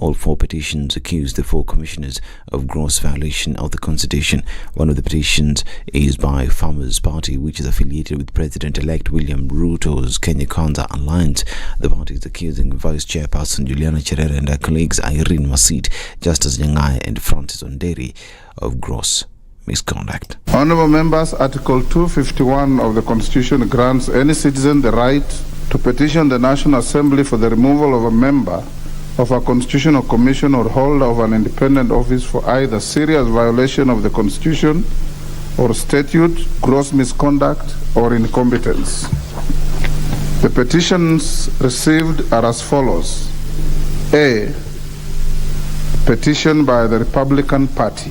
All 4 petitions accuse the 4 commissioners of gross violation of the Constitution. One of the petitions is by Farmers' Party, which is affiliated with President-elect William Ruto's Kenya Kwanza Alliance. The party is accusing Vice Chairperson Juliana Cherera and her colleagues Irene Masit, Justice Nyang'ai and Francis Onderi of gross misconduct. Honourable members, Article 251 of the Constitution grants any citizen the right to petition the National Assembly for the removal of a member of a constitutional commission or holder of an independent office for either serious violation of the Constitution or statute, gross misconduct, or incompetence. The petitions received are as follows. A. Petition by the Republican Party.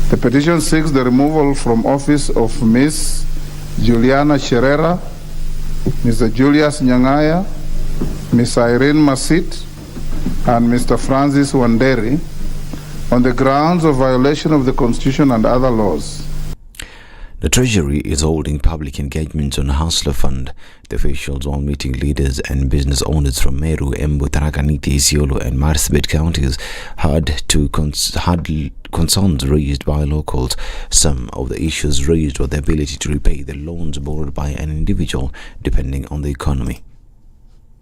The petition seeks the removal from office of Ms. Juliana Cherera, Mr. Julius Nyang'ai, Ms. Irene Masit, and Mr. Francis Onderi on the grounds of violation of the Constitution and other laws. The Treasury is holding public engagements on Hustler Fund. The officials, all meeting leaders and business owners from Meru, Embu, Tharaka Nithi, Isiolo and Marsabit counties, had concerns raised by locals. Some of the issues raised were the ability to repay the loans borrowed by an individual, depending on the economy.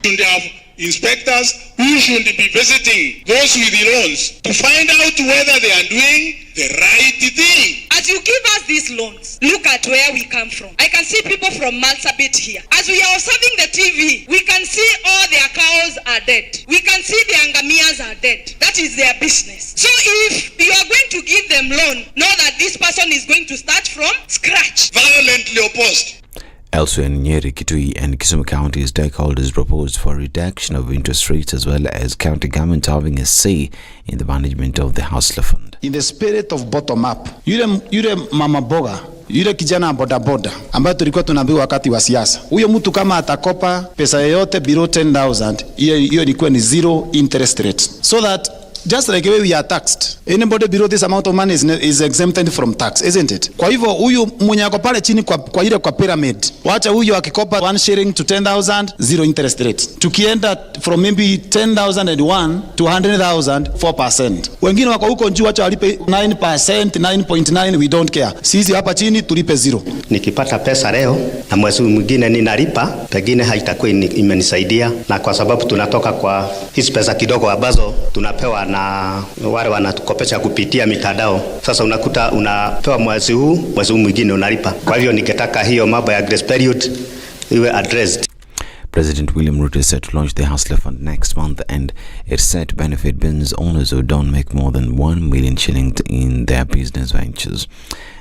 Should have inspectors who should be visiting those with the loans to find out whether they are doing the right thing. As you give us these loans, look at where we come from. I can see people from Marsabit here. As we are observing the TV, we can see all their cows are dead. We can see their ngamias are dead. That is their business. So if you are going to give them loan, know that this person is going to start from scratch. Violently opposed. Elsewhere in Nyeri, Kitui and Kisumu counties, stakeholders proposed for reduction of interest rates as well as county government having a say in the management of the Hustler Fund. In the spirit of bottom up, yule mama boga, yule kijana boda boda ambaye tulikuwa tunaambiwa wakati wa siasa, huyo mtu kama atakopa pesa yoyote below 10,000, hiyo ilikuwa ni zero interest rate, so that just like the way we are taxed, anybody below this amount of money is exempted from tax, isn't it? Kwa hivyo huyu mwenye ako pale chini kwa ile kwa pyramid, wacha huyu akikopa 1 shilling to 10,000, zero interest rate. Tukienda from maybe 10,001 to 100,000, 4%. Wengine wako huko juu, wacha walipe 9%, 9.9, we don't care. Sisi hapa chini tulipe zero. Nikipata pesa leo na mwezi mwingine ninalipa, pengine haitakuwa imenisaidia, na kwa sababu tunatoka kwa hizi pesa kidogo ambazo tunapewa na wale wanatukopesha kupitia mitandao. Sasa unakuta unapewa mwezi huu mwingine unalipa. Kwa hivyo ningetaka hiyo mambo ya grace period iwe addressed. President William Ruto is set to launch the Hustler Fund next month, and it's set to benefit business owners who don't make more than 1 million shillings in their business ventures.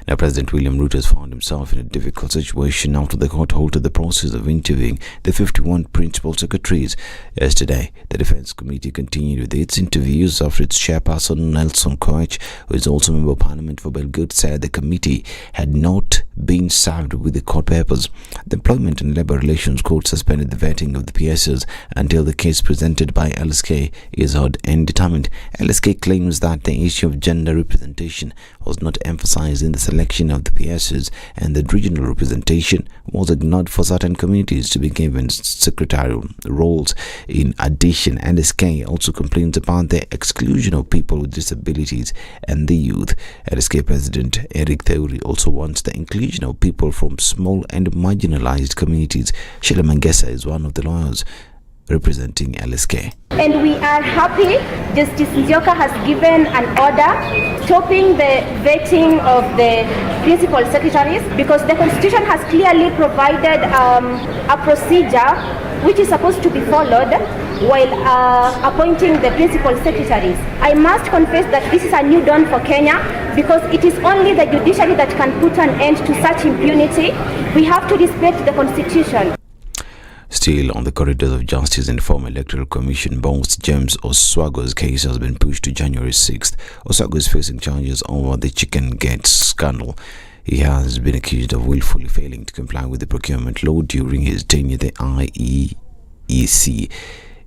Now, President William Ruto has found himself in a difficult situation after the court halted the process of interviewing the 51 principal secretaries. Yesterday, the Defence Committee continued with its interviews after its chairperson, Nelson Koech, who is also Member of Parliament for Belgut, said the committee had not been served with the court papers. The Employment and Labour Relations Court suspended the vetting of the PSs until the case presented by LSK is heard and determined. LSK claims that the issue of gender representation was not emphasized in the selection of the PSs, and that regional representation was ignored for certain communities to be given secretarial roles. In addition, LSK also complains about the exclusion of people with disabilities and the youth. LSK President Eric Theuri also wants the inclusion of people from small and marginalized communities. Sheila Mangesa is one of the lawyers representing LSK. And we are happy Justice Nzioka has given an order stopping the vetting of the principal secretaries, because the Constitution has clearly provided a procedure which is supposed to be followed while appointing the principal secretaries. I must confess that this is a new dawn for Kenya, because it is only the judiciary that can put an end to such impunity. We have to respect the Constitution. Still on the corridors of justice, in the former Electoral Commission boss James Oswago's case has been pushed to January 6th. Oswago is facing charges over the chicken gate scandal. He has been accused of willfully failing to comply with the procurement law during his tenure at the IEBC.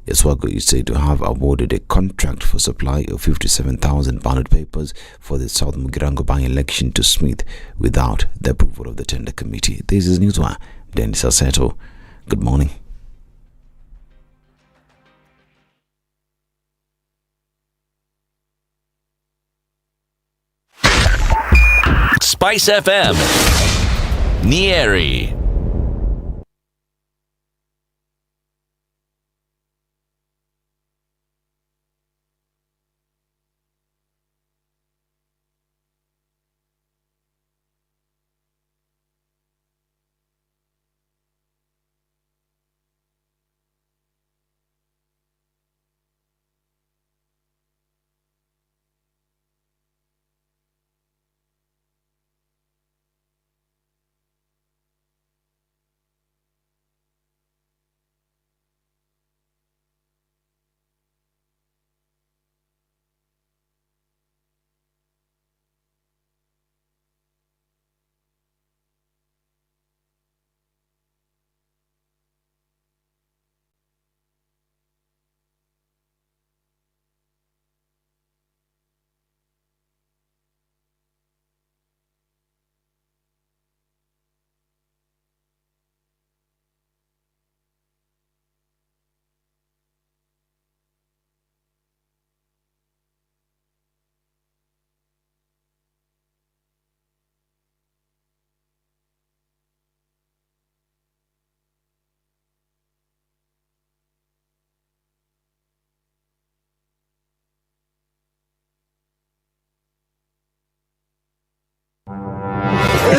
Oswago is said to have awarded a contract for supply of 57,000 ballot papers for the South Mugirango by-election to Smith without the approval of the tender committee. This is Newswire. Dennis Aseto. Good morning. SpiceFM, Nyeri.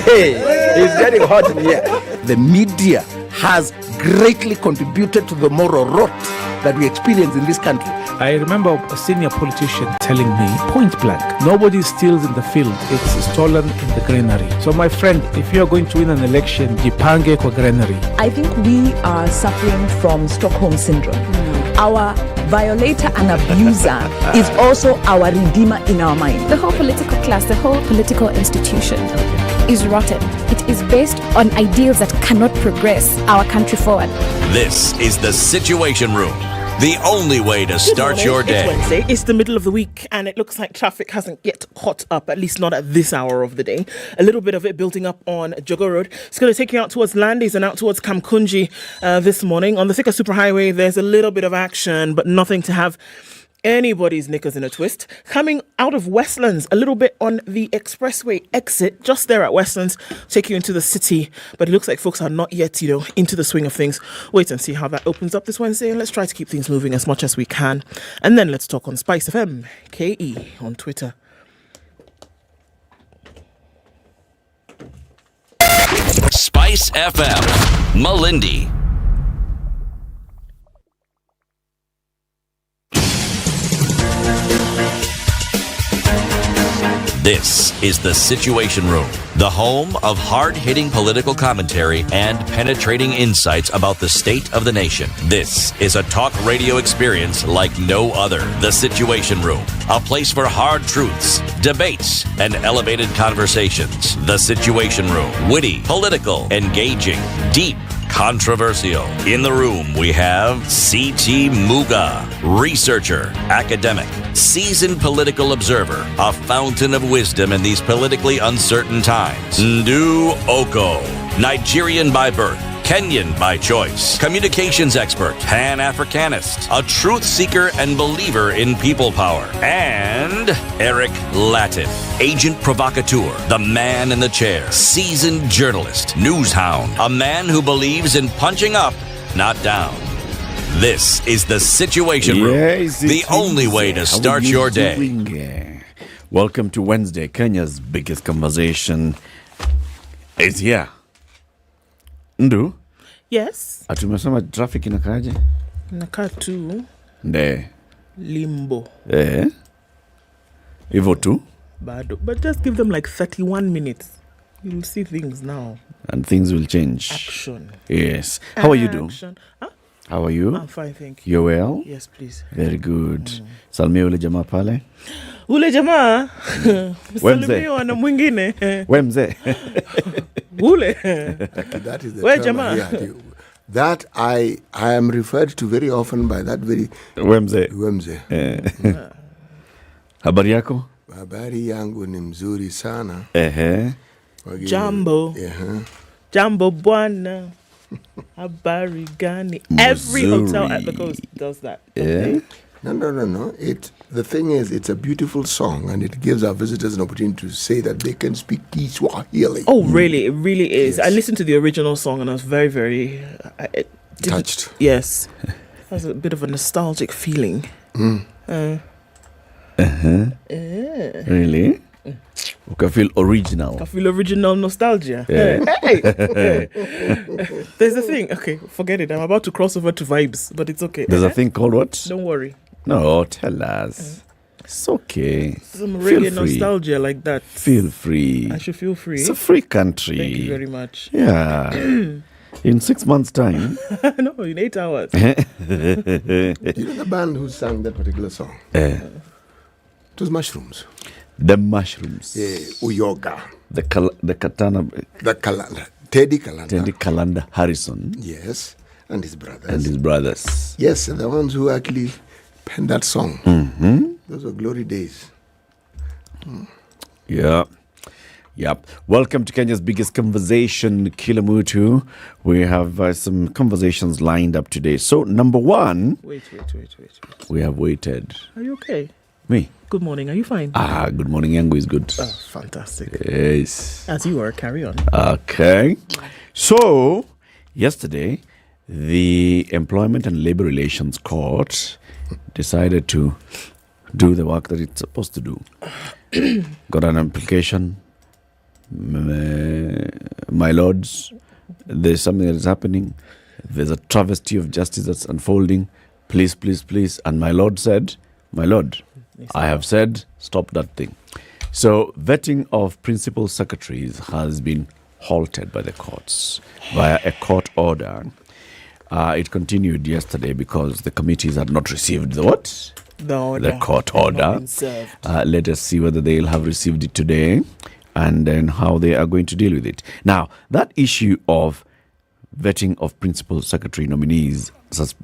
Hey, it's getting hot in here. The media has greatly contributed to the moral rot that we experience in this country. I remember a senior politician telling me, point blank, nobody steals in the field, it's stolen in the granary. So my friend, if you're going to win an election, jipange kwa granary. I think we are suffering from Stockholm syndrome. Our violator and abuser is also our redeemer in our mind. The whole political class, the whole political institution is rotten. It is based on ideals that cannot progress our country forward. This is the Situation Room. The only way to start your day. It's Wednesday. It's the middle of the week, and it looks like traffic hasn't yet caught up, at least not at this hour of the day. A little bit of it building up on Jogo Road. It's going to take you out towards Landis and out towards Kamkunji this morning. On the Thika Superhighway, there's a little bit of action, but nothing to have anybody's knickers in a twist. Coming out of Westlands, a little bit on the expressway exit, just there at Westlands, take you into the city. But it looks like folks are not yet, into the swing of things. Wait and see how that opens up this Wednesday, and let's try to keep things moving as much as we can. And then let's talk on SpiceFM, KE on Twitter. SpiceFM, Malindi. This is the Situation Room, the home of hard-hitting political commentary and penetrating insights about the state of the nation. This is a talk radio experience like no other. The Situation Room, a place for hard truths, debates, and elevated conversations. The Situation Room, witty, political, engaging, deep, controversial. In the room, we have C.T. Muga, researcher, academic, seasoned political observer, a fountain of wisdom in these politically uncertain times. Ndu Oko, Nigerian by birth, Kenyan by choice, communications expert, Pan-Africanist, a truth seeker and believer in people power, and Eric Latin, agent provocateur, the man in the chair, seasoned journalist, news hound, a man who believes in punching up, not down. This is the Situation Room, the only way to start your day. Welcome to Wednesday. Kenya's biggest conversation is here. Ndu? Yes. Atumesema traffic inakaaje? Inakaa tu limbo. limbo. Hivyo tu? Bado. But just give them like 31 minutes. You'll see things now. And things will change. Action. Yes. How are you doing? Huh? How are you? I'm fine, thank you. You're well? Yes, please. Very good. Salimia ule jamaa pale. Ule jamaa. Salimia na mwingine. We mzee. Ule. That is the We term jamaa. here. That I am referred to very often by that very Wemze. Wemze. Habari yako? Habari yangu ni mzuri sana. Jambo. Jambo bwana. Habari gani. Every hotel at the coast does that. Yeah. No. The thing is, it's a beautiful song, and it gives our visitors an opportunity to say that they can speak Kiswahili. Oh, really? It really is. Yes. I listened to the original song, and I was very, very touched. Yes. It has a bit of a nostalgic feeling. Really? You can feel original. I feel original nostalgia. Yeah. Hey. There's a thing. Okay, forget it. I'm about to cross over to vibes, but it's okay. There's a thing called what? Don't worry. No, tell us. It's okay. Some reggae nostalgia like that. Feel free. I should feel free. It's a free country. Thank you very much. Yeah. In 6 months' time. No, in 8 hours. You know the band who sang that particular song? It was Mushrooms. The Mushrooms. Uyoga. The Katana. Teddy Kalanda. Teddy Kalanda Harrison. Yes. And his brothers. Yes, the ones who actually penned that song. Mm-hmm. Those were glory days. Yeah. Yep. Welcome to Kenya's biggest conversation, Kilamutu. We have some conversations lined up today. So, number one. Wait. We have waited. Are you okay? Me? Good morning. Are you fine? Good morning. Yango is good. Oh, fantastic. Yes. As you are. Carry on. Okay. So, yesterday, the Employment and Labor Relations Court decided to do the work that it's supposed to do. Got an application. My lords, there's something that is happening. There's a travesty of justice that's unfolding. Please. And my lord said, my lord, I have said, stop that thing. So vetting of principal secretaries has been halted by the courts via a court order. It continued yesterday because the committees had not received the what? The court order. Let us see whether they'll have received it today and then how they are going to deal with it. Now, that issue of vetting of principal secretary nominees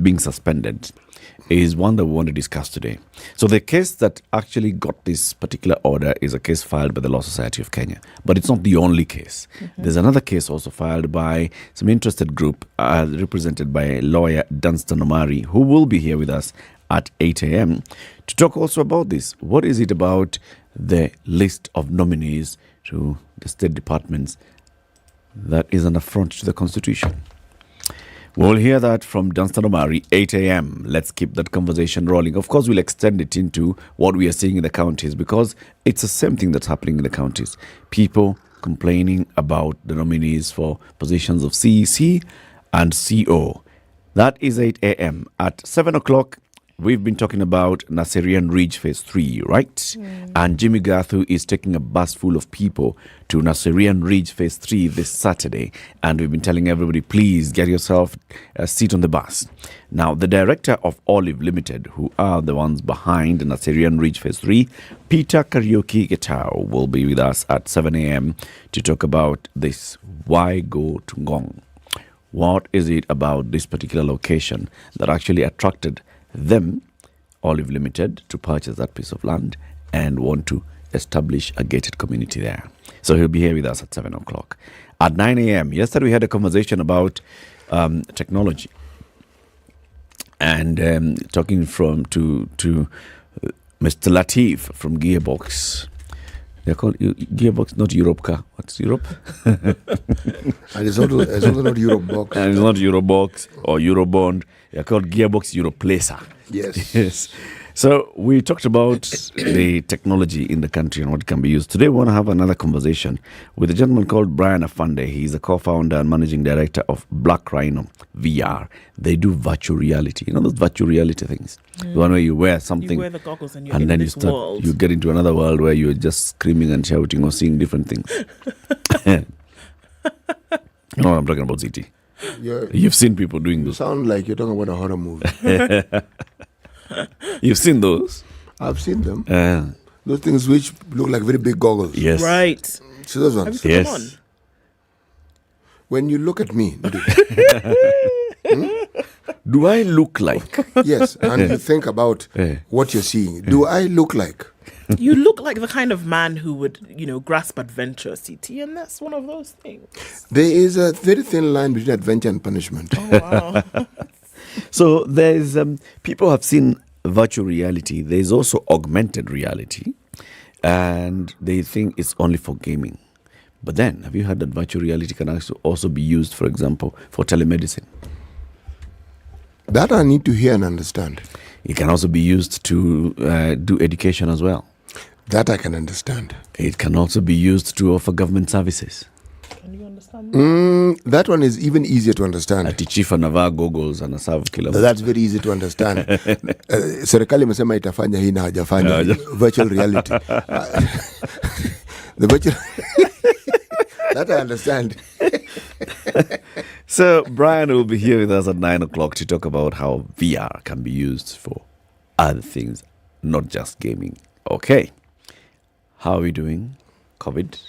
being suspended is one that we want to discuss today. So the case that actually got this particular order is a case filed by the Law Society of Kenya. But it's not the only case. Mm-hmm. There's another case also filed by some interested group represented by lawyer Dunstan Omari, who will be here with us at 8 a.m. to talk also about this. What is it about the list of nominees to the state departments that is an affront to the Constitution? We'll hear that from Dunstan Omari, 8 a.m. Let's keep that conversation rolling. Of course, we'll extend it into what we are seeing in the counties because it's the same thing that's happening in the counties. People complaining about the nominees for positions of CEC and CO. That is 8 a.m. At 7 o'clock, we've been talking about Naseran Ridge Phase 3, right? Mm. And Jimmy Gathu is taking a bus full of people to Naseran Ridge Phase 3 this Saturday. And we've been telling everybody, please get yourself a seat on the bus. Now, the director of Olive Limited, who are the ones behind Naseran Ridge Phase 3, Peter Karaoke Qatar, will be with us at 7 a.m. to talk about this. Why go to Ngong? What is it about this particular location that actually attracted them, Olive Limited, to purchase that piece of land and want to establish a gated community there? So he'll be here with us at 7 o'clock. At 9 a.m., yesterday we had a conversation about technology and talking to Mr. Latif from Gearbox. They're called Gearbox, not Europcar. What's Europe? And it's also not Europe Box. And it's not Eurobox or Eurobond. They're called Gearbox Europlacer. Yes. So we talked about the technology in the country and what can be used. Today we want to have another conversation with a gentleman called Brian Afande. He's the co-founder and managing director of Black Rhino VR. They do virtual reality. You know those virtual reality things? The one where you wear something. You wear the goggles and you're and in then this world. You get into another world where you're just screaming and shouting or seeing different things. You know what I'm talking about, ZT? You've seen people doing those. You sound like you're talking about a horror movie. You've seen those? I've seen them. Those things which look like very big goggles. Yes. Right. See those ones? Have you put them on? When you look at me, do I look like? Yes, and you think about what you're seeing. Do I look like? You look like the kind of man who would, grasp adventure, CT, and that's one of those things. There is a very thin line between adventure and punishment. Oh, wow. So there's people have seen virtual reality, there is also augmented reality, and they think it's only for gaming. But then, have you heard that virtual reality can also be used, for example, for telemedicine? That I need to hear and understand. It can also be used to do education as well. That I can understand. It can also be used to offer government services. Can you understand that one is even easier to understand. Ati chief anavaa goggles anaserve kila mtu. That's very easy to understand. Serikali imesema itafanya hii na hajafanya virtual reality. The virtual that I understand. So Brian will be here with us at 9 o'clock to talk about how VR can be used for other things, not just gaming. Okay. How are we doing? COVID?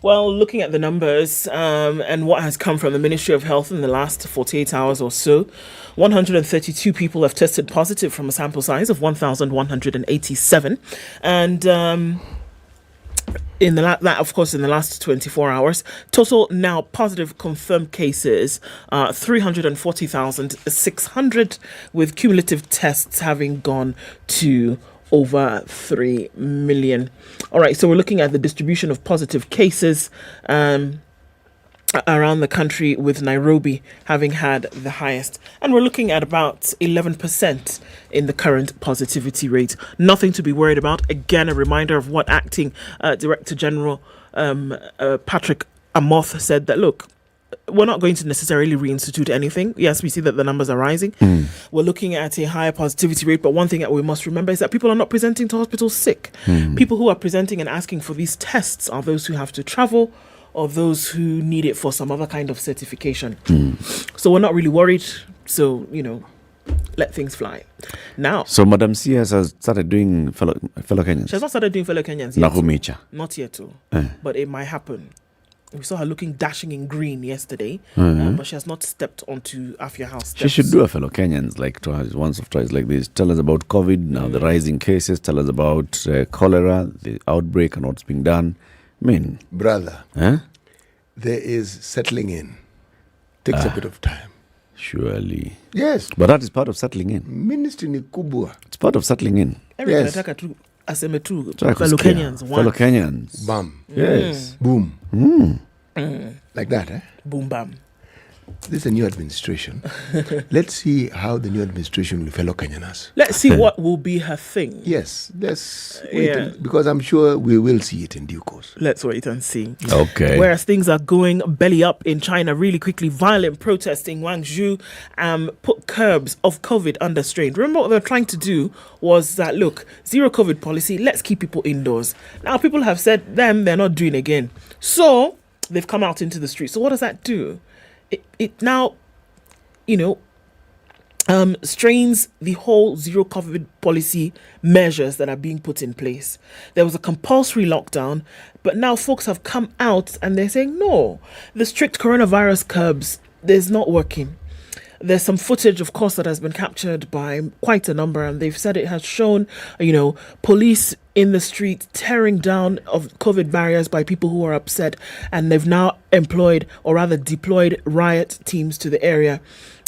Well, looking at the numbers and what has come from the Ministry of Health in the last 48 hours or so, 132 people have tested positive from a sample size of 1,187. And in the of course, in the last 24 hours, total now positive confirmed cases, 340,600, with cumulative tests having gone to over 3 million. All right, so we're looking at the distribution of positive cases around the country, with Nairobi having had the highest. And we're looking at about 11% in the current positivity rate. Nothing to be worried about. Again, a reminder of what Acting Director General Patrick Amoth said, that, look, we're not going to necessarily reinstitute anything. Yes, we see that the numbers are rising. We're looking at a higher positivity rate, but one thing that we must remember is that people are not presenting to hospitals sick. People who are presenting and asking for these tests are those who have to travel or those who need it for some other kind of certification. So we're not really worried. So, let things fly. Now. So Madam CS has started doing fellow Kenyans? She has not started doing fellow Kenyans yet. Nakumicha? Not yet, too. But it might happen. We saw her looking dashing in green yesterday, but she has not stepped onto Afia House steps. She should do a fellow Kenyans, like once or twice like this. Tell us about COVID, now the rising cases. Tell us about cholera, the outbreak and what's being done. I mean... Brother, there is settling in. Takes a bit of time. Surely. Yes. But that is part of settling in. Ministry ni kubwa. It's part of settling in. Yes. Aseme tu fellow Kenyans. Fellow Kenyans. Bam. Yes. Boom. Like that, eh? Boom, bam. This is a new administration. Let's see how the new administration will fellow Kenyanas. Let's see what will be her thing. Yes, let's wait, because I'm sure we will see it in due course. Let's wait and see. Okay. Whereas things are going belly up in China really quickly, violent protests in Guangzhou put curbs of COVID under strain. Remember what they were trying to do was that, look, zero COVID policy, let's keep people indoors. Now people have said they're not doing again. So they've come out into the streets. So what does that do? It now, strains the whole zero COVID policy measures that are being put in place. There was a compulsory lockdown, but now folks have come out and they're saying, no, the strict coronavirus curbs, there's not working. There's some footage, of course, that has been captured by quite a number, and they've said it has shown, police in the street tearing down of COVID barriers by people who are upset, and they've now employed, or rather deployed, riot teams to the area.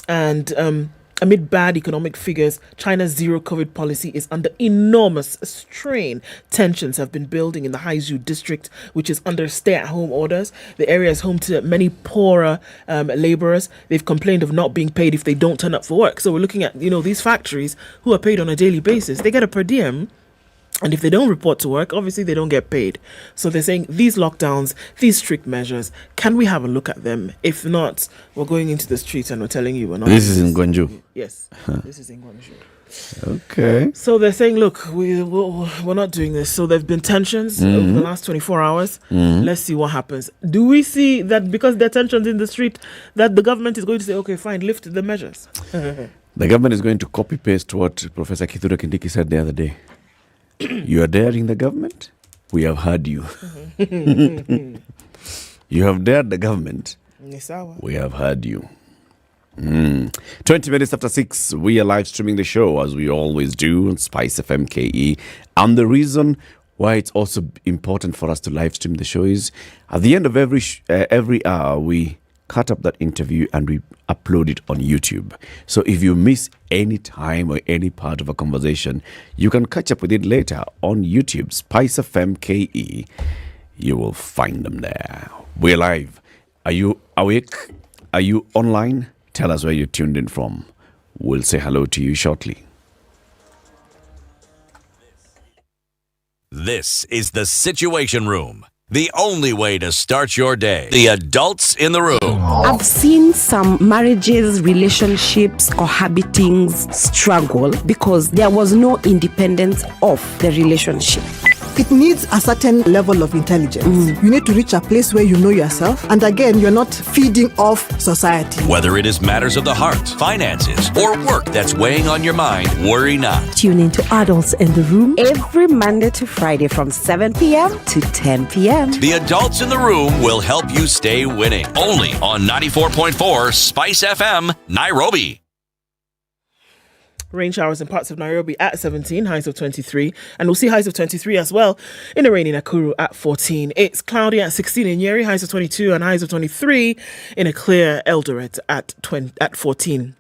And amid bad economic figures, China's zero COVID policy is under enormous strain. Tensions have been building in the Haizhu district, which is under stay-at-home orders. The area is home to many poorer laborers. They've complained of not being paid if they don't turn up for work. So we're looking at, these factories who are paid on a daily basis. They get a per diem. And if they don't report to work, obviously they don't get paid. So they're saying these lockdowns, these strict measures, can we have a look at them? If not, we're going into the streets and we're telling you we're not. This is in Guangzhou. Yes, this is in Guangzhou. Okay. So they're saying, look, we're not doing this. So there have been tensions over the last 24 hours. Let's see what happens. Do we see that because there are tensions in the street, that the government is going to say, okay, fine, lift the measures? The government is going to copy-paste what Professor Kithure Kindiki said the other day. You are daring the government? We have heard you. You have dared the government? We have heard you. 20 minutes after 6, we are live streaming the show as we always do on SpiceFM KE. And the reason why it's also important for us to live stream the show is at the end of every hour, we cut up that interview and we upload it on YouTube. So if you miss any time or any part of a conversation, you can catch up with it later on YouTube, SpiceFM KE. You will find them there. We're live. Are you awake? Are you online? Tell us where you're tuned in from. We'll say hello to you shortly. This is the Situation Room. The only way to start your day. The adults in the room. I've seen some marriages, relationships, cohabiting struggle because there was no independence of the relationship. It needs a certain level of intelligence. You need to reach a place where you know yourself, and again, you're not feeding off society. Whether it is matters of the heart, finances, or work that's weighing on your mind, worry not. Tune into Adults in the Room every Monday to Friday from 7 p.m. to 10 p.m. The adults in the room will help you stay winning. Only on 94.4 Spice FM, Nairobi. Rain showers in parts of Nairobi at 17, highs of 23. And we'll see highs of 23 as well in a rainy Nakuru at 14. It's cloudy at 16 in Nyeri, highs of 22 and highs of 23 in a clear Eldoret at 14.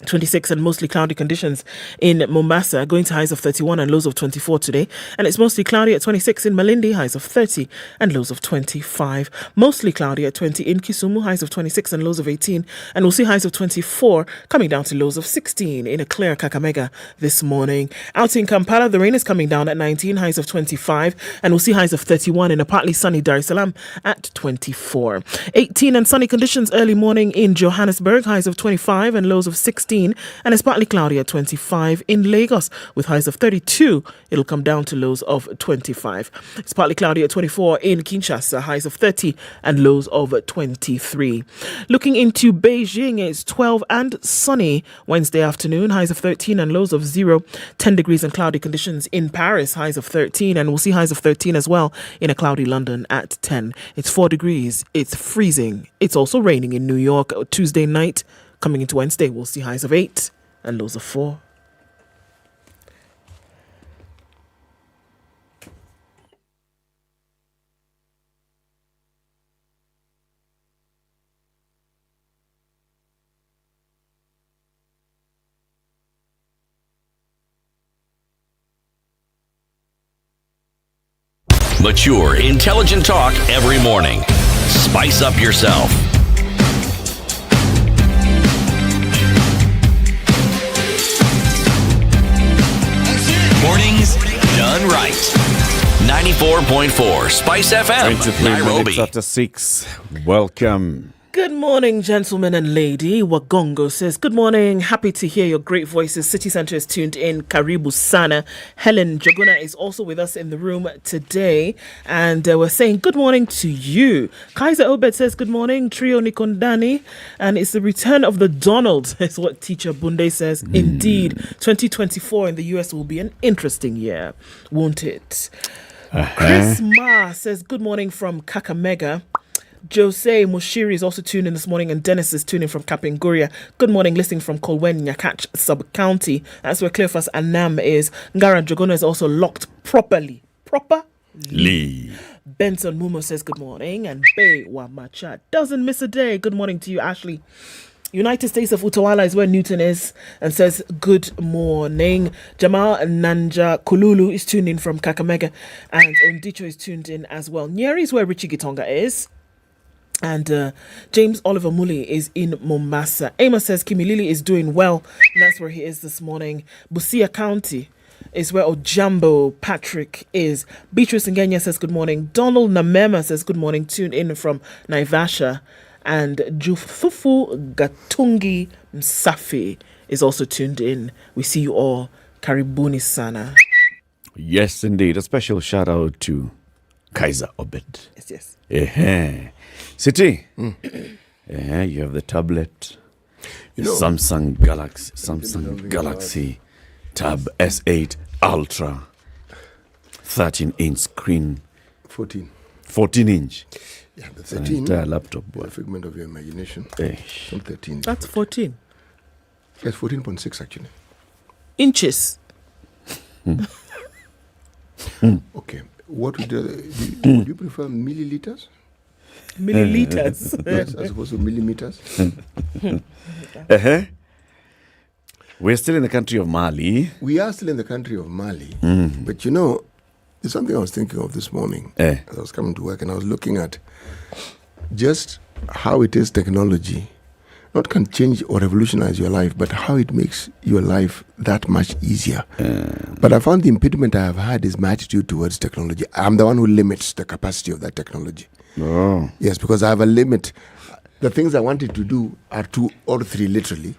26 and mostly cloudy conditions in Mombasa, going to highs of 31 and lows of 24 today. And it's mostly cloudy at 26 in Malindi, highs of 30 and lows of 25. Mostly cloudy at 20 in Kisumu, highs of 26 and lows of 18. And we'll see highs of 24 coming down to lows of 16 in a clear Kakamega this morning. Out in Kampala, the rain is coming down at 19, highs of 25. And we'll see highs of 31 in a partly sunny Dar es Salaam at 24. 18 and sunny conditions early morning in Johannesburg, highs of 25 and lows of 16. And it's partly cloudy at 25 in Lagos with highs of 32. It'll come down to lows of 25. It's partly cloudy at 24 in Kinshasa, highs of 30 and lows of 23. Looking into Beijing, it's 12 and sunny Wednesday afternoon, highs of 13 and lows of 0. 10 degrees and cloudy conditions in Paris, highs of 13, and we'll see highs of 13 as well in a cloudy London at 10. It's 4 degrees. It's freezing. It's also raining in New York Tuesday night. Coming into Wednesday, we'll see highs of 8 and lows of 4. Mature, intelligent talk every morning. Spice up yourself. Mornings done right. 94.4 Spice FM, 23 Nairobi. minutes after 6. Welcome. Good morning, gentlemen and lady. Wagongo says, good morning. Happy to hear your great voices. City Centre is tuned in. Karibu Sana. Helen Joguna is also with us in the room today. And we're saying good morning to you. Kaiser Obed says, good morning. Trio Nikondani. And it's the return of the Donald. That's what Teacher Bunde says. Indeed, 2024 in the US will be an interesting year, won't it? Chris Ma says, good morning from Kakamega. Jose Mushiri is also tuned in this morning, and Dennis is tuning from Kapinguria. Good morning, listening from Kolwen, Nyakach sub-county. That's where Cleophas Anam is. Ngara Jogona is also locked properly. Properly. Benson Mumo says good morning, and Bay Wamacha doesn't miss a day. Good morning to you, Ashley. United States of Utawala is where Newton is and says good morning. Jamal Nanja Kululu is tuned in from Kakamega, and Ondicho is tuned in as well. Nyeri is where Richie Gitonga is. And James Oliver Muli is in Mombasa. Amos says Kimilili is doing well. And that's where he is this morning. Busia County is where Ojambo Patrick is. Beatrice Ngenya says good morning. Donald Namema says good morning. Tuned in from Naivasha. And Jufufu Gatungi Msafi is also tuned in. We see you all. Karibuni sana. Yes, indeed. A special shout out to Kaiser Obed. Yes. City, you have the tablet, Samsung Galaxy Tab S8 Ultra, 13-inch screen. 14 inch. Yeah, the 13. Entire laptop. A figment of your imagination. Some 13. That's 14. Yes, 14.6 actually. Inches. Okay. What would you prefer, milliliters? Milliliters. Yes, as opposed to millimeters. We're still in the country of Mali. We are still in the country of Mali. But there's something I was thinking of this morning as I was coming to work, and I was looking at just how it is technology not can change or revolutionize your life, but how it makes your life that much easier. But I found the impediment I have had is my attitude towards technology. I'm the one who limits the capacity of that technology. Oh. Yes, because I have a limit. The things I wanted to do are 2 or 3 literally,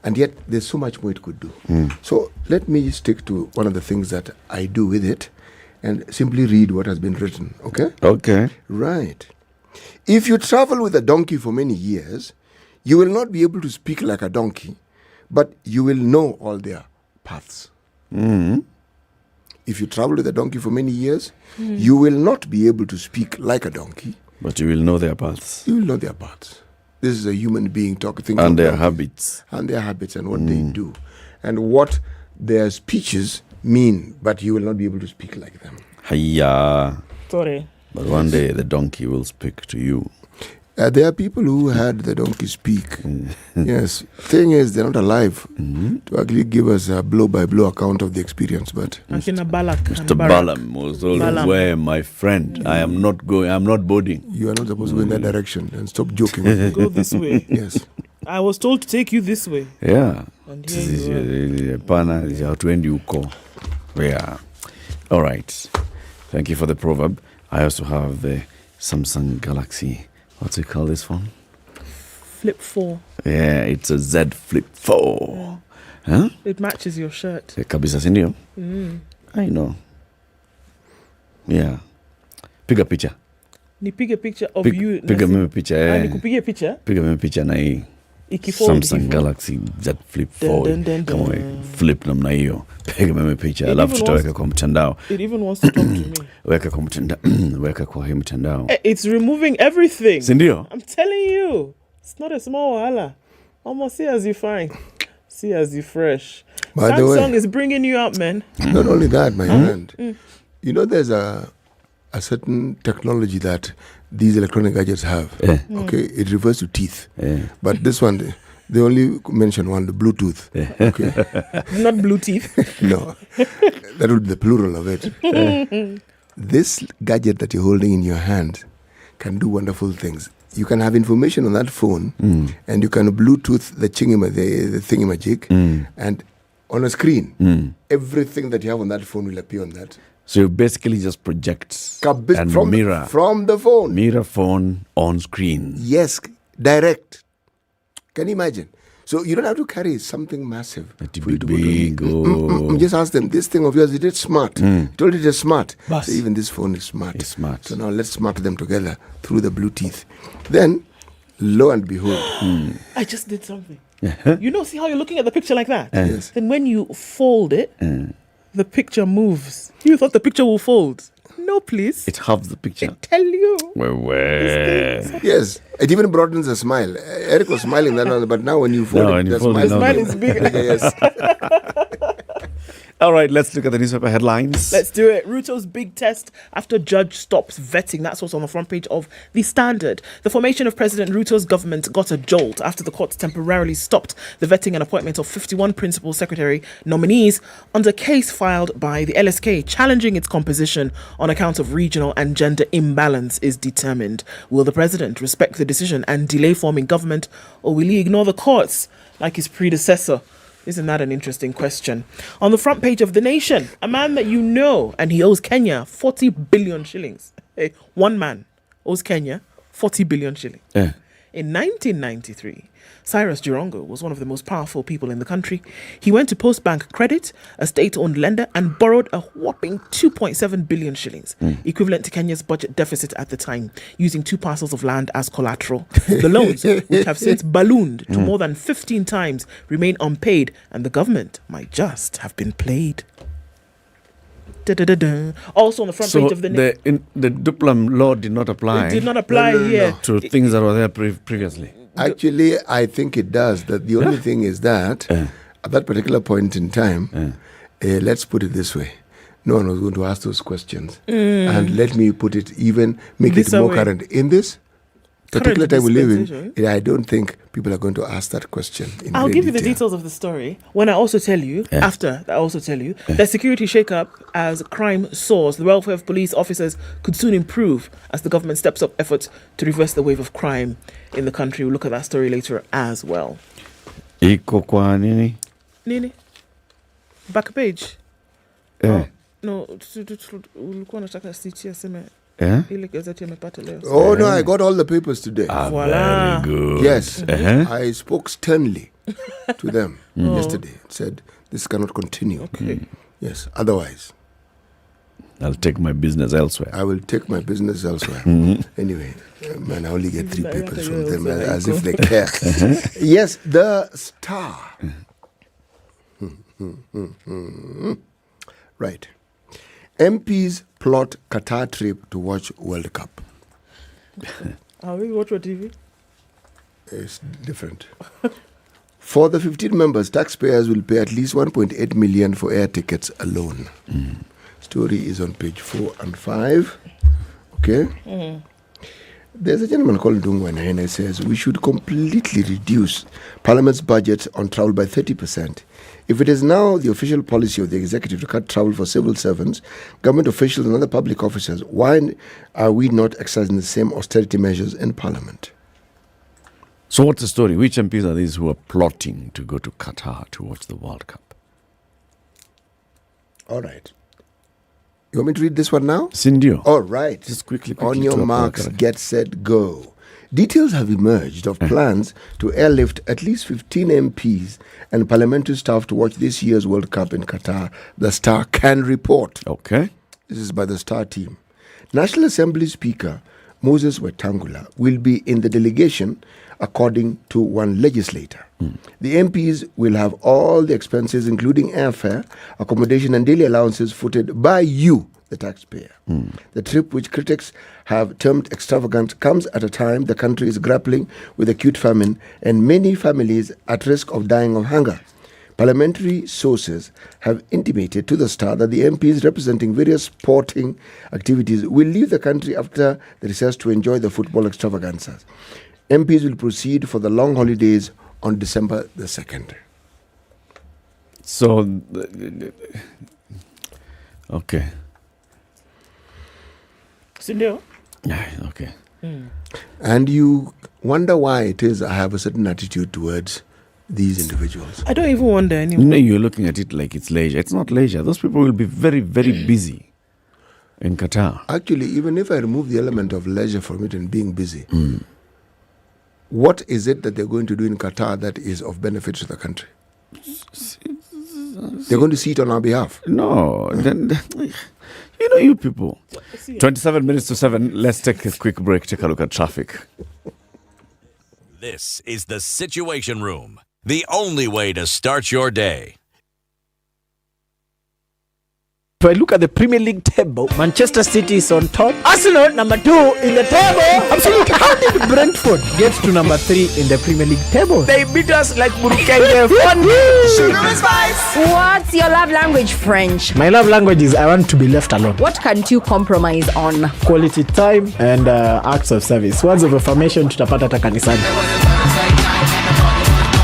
and yet there's so much more it could do. So let me stick to one of the things that I do with it and simply read what has been written, okay? Okay. Right. If you travel with a donkey for many years, you will not be able to speak like a donkey, but you will know all their paths. If you travel with a donkey for many years, you will not be able to speak like a donkey, but you will know their paths. You will know their paths. This is a human being talking. And their habits. And their habits and what they do. And what their speeches mean, but you will not be able to speak like them. Hiya. Sorry. But one day the donkey will speak to you. There are people who had the donkey speak. Yes. Thing is, they're not alive to actually give us a blow-by-blow account of the experience. But Mr. Balaam was always where, my friend. I am not going. I'm not boarding. You are not supposed to go in that direction. And stop joking with me. Go this way. Yes. I was told to take you this way. Yeah. And here you are. Yeah. All right. Thank you for the proverb. I also have the Samsung Galaxy. What's it called, this phone? Flip 4. Yeah, it's a Z Flip 4. Yeah. Huh? It matches your shirt. Kabisa sindio? I know. Yeah. Piga picha. Nipige picture of you. Piga mimi picha. Nikupige picha? Piga mimi picha na hii. Samsung Galaxy Z Flip 4. Kama flip namna hiyo. Piga mimi picha. Alafu tutaweka kwa mtandao. It even wants to talk to me. Weka kwa mtandao. Weka kwa hii mtandao. It's removing everything. Sindio? I'm telling you. It's not a small wahala. Almost see as you fine. See as you fresh. By Samsung the way, is bringing you up, man. Not only that, my friend. There's a certain technology that these electronic gadgets have. Okay, it refers to teeth. But this one, they only mention one, the Bluetooth. Okay. Not blue teeth. No. That would be the plural of it. This gadget that you're holding in your hand can do wonderful things. You can have information on that phone and you can Bluetooth the thingamajig and on a screen, everything that you have on that phone will appear on that. So you basically just project and mirror. From the phone. Mirror phone on screen. Yes, direct. Can you imagine? So you don't have to carry something massive. Big. Just ask them, this thing of yours, is it smart? You told it is smart. So even this phone is smart. It's smart. So now let's smart them together through the Bluetooth. Then, lo and behold. I just did something. See how you're looking at the picture like that? Yes. Then when you fold it, the picture moves. You thought the picture will fold. No, please. It halves the picture. I tell you. Yes. It even broadens a smile. Eric was smiling that one, but now when you fold the smile is bigger. Yes. All right, let's look at the newspaper headlines. Let's do it. Ruto's big test after judge stops vetting. That's what's on the front page of The Standard. The formation of President Ruto's government got a jolt after the courts temporarily stopped the vetting and appointment of 51 principal secretary nominees under case filed by the LSK challenging its composition on account of regional and gender imbalance is determined. Will the president respect the decision and delay forming government, or will he ignore the courts like his predecessor? Isn't that an interesting question? On the front page of The Nation, a man that you know, and he owes Kenya 40 billion shillings. One man owes Kenya 40 billion shillings. In 1993, Cyrus Jirongo was one of the most powerful people in the country. He went to Post Bank Credit, a state-owned lender, and borrowed a whopping 2.7 billion shillings, equivalent to Kenya's budget deficit at the time, using 2 parcels of land as collateral. The loans, which have since ballooned to more than 15 times, remain unpaid, and the government might just have been played. Also on the front page of the Duplam law did not apply. It did not apply here to things that were there previously. Actually, I think it does. That the only thing is that at that particular point in time, let's put it this way: no one was going to ask those questions. And let me put it make it more current. In this particular time we live in, I don't think people are going to ask that question. I'll give you the details of the story when I also tell you, the security shake-up as crime soars. The welfare of police officers could soon improve as the government steps up efforts to reverse the wave of crime in the country. We'll look at that story later as well. Iko kwa nini? Nini? Back page. Yeah. No, ulikuwa nataka sitia sema. Yeah? Oh no, I got all the papers today. Voila. Very good. Yes, I spoke sternly to them yesterday. Said this cannot continue. Okay. Yes, otherwise I'll take my business elsewhere. I will take my business elsewhere. Anyway, man, I only get 3 papers from them, as if they care. Yes, the Star. Right. MPs plot Qatar trip to watch World Cup. Are we watch TV? It's different. For the 15 members, taxpayers will pay at least 1.8 million for air tickets alone. Story is on page 4 and 5. Okay. There's a gentleman called Ndungwa Nahene says we should completely reduce Parliament's budget on travel by 30%. If it is now the official policy of the executive to cut travel for civil servants, government officials and other public officers, why are we not exercising the same austerity measures in Parliament? So what's the story? Which MPs are these who are plotting to go to Qatar to watch the World Cup? All right. You want me to read this one now? Sindio. All right. Just quickly On your marks, get set, go. Details have emerged of plans to airlift at least 15 MPs and parliamentary staff to watch this year's World Cup in Qatar. The Star can report. Okay. This is by the Star team. National Assembly Speaker Moses Wetangula will be in the delegation, according to one legislator. The MPs will have all the expenses, including airfare, accommodation, and daily allowances footed by you, the taxpayer. The trip, which critics have termed extravagant, comes at a time the country is grappling with acute famine and many families at risk of dying of hunger. Parliamentary sources have intimated to the Star that the MPs representing various sporting activities will leave the country after the recess to enjoy the football extravaganzas. MPs will proceed for the long holidays on December the 2nd. So, okay. Sindio? Yeah, okay. And you wonder why it is I have a certain attitude towards these individuals. I don't even wonder anymore. No, you're looking at it like it's leisure. It's not leisure. Those people will be very, very busy in Qatar. Actually, even if I remove the element of leisure from it and being busy, what is it that they're going to do in Qatar that is of benefit to the country? They're going to see it on our behalf. No. You know, you people. 27 minutes to 7. Let's take a quick break. Take a look at traffic. This is the Situation Room, the only way to start your day. If I look at the Premier League table, Manchester City is on top. Arsenal, number 2 in the table. Absolutely. How did Brentford get to number 3 in the Premier League table? They beat us like Burkenge. Sugar and spice. What's your love language, French? My love language is I want to be left alone. What can't you compromise on? Quality time and acts of service. Words of affirmation tutapata hata kanisani.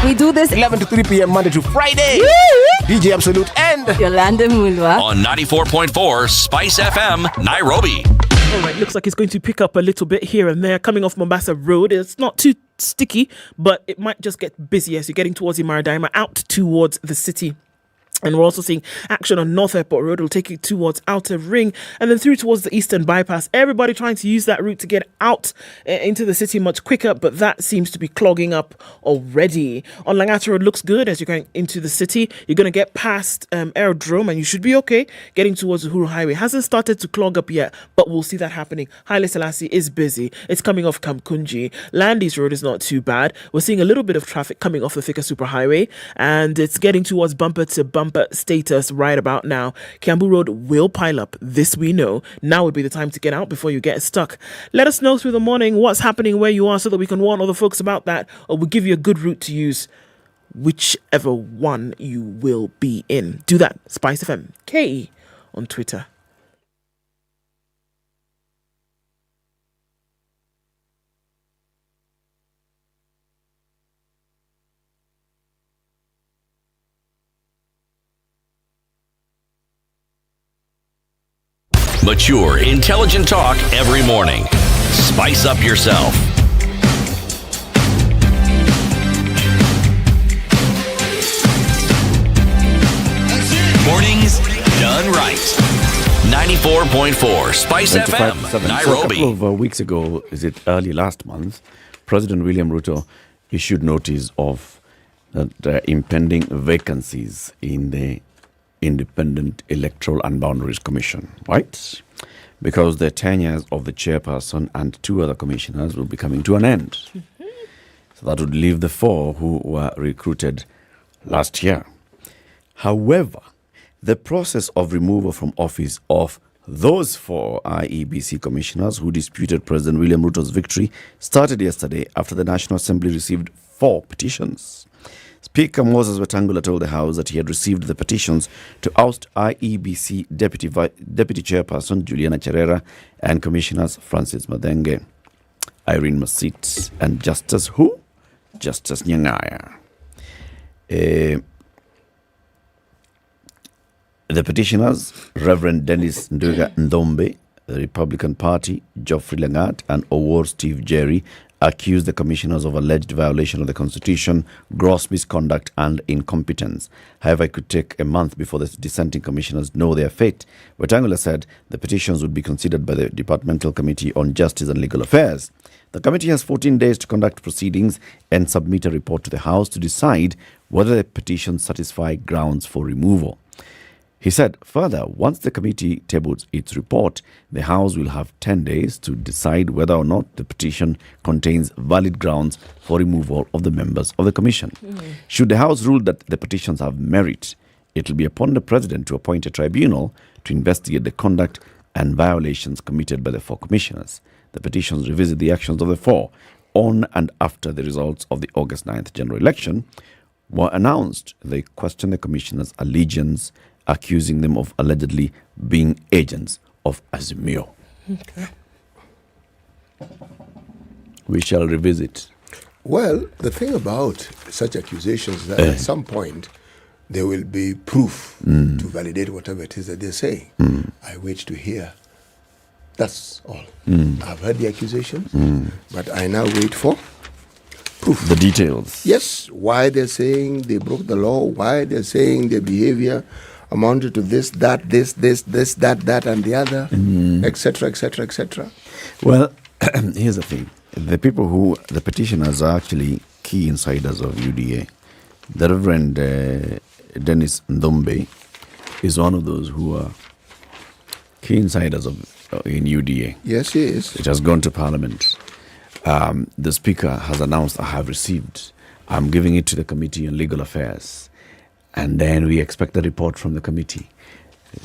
We do this 11 to 3 p.m. Monday to Friday. DJ Absolute and Yolanda Mulwa on 94.4 Spice FM, Nairobi. All right, looks like it's going to pick up a little bit here and there. Coming off Mombasa Road, it's not too sticky, but it might just get busy as you're getting towards Imaradima, out towards the city. And we're also seeing action on North Airport Road. Will take you towards Outer Ring and then through towards the Eastern Bypass. Everybody trying to use that route to get out into the city much quicker, but that seems to be clogging up already. On Langata Road looks good as you're going into the city. You're going to get past Aerodrome and you should be okay getting towards Uhuru Highway. Hasn't started to clog up yet, but we'll see that happening. Haile Selassie is busy. It's coming off Kamkunji. Landis Road is not too bad. We're seeing a little bit of traffic coming off the Thika Superhighway and it's getting towards bumper to bumper status right about now. Kiambu Road will pile up. This we know. Now would be the time to get out before you get stuck. Let us know through the morning what's happening where you are so that we can warn other folks about that, or we'll give you a good route to use, whichever one you will be in. Do that. SpiceFM K on Twitter. mature, intelligent talk every morning. Spice up yourself. Mornings done right. 94.4 Spice FM, Nairobi. So a couple of weeks ago, early last month, President William Ruto issued notice of impending vacancies in the Independent Electoral and Boundaries Commission, right? Because the tenures of the chairperson and 2 other commissioners will be coming to an end. Mm-hmm. So that would leave the 4 who were recruited last year. However, the process of removal from office of those 4 IEBC commissioners who disputed President William Ruto's victory started yesterday after the National Assembly received 4 petitions. Speaker Moses Wetangula told the House that he had received the petitions to oust IEBC Deputy Chairperson Juliana Cherera and Commissioners Francis Madenge, Irene Masit, and Justice Nyangaya. The petitioners, Reverend Dennis Nduga Ndombe, the Republican Party, Geoffrey Langat, and Owor Steve Jerry, accused the commissioners of alleged violation of the Constitution, gross misconduct, and incompetence. However, it could take a month before the dissenting commissioners know their fate. Wetangula said the petitions would be considered by the Departmental Committee on Justice and Legal Affairs. The committee has 14 days to conduct proceedings and submit a report to the House to decide whether the petitions satisfy grounds for removal. He said, further, once the committee tables its report, the House will have 10 days to decide whether or not the petition contains valid grounds for removal of the members of the commission. Should the House rule that the petitions have merit, it will be upon the President to appoint a tribunal to investigate the conduct and violations committed by the 4 commissioners. The petitions revisit the actions of the 4 on and after the results of the August 9th general election were announced. They question the commissioners' allegiance, accusing them of allegedly being agents of Azimio. Okay. We shall revisit. Well, the thing about such accusations is that at some point there will be proof to validate whatever it is that they're saying. I wait to hear. That's all. I've heard the accusations, but I now wait for proof. The details. Yes, why they're saying they broke the law, why they're saying their behavior amounted to this, that, and the other, etc., etc., etc. Well, here's the thing. The petitioners are actually key insiders of UDA. The Reverend Dennis Ndombe is one of those who are key insiders in UDA. Yes, he is. It has gone to Parliament. The Speaker has announced, I'm giving it to the Committee on Legal Affairs. And then we expect the report from the committee.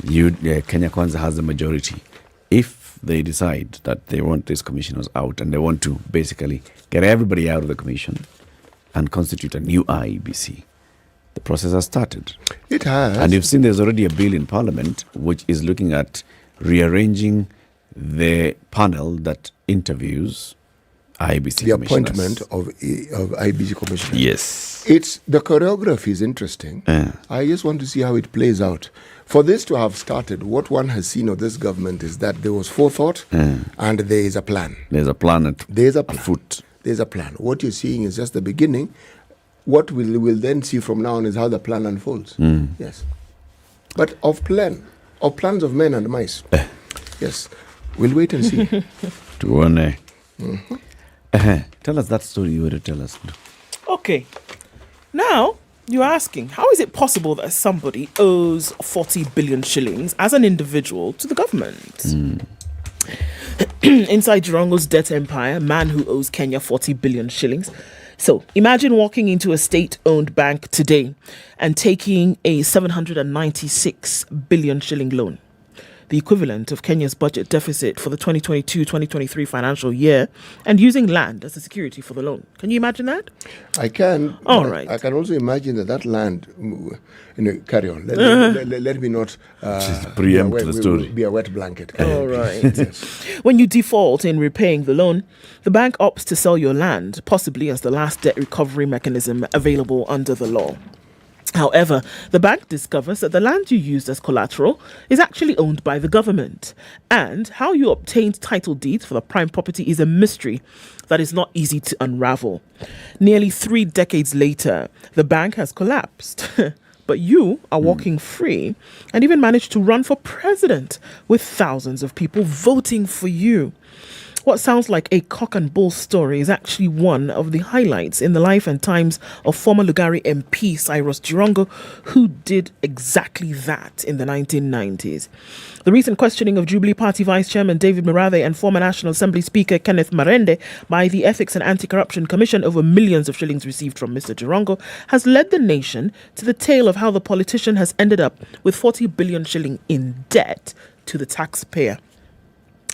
Kenya Kwanza has the majority. If they decide that they want these commissioners out and they want to basically get everybody out of the commission and constitute a new IEBC, the process has started. It has. And you've seen there's already a bill in Parliament which is looking at rearranging the panel that interviews IEBC the appointment of IEBC commissioners. Yes. The choreography is interesting. I just want to see how it plays out. For this to have started, what one has seen of this government is that there was forethought and there is a plan. There's a plan afoot. There's a plan. What you're seeing is just the beginning. What we'll then see from now on is how the plan unfolds. Yes. But of plans of men and mice. Yes. We'll wait and see. Tell us that story you were to tell us. Okay. Now, you're asking, how is it possible that somebody owes 40 billion shillings as an individual to the government? Inside Jirongo's debt empire, man who owes Kenya 40 billion shillings. So imagine walking into a state-owned bank today and taking a 796 billion shilling loan, the equivalent of Kenya's budget deficit for the 2022-2023 financial year, and using land as a security for the loan. Can you imagine that? I can. All right. I can also imagine that land, carry on. Let me not preempt the story. Be a wet blanket. All right. When you default in repaying the loan, the bank opts to sell your land, possibly as the last debt recovery mechanism available under the law. However, the bank discovers that the land you used as collateral is actually owned by the government, and how you obtained title deeds for the prime property is a mystery that is not easy to unravel. Nearly 3 decades later, the bank has collapsed, but you are walking free and even managed to run for president with thousands of people voting for you. What sounds like a cock and bull story is actually one of the highlights in the life and times of former Lugari MP Cyrus Jirongo, who did exactly that in the 1990s. The recent questioning of Jubilee Party Vice Chairman David Murathe and former National Assembly Speaker Kenneth Marende by the Ethics and Anti-Corruption Commission over millions of shillings received from Mr. Jirongo has led the nation to the tale of how the politician has ended up with 40 billion shilling in debt to the taxpayer.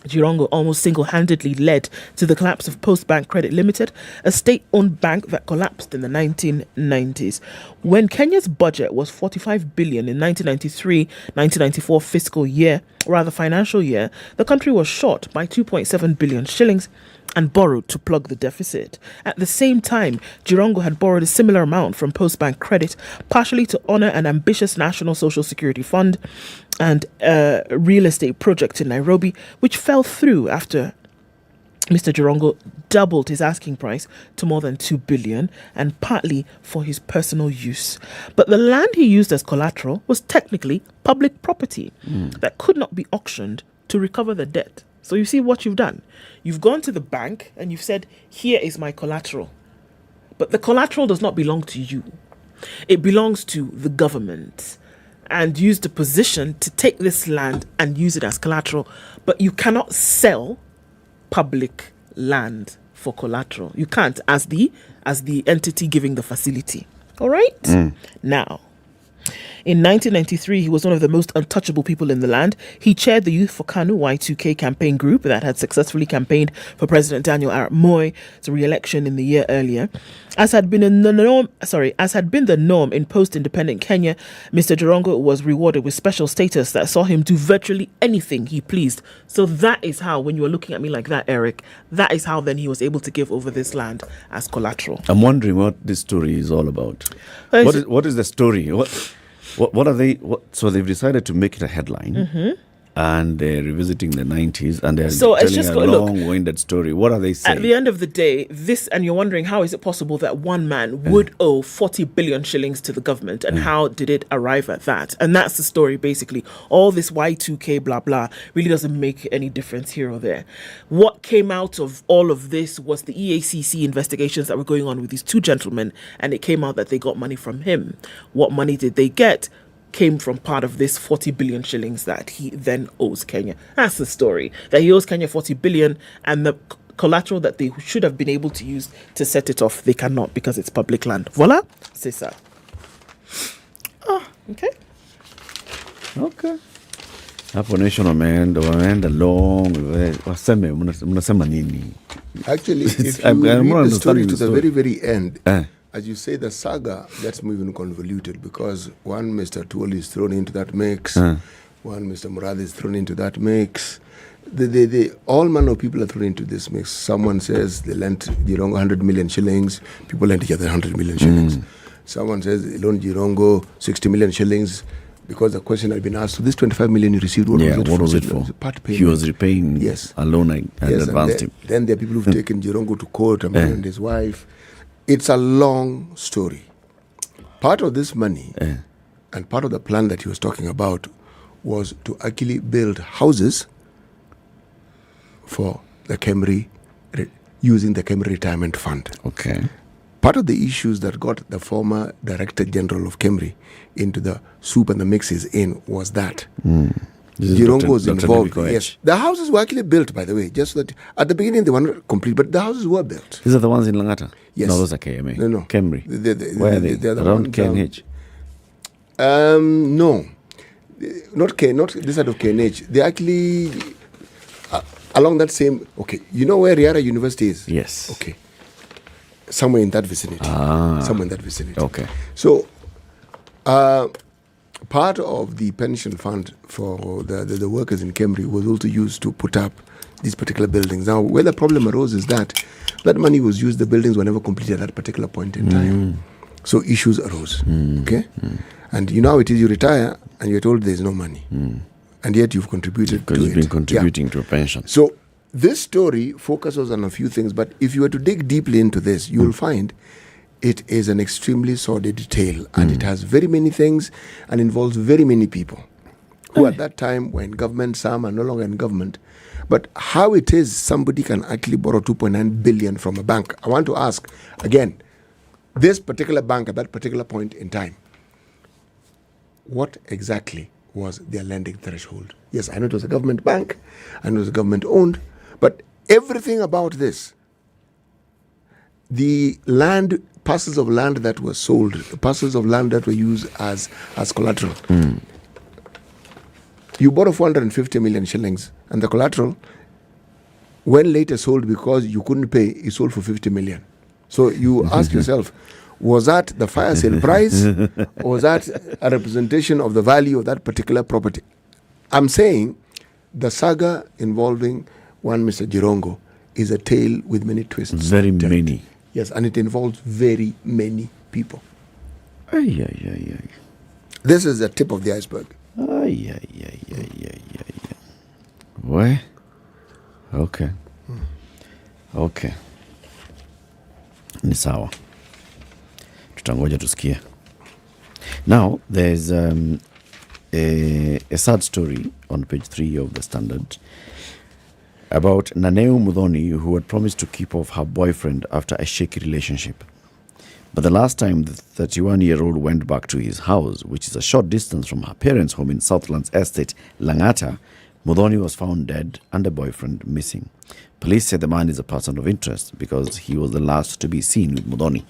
Jirongo almost single-handedly led to the collapse of Postbank Credit Limited, a state-owned bank that collapsed in the 1990s. When Kenya's budget was 45 billion in 1993-1994 fiscal year, or rather financial year, the country was short by 2.7 billion shillings and borrowed to plug the deficit. At the same time, Jirongo had borrowed a similar amount from Postbank Credit, partially to honour an ambitious National Social Security Fund and a real estate project in Nairobi, which fell through after Mr. Jirongo doubled his asking price to more than 2 billion, and partly for his personal use. But the land he used as collateral was technically public property that could not be auctioned to recover the debt. So you see what you've done. You've gone to the bank and you've said, here is my collateral. But the collateral does not belong to you. It belongs to the government, and used a position to take this land and use it as collateral. But you cannot sell public land for collateral. You can't, as the entity giving the facility. All right? Now, in 1993, he was one of the most untouchable people in the land. He chaired the Youth for Kanu Y2K campaign group that had successfully campaigned for President Daniel Arap Moi's re-election in the year earlier. As had been the norm in post-independent Kenya, Mr. Jirongo was rewarded with special status that saw him do virtually anything he pleased. So that is how, when you were looking at me like that, Eric, that is how then he was able to give over this land as collateral. I'm wondering what this story is all about. What is the story? What are they? So they've decided to make it a headline, and they're revisiting the 90s, and they're telling a long-winded story. What are they saying? At the end of the day, and you're wondering, how is it possible that one man would owe 40 billion shillings to the government, and how did it arrive at that? And that's the story, basically. All this Y2K blah blah really doesn't make any difference here or there. What came out of all of this was the EACC investigations that were going on with these two gentlemen, and it came out that they got money from him. What money did they get? Came from part of this 40 billion shillings that he then owes Kenya. That's the story. That he owes Kenya 40 billion, and the collateral that they should have been able to use to set it off, they cannot because it's public land. Voila, c'est ça. Okay. Hapo nation wameenda long. Mnasema nini? Actually, if you read the story to the very, very end, as you say, the saga gets moving convoluted, because one Mr. Tuoli is thrown into that mix, one Mr. Murathe is thrown into that mix. All manner of people are thrown into this mix. Someone says they lent Jirongo 100 million shillings, people lent each other 100 million shillings. Someone says they loaned Jirongo 60 million shillings, because the question had been asked, so this 25 million you received, what was it for? Part payment. He was repaying a loan and advanced him. Then there are people who've taken Jirongo to court, and his wife. It's a long story. Part of this money and part of the plan that he was talking about was to actually build houses for the Kemri, using the Kemri Retirement Fund. Okay. Part of the issues that got the former Director General of Kemri into the soup and the mixes in was that. Jirongo was involved. Yes, the houses were actually built, by the way. Just that at the beginning they were not complete, but the houses were built. These are the ones in Langata? Yes. No, those are KMA. No. Kemri. Where are they? They're the around KNH? No, not this side of KNH. They're actually along that same. Okay, you know where Riara University is? Yes. Okay, somewhere in that vicinity. Somewhere in that vicinity. Okay. So, part of the pension fund for the workers in Kemri was also used to put up these particular buildings. Now, where the problem arose is that money was used, the buildings were never completed at that particular point in time. So issues arose. Okay? And you know how it is, you retire and you're told there's no money. And yet you've contributed to it. Because you've been contributing to a pension. So this story focuses on a few things, but if you were to dig deeply into this, you will find it is an extremely sordid tale, and it has very many things and involves very many people who at that time were in government, some are no longer in government. But how it is somebody can actually borrow 2.9 billion from a bank, I want to ask, again, this particular bank at that particular point in time, what exactly was their lending threshold? Yes, I know it was a government bank, I know it was government owned, but everything about this, the land, parcels of land that were sold, parcels of land that were used as collateral. You borrow 450 million shillings, and the collateral, when later sold because you couldn't pay, is sold for 50 million. So you ask yourself, was that the fire sale price, or was that a representation of the value of that particular property? I'm saying the saga involving one Mr. Jirongo is a tale with many twists. Very many. Yes, and it involves very many people. Ay. This is the tip of the iceberg. Ay. Where? Okay. Okay. Ni sawa. Tutangoja tusikie. Now, there's a sad story on page 3 of the Standard about Naneu Muthoni, who had promised to keep off her boyfriend after a shaky relationship. But the last time the 31-year-old went back to his house, which is a short distance from her parents' home in Southlands Estate, Langata, Muthoni was found dead and the boyfriend missing. Police said the man is a person of interest because he was the last to be seen with Muthoni.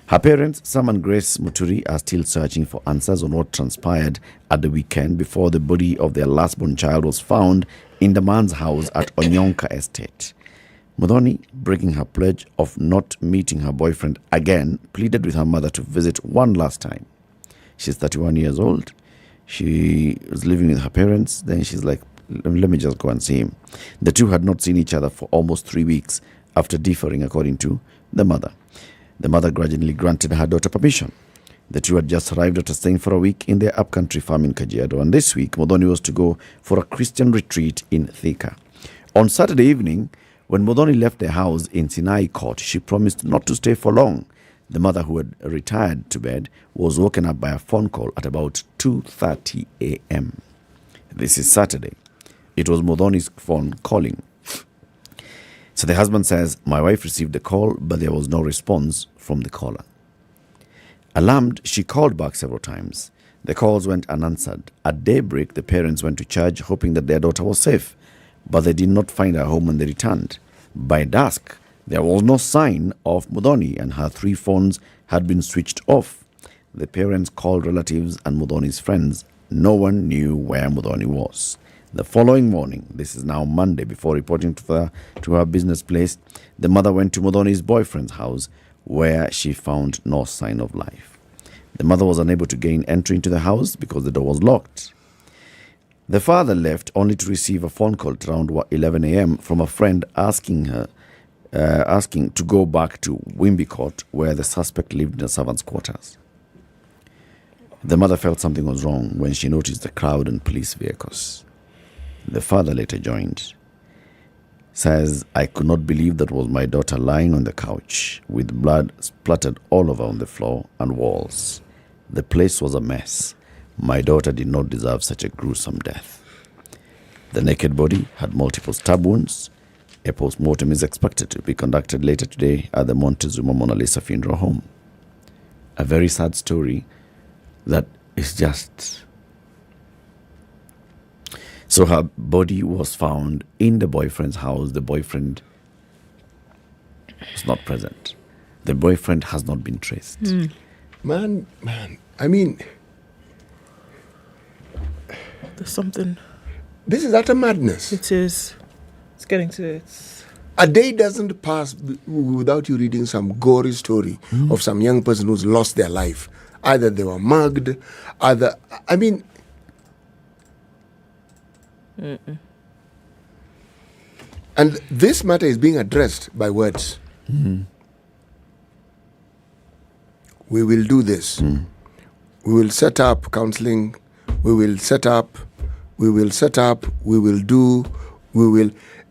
Her parents, Sam and Grace Muturi, are still searching for answers on what transpired at the weekend before the body of their last-born child was found in the man's house at Onyonka Estate. Muthoni, breaking her pledge of not meeting her boyfriend again, pleaded with her mother to visit one last time. She's 31 years old. She was living with her parents. Then she's like, let me just go and see him. The two had not seen each other for almost 3 weeks after differing, according to the mother. The mother grudgingly granted her daughter permission. The two had just arrived after staying for a week in their upcountry farm in Kajiado, and this week Muthoni was to go for a Christian retreat in Thika. On Saturday evening, when Muthoni left their house in Sinai Court, she promised not to stay for long. The mother, who had retired to bed, was woken up by a phone call at about 2:30 a.m. This is Saturday. It was Muthoni's phone calling. So the husband says, my wife received a call, but there was no response from the caller. Alarmed, she called back several times. The calls went unanswered. At daybreak, the parents went to church, hoping that their daughter was safe, but they did not find her home when they returned. By dusk, there was no sign of Muthoni, and her 3 phones had been switched off. The parents called relatives and Muthoni's friends. No one knew where Muthoni was. The following morning, this is now Monday, before reporting to her business place, the mother went to Muthoni's boyfriend's house, where she found no sign of life. The mother was unable to gain entry into the house because the door was locked. The father left only to receive a phone call at around 11 a.m. from a friend asking to go back to Wimby Court, where the suspect lived in the servants' quarters. The mother felt something was wrong when she noticed the crowd and police vehicles. The father later joined. Says, I could not believe that was my daughter lying on the couch with blood splattered all over on the floor and walls. The place was a mess. My daughter did not deserve such a gruesome death. The naked body had multiple stab wounds. A post-mortem is expected to be conducted later today at the Montezuma Mona Lisa Funeral Home. A very sad story that is just... So her body was found in the boyfriend's house. The boyfriend was not present. The boyfriend has not been traced. Man, I mean... There's something... This is utter madness. It is. It's getting to it. A day doesn't pass without you reading some gory story of some young person who's lost their life. Either they were mugged, either... I mean... And this matter is being addressed by words. we will do this. We will set up counseling. We will set up. We will do.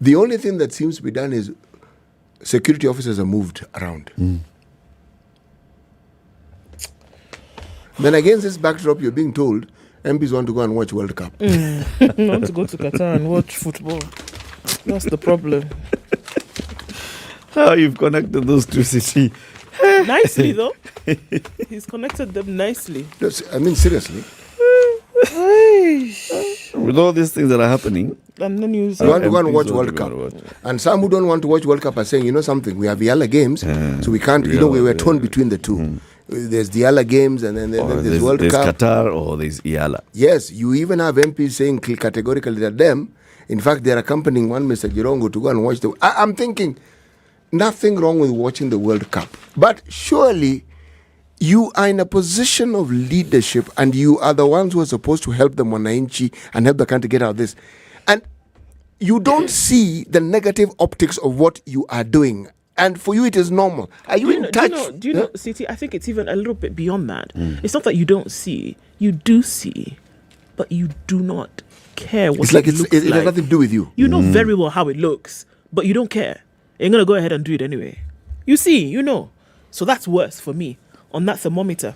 The only thing that seems to be done is security officers are moved around. Then against this backdrop, you're being told MPs want to go and watch World Cup. Want to go to Qatar and watch football. That's the problem. How you've connected those two cities. Nicely, though. He's connected them nicely. No, I mean, seriously. With all these things that are happening, and then you want to go and watch World Cup. And some who don't want to watch World Cup are saying, you know something, we have the other games, so we can't, we were torn between the two. There's the Yala games and then there's World Cup. There's Qatar or there's Yala. Yes, you even have MPs saying categorically that them, in fact, they're accompanying one Mr. Jirongo to go and watch I'm thinking, nothing wrong with watching the World Cup. But surely you are in a position of leadership and you are the ones who are supposed to help the Mwananchi and help the country get out of this. And you don't see the negative optics of what you are doing. And for you, it is normal. Are you in touch? Do you know, CT, I think it's even a little bit beyond that. It's not that you don't see. You do see, but you do not care what it looks like. It has nothing to do with you. You know very well how it looks, but you don't care. You're going to go ahead and do it anyway. You see, you know. So that's worse for me. On that thermometer,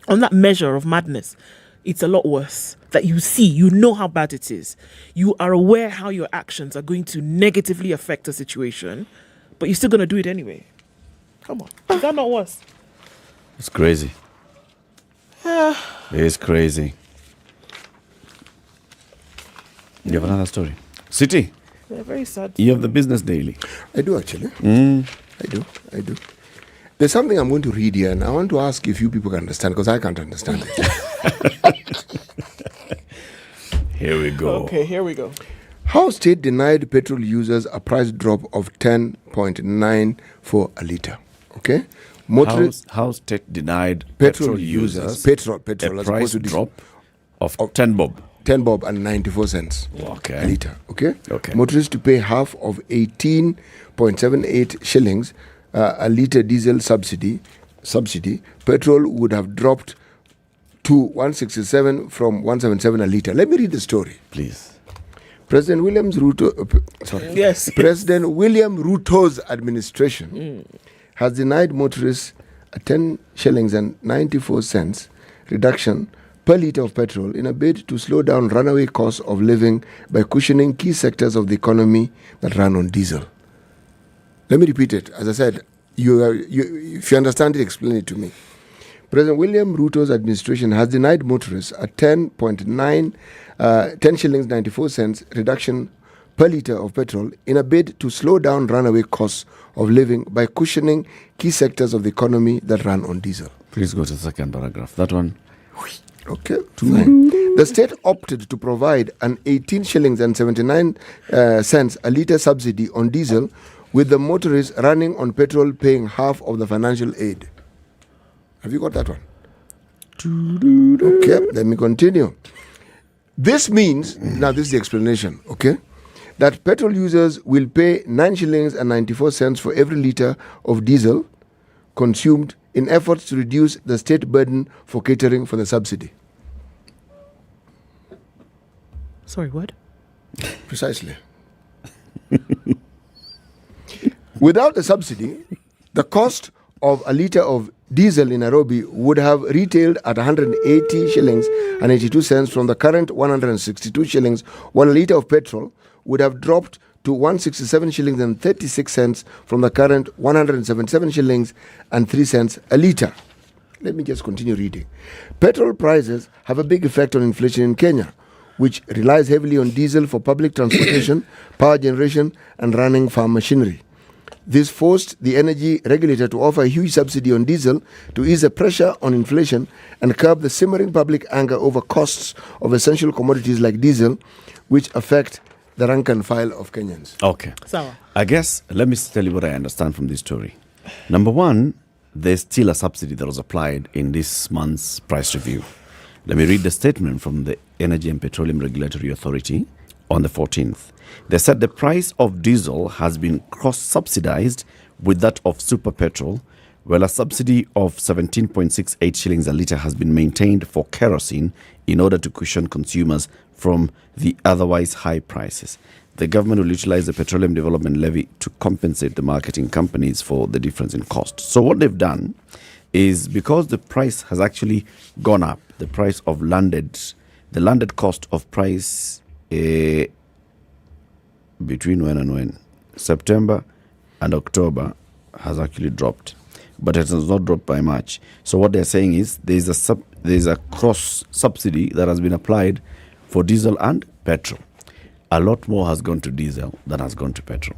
on that measure of madness, it's a lot worse. That you see, you know how bad it is. You are aware how your actions are going to negatively affect a situation, but you're still going to do it anyway. Come on. Is that not worse? It's crazy. It's crazy. You have another story? City? They're very sad. You have the Business Daily. I do, actually. I do. There's something I'm going to read here, and I want to ask if you people can understand, because I can't understand it. Here we go. Okay, here we go. How state denied petrol users a price drop of 10.9 for a litre. Okay? How state denied petrol users petrol a price drop of 10 bob. 10 bob and 94 cents a litre. Okay? Motorists to pay half of 18.78 shillings a litre diesel subsidy. Petrol would have dropped to 167 from 177 a litre. Let me read the story. Please. President William Ruto's administration has denied motorists a 10 shillings and 94 cents reduction per litre of petrol in a bid to slow down runaway costs of living by cushioning key sectors of the economy that run on diesel. Let me repeat it. As I said, if you understand it, explain it to me. President William Ruto's administration has denied motorists a 10 shillings 94 cents reduction per litre of petrol in a bid to slow down runaway costs of living by cushioning key sectors of the economy that run on diesel. Please go to the second paragraph. That one. Okay. The state opted to provide an 18 shillings and 79 cents a litre subsidy on diesel, with the motorists running on petrol paying half of the financial aid. Have you got that one? Okay, let me continue. This means, now this is the explanation, okay, that petrol users will pay 9 shillings and 94 cents for every litre of diesel consumed in efforts to reduce the state burden for catering for the subsidy. Sorry, what? Precisely. Without the subsidy, the cost of a litre of diesel in Nairobi would have retailed at 180 shillings and 82 cents from the current 162 shillings, while a litre of petrol would have dropped to 167 shillings and 36 cents from the current 177 shillings and 3 cents a litre. Let me just continue reading. Petrol prices have a big effect on inflation in Kenya, which relies heavily on diesel for public transportation, power generation, and running farm machinery. This forced the energy regulator to offer a huge subsidy on diesel to ease the pressure on inflation and curb the simmering public anger over costs of essential commodities like diesel, which affect the rank and file of Kenyans. Okay. Sawa. I guess, let me tell you what I understand from this story. Number one, there's still a subsidy that was applied in this month's price review. Let me read the statement from the Energy and Petroleum Regulatory Authority on the 14th. They said the price of diesel has been cross-subsidized with that of super petrol, Well, a subsidy of 17.68 shillings a litre has been maintained for kerosene in order to cushion consumers from the otherwise high prices. The government will utilize the Petroleum Development Levy to compensate the marketing companies for the difference in cost. So what they've done is, because the price has actually gone up, the price of the landed cost of price between when and when? September and October has actually dropped, but it has not dropped by much. So what they're saying is there's a cross subsidy that has been applied for diesel and petrol. A lot more has gone to diesel than has gone to petrol.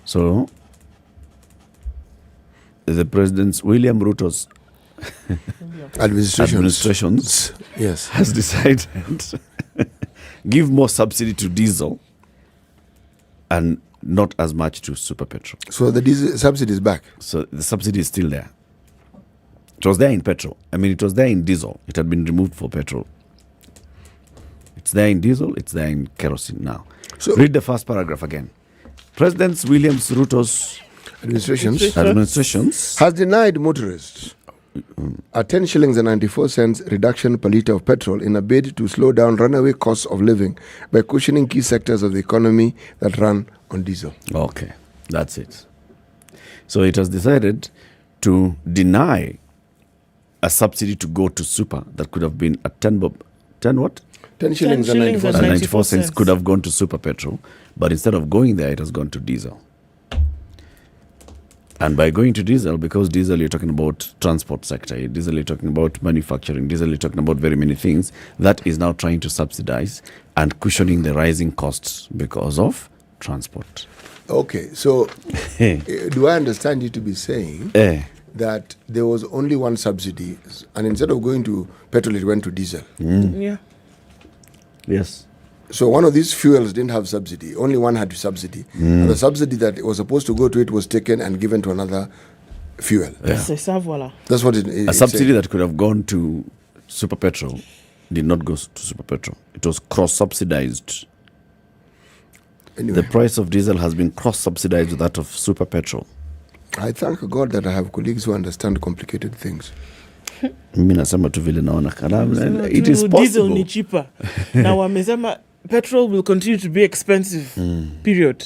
So the President's William Ruto's administrations yes, has decided give more subsidy to diesel and not as much to super petrol. So the diesel subsidy is back. So the subsidy is still there. It was there in petrol. I mean, it was there in diesel. It had been removed for petrol. It's there in diesel. It's there in kerosene now. So read the first paragraph again. President William Ruto's administrations has denied motorists a 10 shillings and 94 cents reduction per litre of petrol in a bid to slow down runaway costs of living by cushioning key sectors of the economy that run on diesel. Okay, that's it. So it has decided to deny a subsidy to go to super that could have been a 10 shillings and 94 cents could have gone to super petrol, but instead of going there, it has gone to diesel. And by going to diesel, because diesel you're talking about transport sector, diesel you're talking about manufacturing, diesel you're talking about very many things, that is now trying to subsidize and cushioning the rising costs because of transport. Okay, so do I understand you to be saying that there was only one subsidy, and instead of going to petrol, it went to diesel? Yeah. Yes. So one of these fuels didn't have subsidy. Only one had subsidy. And the subsidy that was supposed to go to it was taken and given to another fuel. That's what it a subsidy that could have gone to super petrol did not go to super petrol. It was cross-subsidized. Anyway. The price of diesel has been cross-subsidized with that of super petrol. I thank God that I have colleagues who understand complicated things. It is Diesel possible. ni cheaper. Now wamesema petrol will continue to be expensive. Period.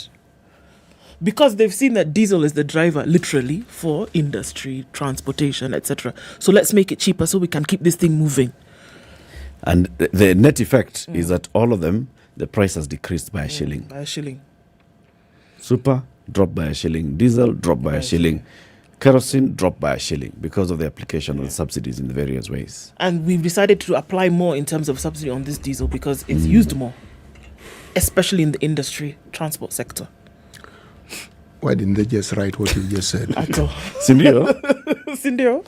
Because they've seen that diesel is the driver, literally, for industry, transportation, etc. So let's make it cheaper so we can keep this thing moving. And the net effect is that all of them, the price has decreased by a shilling. By a shilling. Super dropped by a shilling. Diesel dropped by a shilling. Kerosene dropped by a shilling because of the application of subsidies in the various ways. And we've decided to apply more in terms of subsidy on this diesel because it's used more, especially in the industry, transport sector. Why didn't they just write what you just said? At all. Sindio?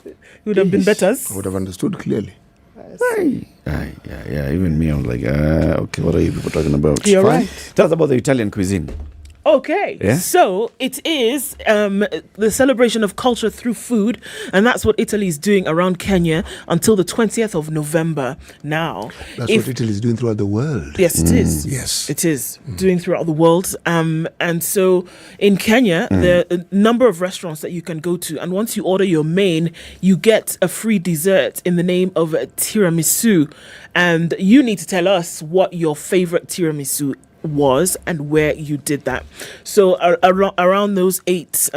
It would have been better. I would have understood clearly. Yeah, even me, I was like, okay, what are you people talking about? You're right. Tell us about the Italian cuisine. Okay, so it is the celebration of culture through food, and that's what Italy is doing around Kenya until the 20th of November now. That's what Italy is doing throughout the world. Yes, it is. Yes. It is doing throughout the world. And so in Kenya, there are a number of restaurants that you can go to, and once you order your main, you get a free dessert in the name of tiramisu. And you need to tell us what your favorite tiramisu was and where you did that. So around those 8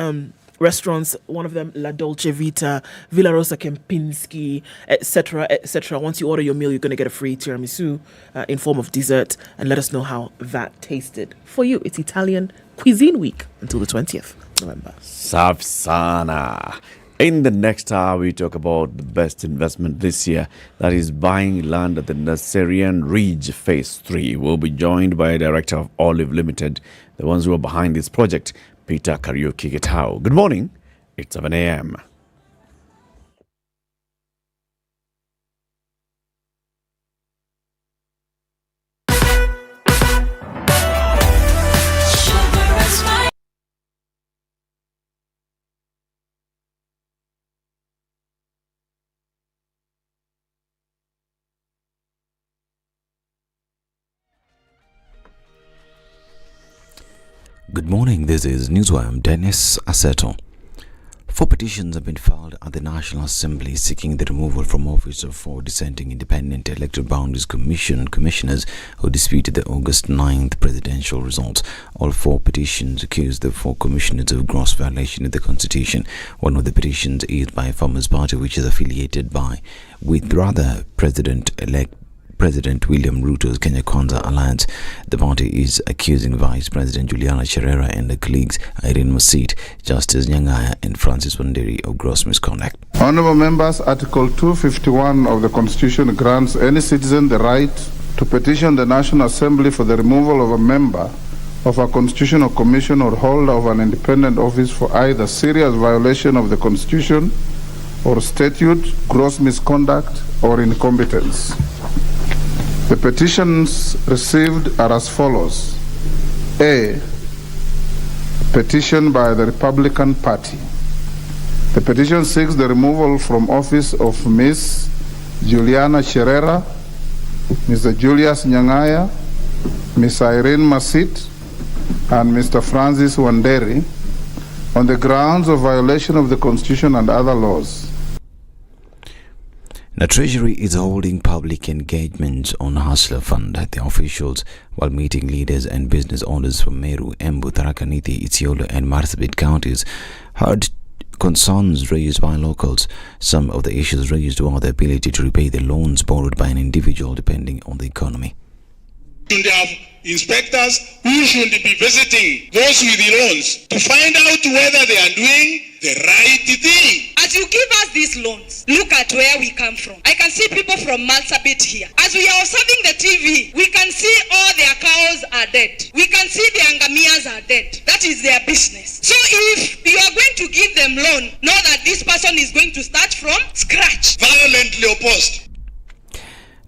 restaurants, one of them La Dolce Vita, Villa Rosa Kempinski, etc., etc. Once you order your meal, you're going to get a free tiramisu in form of dessert, and let us know how that tasted for you. It's Italian Cuisine Week until the 20th November. Safi sana. In the next hour, we talk about the best investment this year, that is buying land at the Naseran Ridge Phase 3. We'll be joined by a director of Olive Limited, the ones who are behind this project, Peter Kariuki Getao. Good morning. It's 7 a.m. Good morning, this is Newswire. I'm Dennis Aseto. 4 petitions have been filed at the National Assembly seeking the removal from office of 4 dissenting independent electoral boundaries commissioners who disputed the August 9th presidential results. All 4 petitions accuse the 4 commissioners of gross violation of the Constitution. One of the petitions is by Farmers Party, which is affiliated with President William Ruto's Kenya Kwanza Alliance. The party is accusing Vice President Juliana Cherera and her colleagues Irene Masit, Justice Nyangaya and Francis Wanderi of gross misconduct. Honourable members, Article 251 of the Constitution grants any citizen the right to petition the National Assembly for the removal of a member of a constitutional commission or holder of an independent office for either serious violation of the Constitution or statute, gross misconduct or incompetence. The petitions received are as follows. A. Petition by the Republican Party. The petition seeks the removal from office of Ms. Juliana Cherera, Mr. Julius Nyangaya, Ms. Irene Masit, and Mr. Francis Wanderi on the grounds of violation of the Constitution and other laws. The Treasury is holding public engagements on Hustler Fund. The officials, while meeting leaders and business owners from Meru, Embu, Tharaka Nithi, Isiolo and Marsabit counties, heard concerns raised by locals. Some of the issues raised were the ability to repay the loans borrowed by an individual depending on the economy. We should have inspectors who should be visiting those with the loans to find out whether they are doing the right thing. As you give us these loans, look at where we come from. I can see people from Malsabit here. As we are observing the TV, we can see all their cows are dead. We can see their ngamias are dead. That is their business. So if you are going to give them loan, know that this person is going to start from scratch. Violently opposed.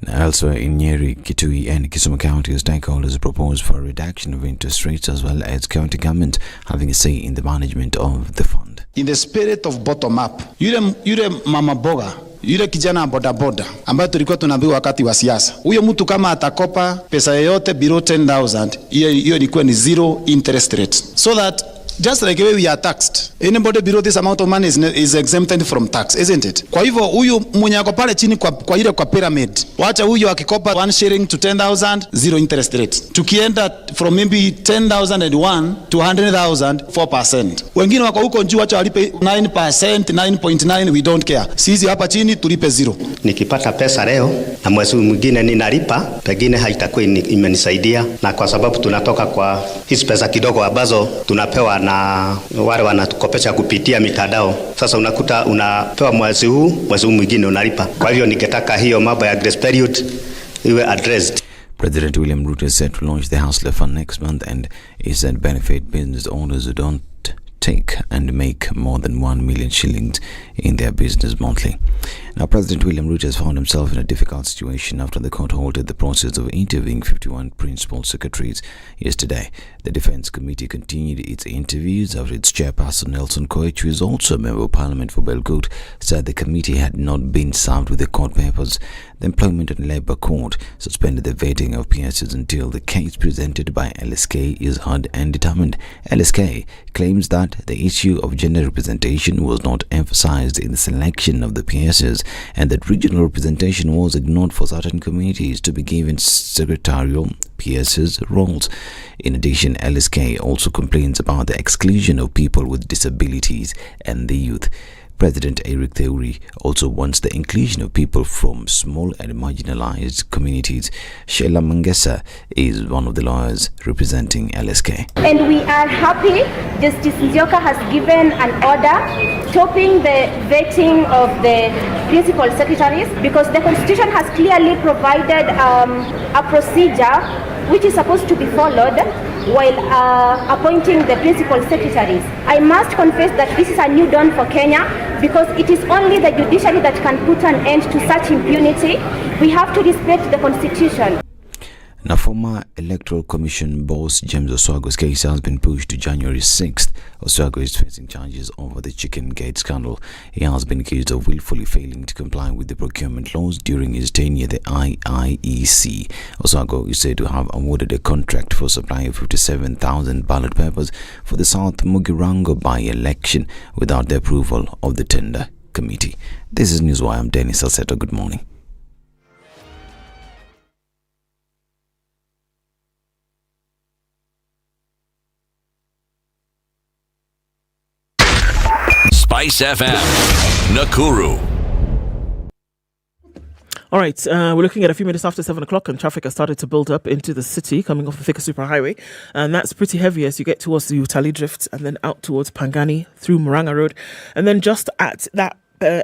Elsewhere in Nyeri, Kitui and Kisumu counties, stakeholders proposed for a reduction of interest rates as well as county government having a say in the management of the fund. In the spirit of bottom up, yule mama boga, yule kijana boda boda ambayo tulikuwa tunaambiwa wakati wa siasa, huyo mtu kama atakopa pesa yoyote below 10,000, hiyo ilikuwa ni zero interest rate, so that just like the way we are taxed, anybody below this amount of money is exempted from tax, isn't it? Kwa hivyo huyu mwenye ako pale chini kwa ile kwa pyramid, wacha huyu akikopa 1 shilling to 10,000, zero interest rate. Tukienda from maybe 10,001 to 100,000, 4%. Wengine wako huko juu, wacha walipe 9%, 9.9, we don't care. Sisi hapa chini tulipe zero. Nikipata pesa leo na mwezi mwingine ninalipa, pengine haitakuwa imenisaidia, na kwa sababu tunatoka kwa hizi pesa kidogo ambazo tunapewa na wale wanatukopesha kupitia mitandao. Sasa unakuta unapewa mwezi huu mwingine unalipa. Kwa hivyo ningetaka hiyo mambo ya grace period iwe addressed. President William Ruto is set to launch the Hustler Fund next month and is set to benefit business owners who don't take and make more than 1 million shillings in their business monthly. Now, President William Ruto has found himself in a difficult situation after the court halted the process of interviewing 51 principal secretaries. Yesterday, the Defence Committee continued its interviews after its chairperson Nelson Koech, who is also a member of Parliament for Belgut, said the committee had not been served with the court papers. The Employment and Labour Court suspended the vetting of PSs until the case presented by LSK is heard and determined. LSK claims that the issue of gender representation was not emphasized in the selection of the PSs and that regional representation was ignored for certain communities to be given secretarial PSs roles. In addition, LSK also complains about the exclusion of people with disabilities and the youth. President Eric Theuri also wants the inclusion of people from small and marginalized communities. Sheila Mangesa is one of the lawyers representing LSK. And we are happy Justice Nzioka has given an order stopping the vetting of the principal secretaries because the Constitution has clearly provided a procedure which is supposed to be followed while appointing the principal secretaries. I must confess that this is a new dawn for Kenya because it is only the judiciary that can put an end to such impunity. We have to respect the Constitution. Now, former Electoral Commission boss James Oswago's case has been pushed to January 6th. Oswago is facing charges over the Chicken Gate scandal. He has been accused of willfully failing to comply with the procurement laws during his tenure at the IEBC. Oswago is said to have awarded a contract for supply of 57,000 ballot papers for the South Mugirango by-election without the approval of the tender committee. This is Newswire. I'm Dennis Salcedo. Good morning. SpiceFM, Nakuru. All right, we're looking at a few minutes after 7 o'clock, and traffic has started to build up into the city coming off the Thika Superhighway, and that's pretty heavy as you get towards the Utali Drift and then out towards Pangani through Murang'a Road, and then just at that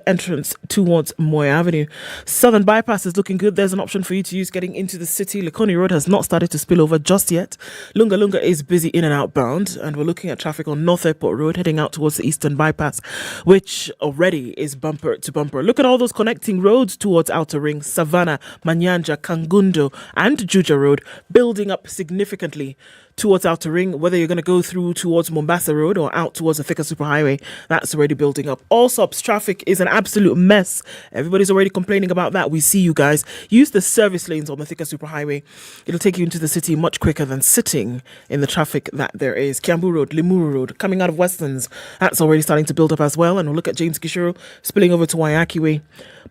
entrance towards Moy Avenue. Southern Bypass is looking good. There's an option for you to use getting into the city. Likoni Road has not started to spill over just yet. Lunga Lunga is busy in and outbound, and we're looking at traffic on North Airport Road heading out towards the Eastern Bypass, which already is bumper to bumper. Look at all those connecting roads towards Outer Ring, Savannah, Manyanja, Kangundo and Juja Road building up significantly towards Outer Ring. Whether you're going to go through towards Mombasa Road or out towards the Thika Superhighway, that's already building up. Allsops traffic is an absolute mess. Everybody's already complaining about that. We see you guys. Use the service lanes on the Thika Superhighway. It'll take you into the city much quicker than sitting in the traffic that there is. Kiambu Road, Limuru Road, coming out of Westlands, that's already starting to build up as well. And we'll look at James Gishuru spilling over to Waiaki Way.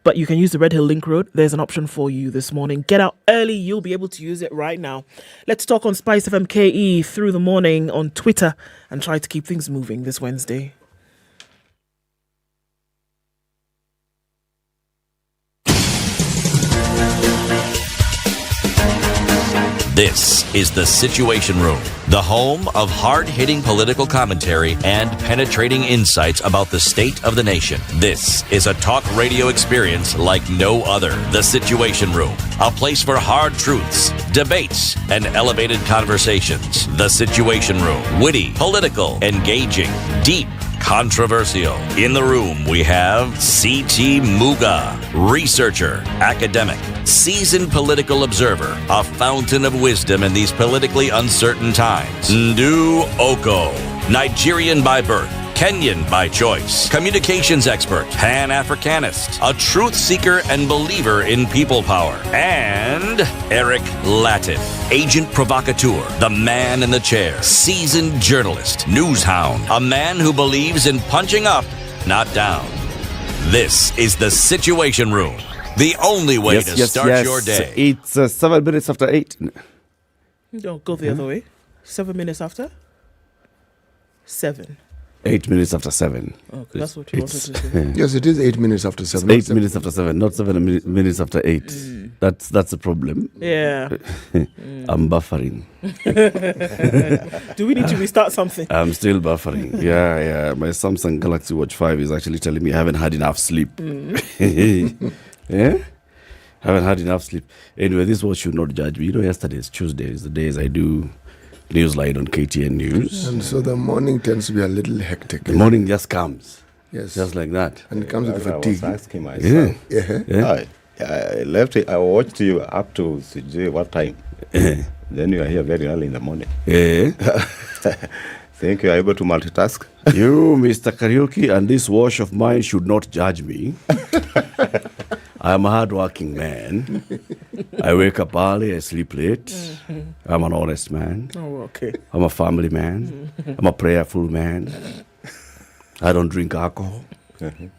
But you can use the Red Hill Link Road. There's an option for you this morning. Get out early. You'll be able to use it right now. Let's talk on SpiceFM KE through the morning on Twitter and try to keep things moving this Wednesday. This is The Situation Room, the home of hard-hitting political commentary and penetrating insights about the state of the nation. This is a talk radio experience like no other. The Situation Room, a place for hard truths, debates, and elevated conversations. The Situation Room, witty, political, engaging, deep, controversial. In the room, we have C.T. Muga, researcher, academic, seasoned political observer, a fountain of wisdom in these politically uncertain times. Ndu Oko, Nigerian by birth, Kenyan by choice, communications expert, Pan-Africanist, a truth seeker and believer in people power, and Eric Latif, agent provocateur, the man in the chair, seasoned journalist, news hound, a man who believes in punching up, not down. This is The Situation Room, the only way to start your day. It's 7 minutes after 8. Don't go the other way. 7 minutes after 7. 8 minutes after 7. Oh, that's what you wanted to say. Yes, it is 8 minutes after 7. 8 minutes after 7, not 7 minutes after 8. That's the problem. Yeah. I'm buffering. Do we need to restart something? I'm still buffering. Yeah. My Samsung Galaxy Watch 5 is actually telling me I haven't had enough sleep. Yeah? Haven't had enough sleep. Anyway, this watch should not judge me. You know, yesterday is Tuesday. It's the days I do Newsline on KTN News. And so the morning tends to be a little hectic. The morning just comes. Yes. Just like that. And it comes with fatigue. I was asking myself. Yeah. I left it. I watched you up to what time? Then you are here very early in the morning. Yeah. Think you are able to multitask? You, Mr. Karaoke, and this watch of mine should not judge me. I'm a hard-working man. I wake up early, I sleep late. I'm an honest man. Oh, okay. I'm a family man. I'm a prayerful man. I don't drink alcohol.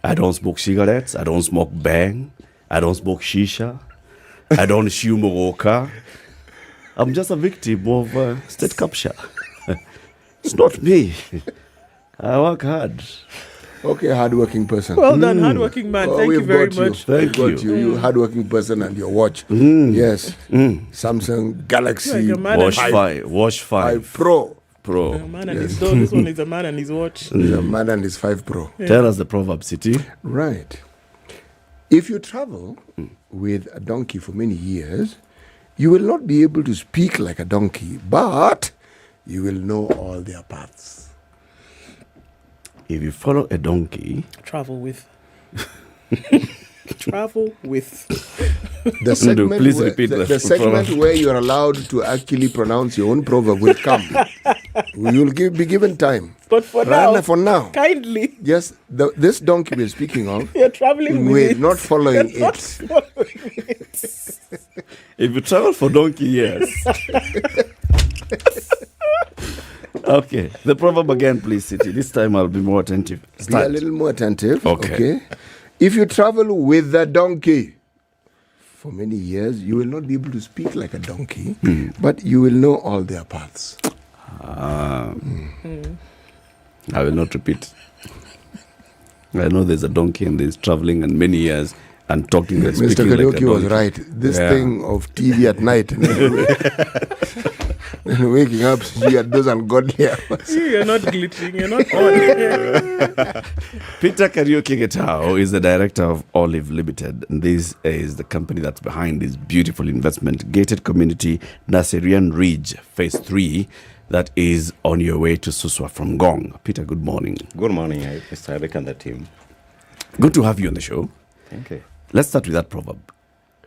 I don't smoke cigarettes. I don't smoke bang. I don't smoke shisha. I don't chew mocha. I'm just a victim of state capture. It's not me. I work hard. Okay, hardworking person. Well done, hardworking man. Thank you very much. Thank you. You hardworking person and your watch. Yes. Samsung Galaxy Watch 5 Pro. A man and his dog. This one is a man and his watch. He's a man and his 5 Pro. Yeah. Tell us the proverb, City. Right. If you travel with a donkey for many years, you will not be able to speak like a donkey, but you will know all their paths. If you follow a donkey, travel with. Travel with. The segment, please where, repeat the segment where you are allowed to actually pronounce your own proverb will come. We will be given time. But for now, kindly. Yes, this donkey we're speaking of, you're traveling with it. Not following it. If you travel for donkey, yes. Okay, the proverb again, please, City. This time I'll be more attentive. Be a little more attentive. Okay. If you travel with the donkey for many years, you will not be able to speak like a donkey, but you will know all their paths. I will not repeat. I know there's a donkey and there's traveling and many years and talking and speaking Mr. like a Kadoki was donkey. right. This thing of TV at night and waking up, you are those ungodly hours. You're not glitching. You're not on. Peter Kariuki Getao is the director of Olive Limited. And this is the company that's behind this beautiful investment, gated community Naseran Ridge, Phase 3, that is on your way to Suswa from Gong. Peter, good morning. Good morning, Mr. Eric and the team. Good to have you on the show. Thank you. Let's start with that proverb.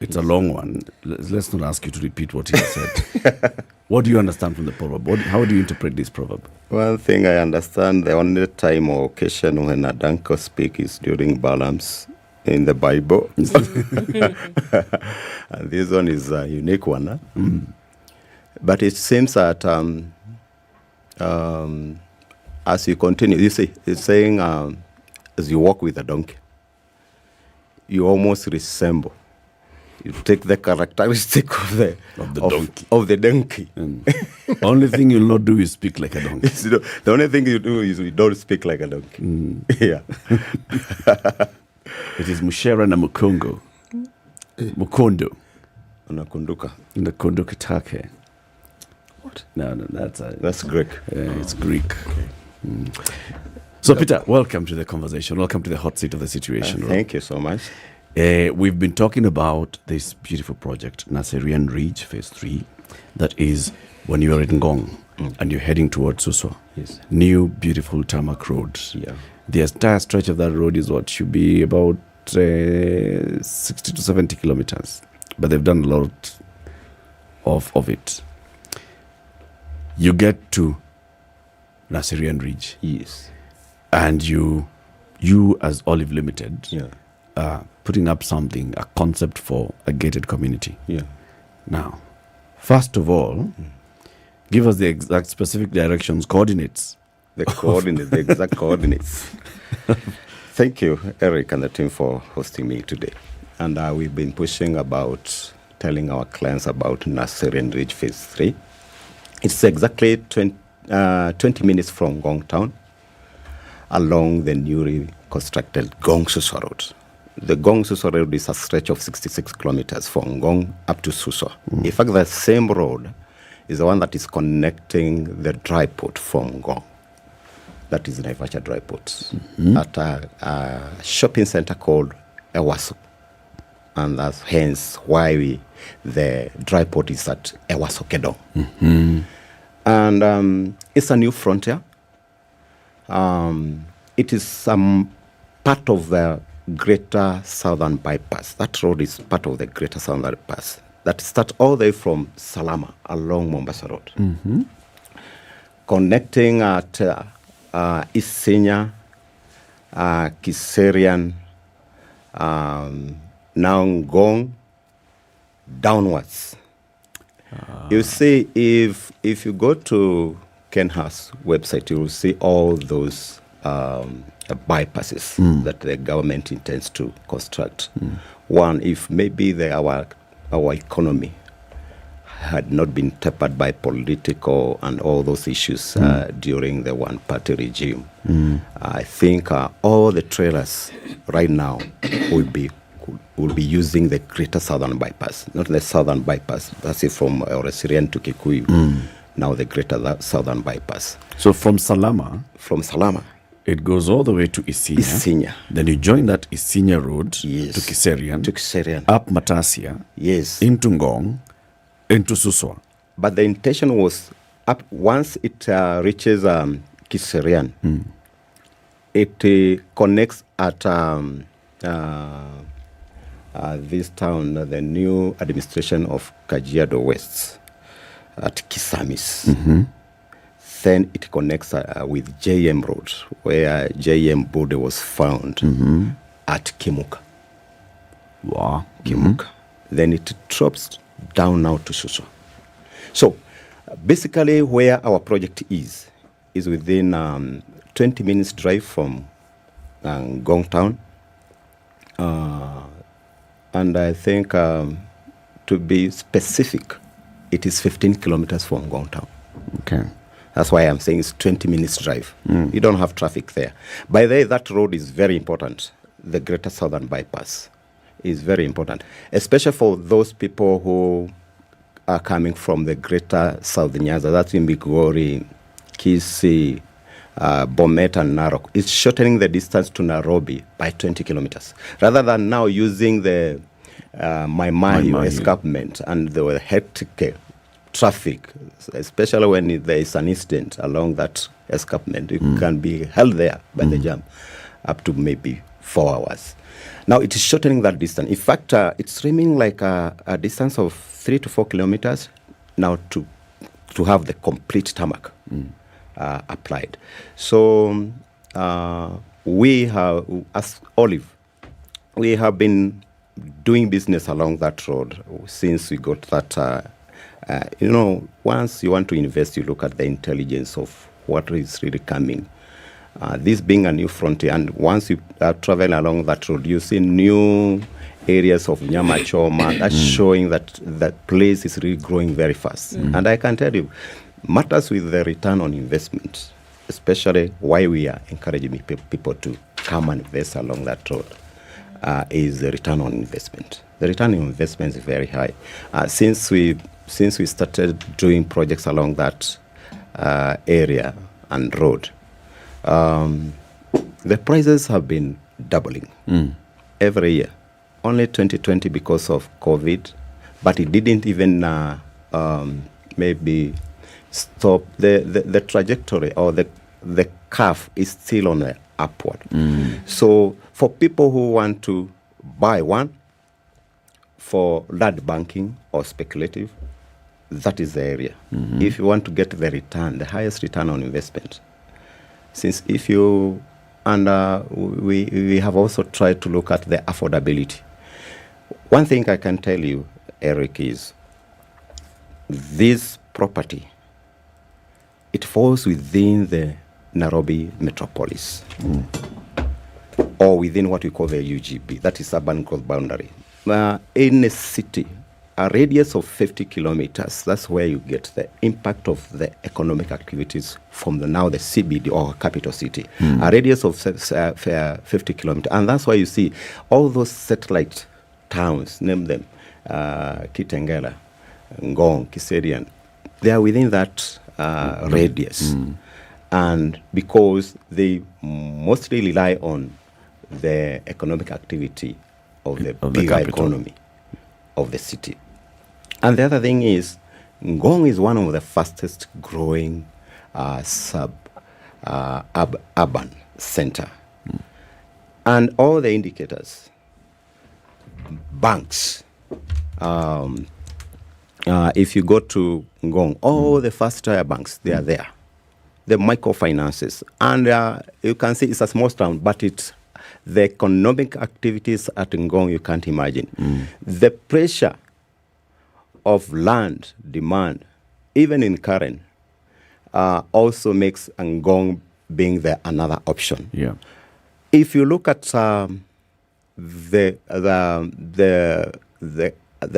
It's a long one. Let's not ask you to repeat what he said. What do you understand from the proverb? How do you interpret this proverb? One thing I understand, the only time or occasion when a donkey speaks is during Balaam's in the Bible. And this one is a unique one. Huh? But it seems that as you continue, you see, it's saying as you walk with a donkey, you almost resemble. You take the characteristic of the donkey. Only thing you'll not do is speak like a donkey. The only thing you do is you don't speak like a donkey. Yeah. It is Mushera na Mukongo. Mukondo. Nakunduka. Nakunduka take. What? No, that's Greek. Yeah, it's Greek. Okay. So, Peter, welcome to the conversation. Welcome to the hot seat of the situation. Thank you so much. We've been talking about this beautiful project, Naseran Ridge, Phase 3, that is when you are in Gong and you're heading towards Suswa. Yes. New, beautiful tarmac road. Yeah. The entire stretch of that road is what should be about 60 to 70 kilometers. But they've done a lot of it. You get to Naseran Ridge. Yes. And you as Olive Limited, putting up something, a concept for a gated community. Yeah. Now, first of all, give us the exact specific directions, coordinates. The exact coordinates. Thank you, Eric and the team, for hosting me today. And we've been pushing about telling our clients about Naseran Ridge Phase 3. It's exactly 20 minutes from Gong Town, along the newly constructed Gong-Suswa Road. The Gong-Suswa Road is a stretch of 66 kilometers from Gong up to Suswa. In fact, the same road is the one that is connecting the dry port from Gong. That is Naivasha dry port at a shopping center called Ewaso. And that's hence why the dry port is at Ewaso Kedong. And it's a new frontier. It is part of the Greater Southern Bypass. That road is part of the Greater Southern Bypass that starts all the way from Salama along Mombasa Road, connecting at Isinya, Kiserian, Naungong, downwards. You see, if you go to Kenha's website, you will see all those bypasses that the government intends to construct. One, if maybe our economy had not been tempered by political and all those issues during the one-party regime, I think all the trailers right now will be using the Greater Southern Bypass, not the Southern Bypass. That's it, from Oresian to Kikuyu. Now the Greater Southern Bypass. So from Salama, it goes all the way to Isinya. Then you join that Isinya road to Kiserian. Up Matasia. Yes. Into Ngong, into Suswa. But the intention was, up once it reaches Kiserian, it connects at this town, the new administration of Kajiado West at Kisamis. Then it connects with JM Road, where JM body was found at Kimuka. Wow. Kimuka. Then it drops down now to Shusha. So basically where our project is within 20 minutes drive from Ngong town. And I think to be specific, it is 15 kilometers from Ngong town. Okay. That's why I'm saying it's 20 minutes drive. You don't have traffic there. By the way, that road is very important. The Greater Southern Bypass is very important, especially for those people who are coming from the Greater South Nyanza. That's in Migori, Kisii, Bomet and Narok. It's shortening the distance to Nairobi by 20 kilometers. Rather than now using the Mai escarpment and the hectic traffic, especially when there is an incident along that escarpment, it can be held there by the jam up to maybe 4 hours. Now it is shortening that distance. In fact, it's remaining like a distance of 3 to 4 kilometers now to have the complete tarmac applied. So we have, as Olive, we have been doing business along that road since we got that. Once you want to invest, you look at the intelligence of what is really coming. This being a new frontier, and once you are traveling along that road, you see new areas of Nyama Choma. That's showing that that place is really growing very fast. And I can tell you, matters with the return on investment, especially why we are encouraging people to come and invest along that road, is the return on investment. The return on investment is very high. Since we started doing projects along that area and road, the prices have been doubling every year. Only 2020 because of COVID, but it didn't even maybe stop the trajectory, or the curve is still on the upward. So for people who want to buy one for land banking or speculative, that is the area. If you want to get the return, the highest return on investment, since if you, and we have also tried to look at the affordability. One thing I can tell you, Eric, is this property, it falls within the Nairobi metropolis, or within what we call the UGB, that is urban growth boundary. In a city, a radius of 50 kilometers, that's where you get the impact of the economic activities from the CBD or capital city. A radius of 50 kilometers. And that's why you see all those satellite towns, name them, Kitengela, Ngong, Kiserian, they are within that radius. And because they mostly rely on the economic activity of the bigger economy of the city. And the other thing is, Ngong is one of the fastest growing urban center. And all the indicators, banks, if you go to Ngong, all the fast-tier banks, they are there. The microfinances. And you can see it's a small town, but it's the economic activities at Ngong you can't imagine. The pressure of land demand, even in Karen, also makes Ngong being another option. If you look at the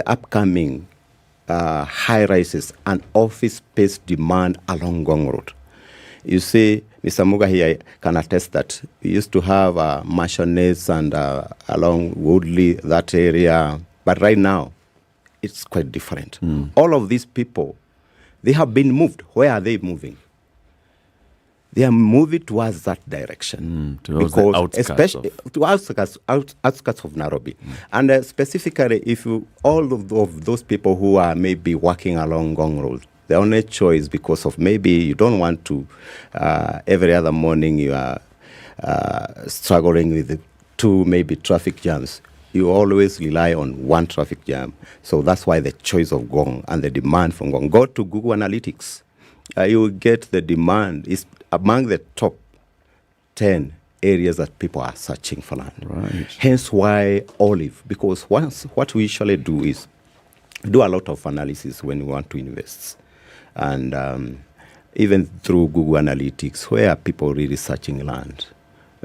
upcoming high rises and office space demand along Ngong Road, you see, Mr. Muga here can attest that we used to have mansionettes and along Woodley, that area. But right now, it's quite different. All of these people, they have been moved. Where are they moving? They are moving towards that direction. Towards the outskirts especially to outskirts of Nairobi. And specifically, if all of those people who are maybe walking along Ngong Road, the only choice, because of maybe you don't want to, every other morning you are struggling with the two maybe traffic jams, you always rely on one traffic jam. So that's why the choice of Gong and the demand from Gong. Go to Google Analytics. You will get the demand is among the top 10 areas that people are searching for land. Right. Hence why Olive, because what we usually do is do a lot of analysis when we want to invest. And even through Google Analytics, where are people really searching land?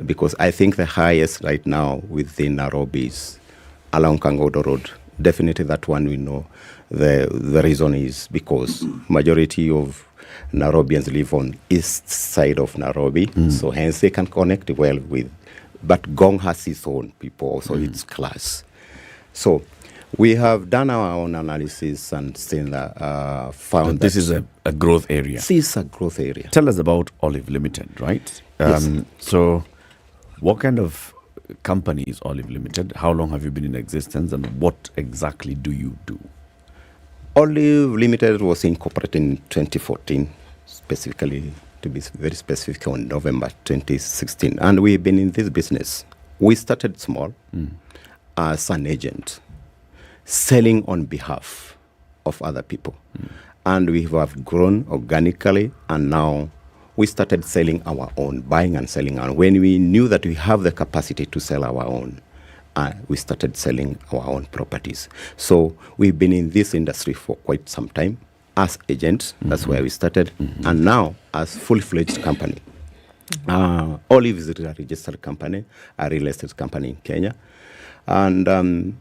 Because I think the highest right now within Nairobi is along Kangodo Road. Definitely that one we know. The reason is because majority of Nairobians live on east side of Nairobi, so hence they can connect well with. But Gong has its own people, also its class. So we have done our own analysis and seen that, found this is a growth area. This is a growth area. Tell us about Olive Limited, right? Yes. So what kind of company is Olive Limited? How long have you been in existence, and what exactly do you do? Olive Limited was incorporated in 2014, specifically, to be very specific, on November 2016. And we've been in this business. We started small as an agent, selling on behalf of other people. And we have grown organically, and now we started selling our own, buying and selling. And when we knew that we have the capacity to sell our own, we started selling our own properties. So we've been in this industry for quite some time as agents. That's where we started. And now as full-fledged company. Olive is a registered company, a real estate company in Kenya. And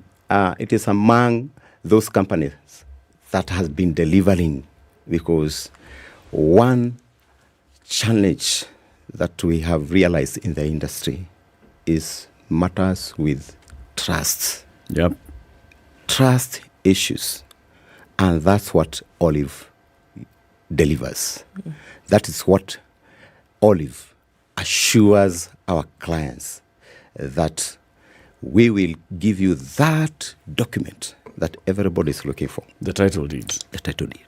it is among those companies that has been delivering, because one challenge that we have realized in the industry is matters with trust. Yep. Trust issues. And that's what Olive delivers. That is what Olive assures our clients, that we will give you that document that everybody is looking for. The title deed. The title deed.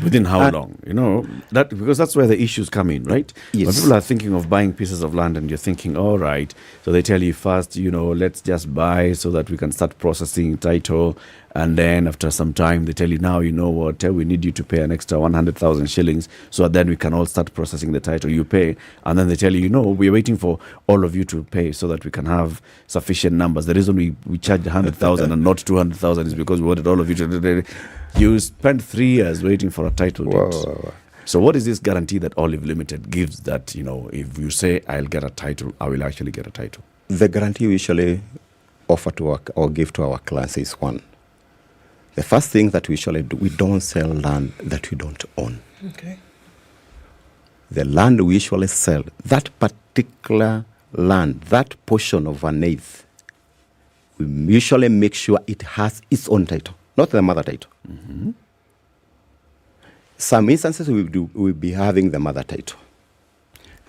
Within how long? You know, that because that's where the issues come in, right? Yes. When people are thinking of buying pieces of land and you're thinking, all right, so they tell you first, let's just buy so that we can start processing title. And then after some time, they tell you, now, you know what, we need you to pay an extra 100,000 shillings so that then we can all start processing the title. You pay. And then they tell you, we're waiting for all of you to pay so that we can have sufficient numbers. The reason we charge 100,000 and not 200,000 is because we wanted all of you to... You spent 3 years waiting for a title deed. Wow. So what is this guarantee that Olive Limited gives that, if you say I'll get a title, I will actually get a title? The guarantee we usually offer to or give to our clients is one. The first thing that we usually do, we don't sell land that we don't own. Okay. The land we usually sell, that particular land, that portion of an eighth, we usually make sure it has its own title, not the mother title. Some instances we'll be having the mother title,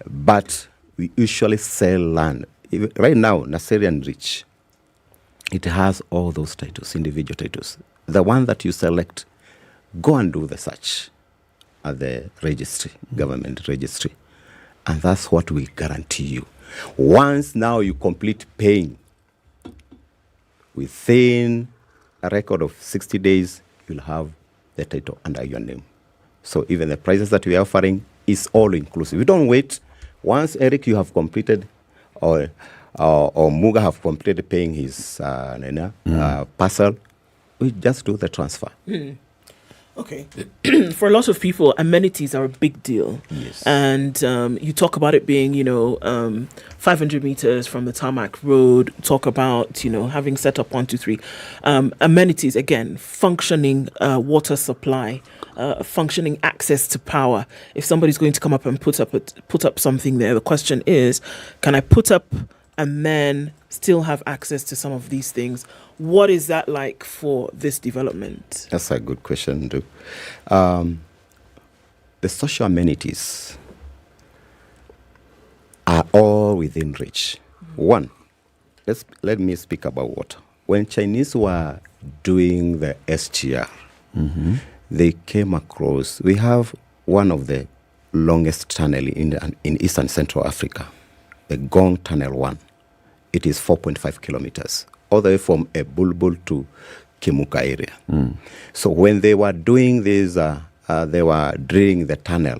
but we usually sell land. Right now, Naseran Ridge, it has all those titles, individual titles. The one that you select, go and do the search at the registry, government registry, and that's what we guarantee you. Once now you complete paying, within a record of 60 days, you'll have the title under your name. So even the prices that we are offering is all inclusive. We don't wait. Once, Eric, you have completed, or Muga have completed paying his parcel, we just do the transfer. Okay. For a lot of people, amenities are a big deal. Yes. And you talk about it being, 500 meters from the tarmac road, talk about, having set up 1, 2, 3. Amenities, again, functioning water supply, functioning access to power. If somebody's going to come up and put up something there, the question is, can I put up and then still have access to some of these things? What is that like for this development? That's a good question, Duke. The social amenities are all within reach. One, let me speak about water. When Chinese were doing the SGR, they came across, we have one of the longest tunnel in Eastern Central Africa, the Gong Tunnel 1. It is 4.5 kilometers all the way from Ebulbul to Kimuka area. So when they were doing this, they were drilling the tunnel,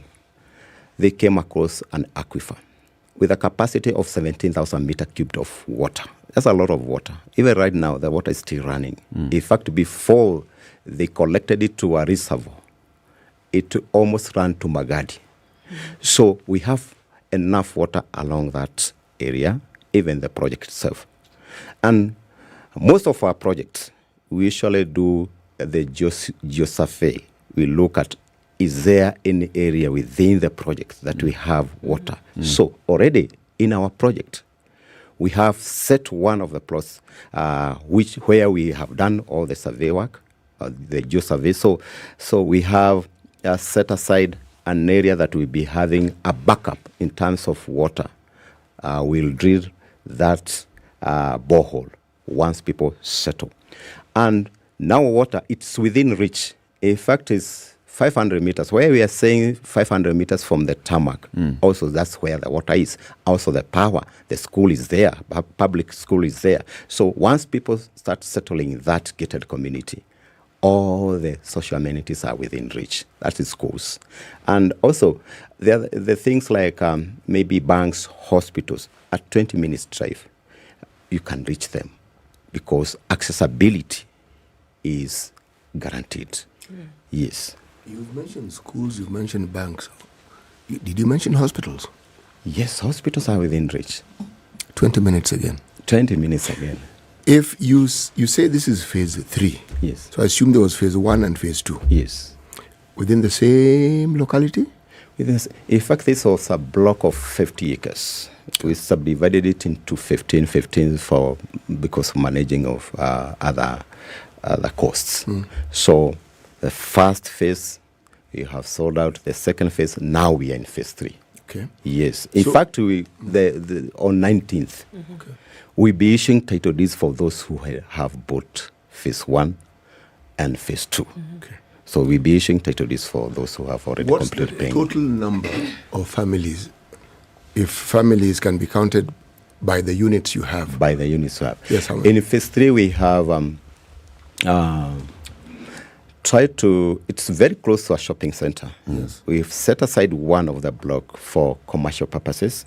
they came across an aquifer with a capacity of 17,000 meter cubed of water. That's a lot of water. Even right now, the water is still running. In fact, before they collected it to a reservoir, it almost ran to Magadi. So we have enough water along that area, even the project itself. And most of our projects, we usually do the geosurvey. We look at, is there any area within the project that we have water? So already in our project, we have set one of the plots where we have done all the survey work, the geosurvey. So we have set aside an area that will be having a backup in terms of water. We'll drill that borehole once people settle. And now water, it's within reach. In fact, it's 500 meters. Where we are saying 500 meters from the tarmac, also that's where the water is. Also the power, the school is there, public school is there. So once people start settling in that gated community, all the social amenities are within reach. That is schools. And also the things like maybe banks, hospitals, at 20 minutes drive, you can reach them because accessibility is guaranteed. Yes. You've mentioned schools, you've mentioned banks. Did you mention hospitals? Yes, hospitals are within reach. 20 minutes again. 20 minutes again. If you say this is phase 3, yes. So I assume there was phase 1 and phase 2. Yes. Within the same locality? In fact, this was a block of 50 acres. We subdivided it into 15 because of managing of other costs. So the first phase, we have sold out. The second phase, now we are in phase 3. Okay. Yes. In fact, on 19th, we'll be issuing title deeds for those who have bought phase 1 and phase 2. Okay. So we'll be issuing title deeds for those who have already completed paying. What's the total number of families, if families can be counted by the units you have? By the units you have. Yes, how many? In phase 3, we have it's very close to a shopping center. Yes. We've set aside one of the block for commercial purposes.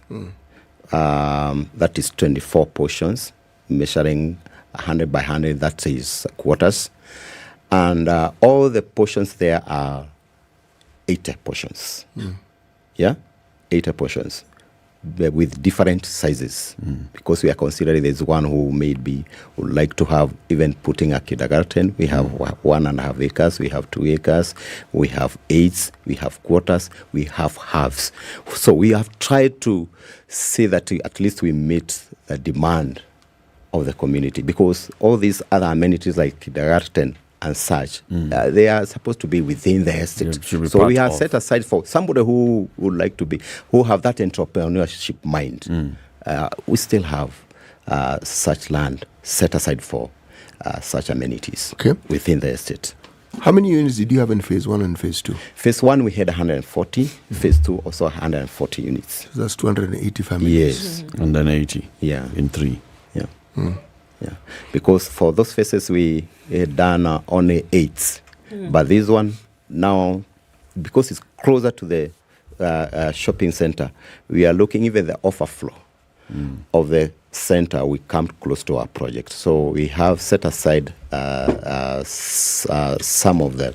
That is 24 portions, measuring 100 by 100, that is quarters. And all the portions there are 80 portions. Yeah? 80 portions with different sizes. Because we are considering there's one who maybe would like to have even putting a kindergarten. We have 1.5 acres, we have 2 acres, we have 8s, we have quarters, we have halves. So we have tried to see that at least we meet the demand of the community, because all these other amenities like kindergarten and such, they are supposed to be within the estate. So we have set aside for somebody who would like to be, who have that entrepreneurship mind. We still have such land set aside for such amenities within the estate. How many units did you have in phase 1 and phase 2? Phase 1 we had 140, phase 2 also 140 units. So that's 280 families. Yes. 180. Yeah. In 3. Yeah. Yeah, because for those phases we had done only 8, but this one now, because it's closer to the shopping center, we are looking even the overflow of the center. We come close to our project, so we have set aside some of the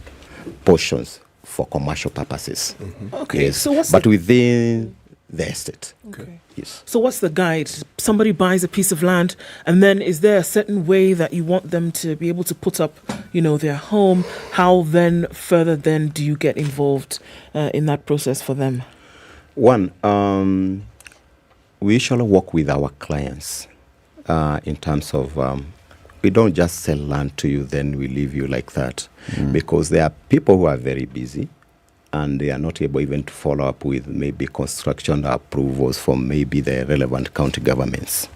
portions for commercial purposes. Okay, yes. so what's within the estate. Okay. Yes. So what's the guide? Somebody buys a piece of land, and then is there a certain way that you want them to be able to put up, their home? How then further then do you get involved in that process for them? One, we usually work with our clients in terms of we don't just sell land to you, then we leave you like that, because there are people who are very busy, and they are not able even to follow up with maybe construction approvals from maybe the relevant county governments.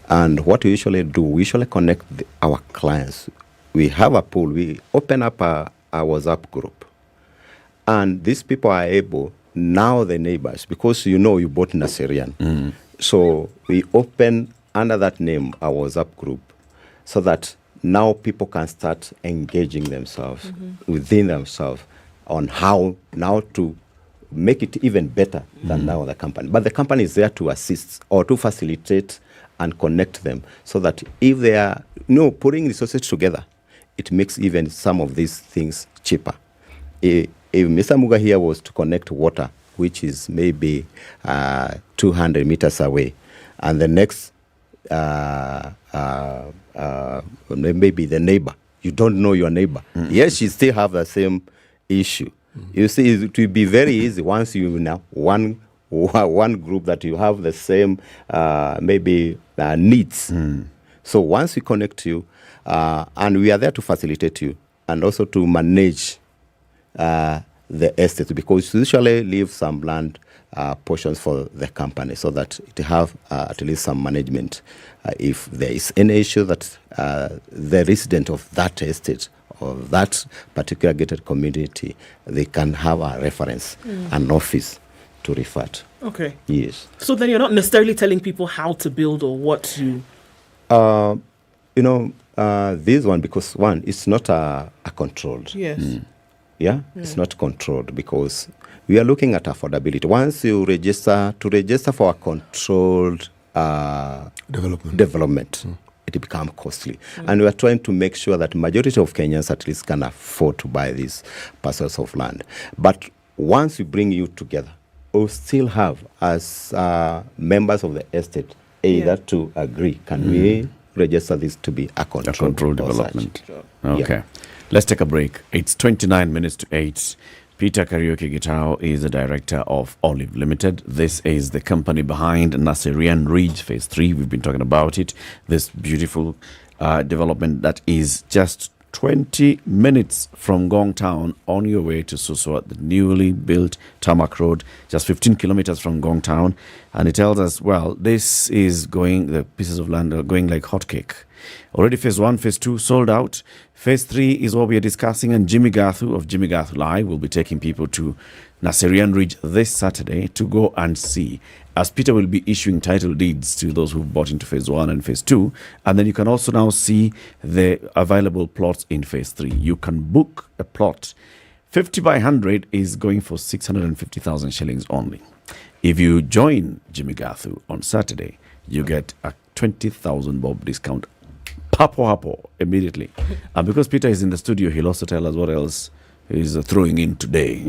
And what we usually do, we usually connect our clients. We have a pool. We open up a WhatsApp group. And these people are able, now the neighbors, because you bought Naseran. So we open under that name a WhatsApp group. so that now people can start engaging themselves within themselves on how now to make it even better than now the company. But the company is there to assist or to facilitate and connect them so that if they are putting resources together, it makes even some of these things cheaper. If Mr. Muga here was to connect water, which is maybe 200 meters away, and the next maybe the neighbor, you don't know your neighbor. Yes, you still have the same issue. You see, it will be very easy once you know one group that you have the same maybe needs. So once we connect you, and we are there to facilitate you and also to manage the estate, because we usually leave some land portions for the company so that it have at least some management. If there is any issue that the resident of that estate or that particular gated community, they can have a reference, an office to refer to. Okay. Yes. So then you're not necessarily telling people how to build or what to... this one, because one, it's not a controlled. Yes. Yeah, it's not controlled because we are looking at affordability. Once you register for a controlled development, it becomes costly. And we are trying to make sure that majority of Kenyans at least can afford to buy these parcels of land. But once we bring you together, we'll still have, as members of the estate, either to agree, can we register this to be a controlled development? Okay. Let's take a break. It's 29 minutes to 8. Peter Kariuki Gitao is the director of Olive Limited. This is the company behind Naseran Ridge Phase 3. We've been talking about it. This beautiful development that is just 20 minutes from Gong Town on your way to Suswa, the newly built tarmac road, just 15 kilometers from Gong Town. And it tells us, well, this is going, the pieces of land are going like hotcake. Already Phase 1, Phase 2 sold out. Phase 3 is what we are discussing, and Jimmy Gathu of Jimmy Gathu Live will be taking people to Naseran Ridge this Saturday to go and see, as Peter will be issuing title deeds to those who bought into Phase 1 and Phase 2. And then you can also now see the available plots in Phase 3. You can book a plot. 50 by 100 is going for 650,000 shillings only. If you join Jimmy Gathu on Saturday, you get a 20,000 bob discount. Hapo immediately. And because Peter is in the studio, he'll also tell us what else he's throwing in today,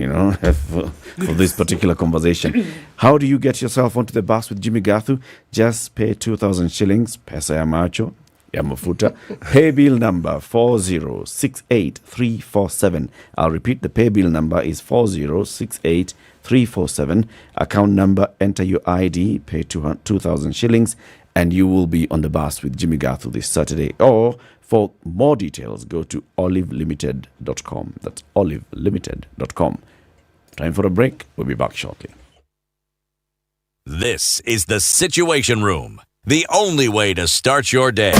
for this particular conversation. How do you get yourself onto the bus with Jimmy Gathu? Just pay 2,000 shillings, pesa ya macho, ya mafuta. Pay bill number 4068347. I'll repeat, the pay bill number is 4068347. Account number, enter your ID, pay 2,000 shillings. And you will be on the bus with Jimmy Gathu this Saturday. Or for more details, go to olivelimited.com. That's olivelimited.com. Time for a break. We'll be back shortly. This is the Situation Room, the only way to start your day.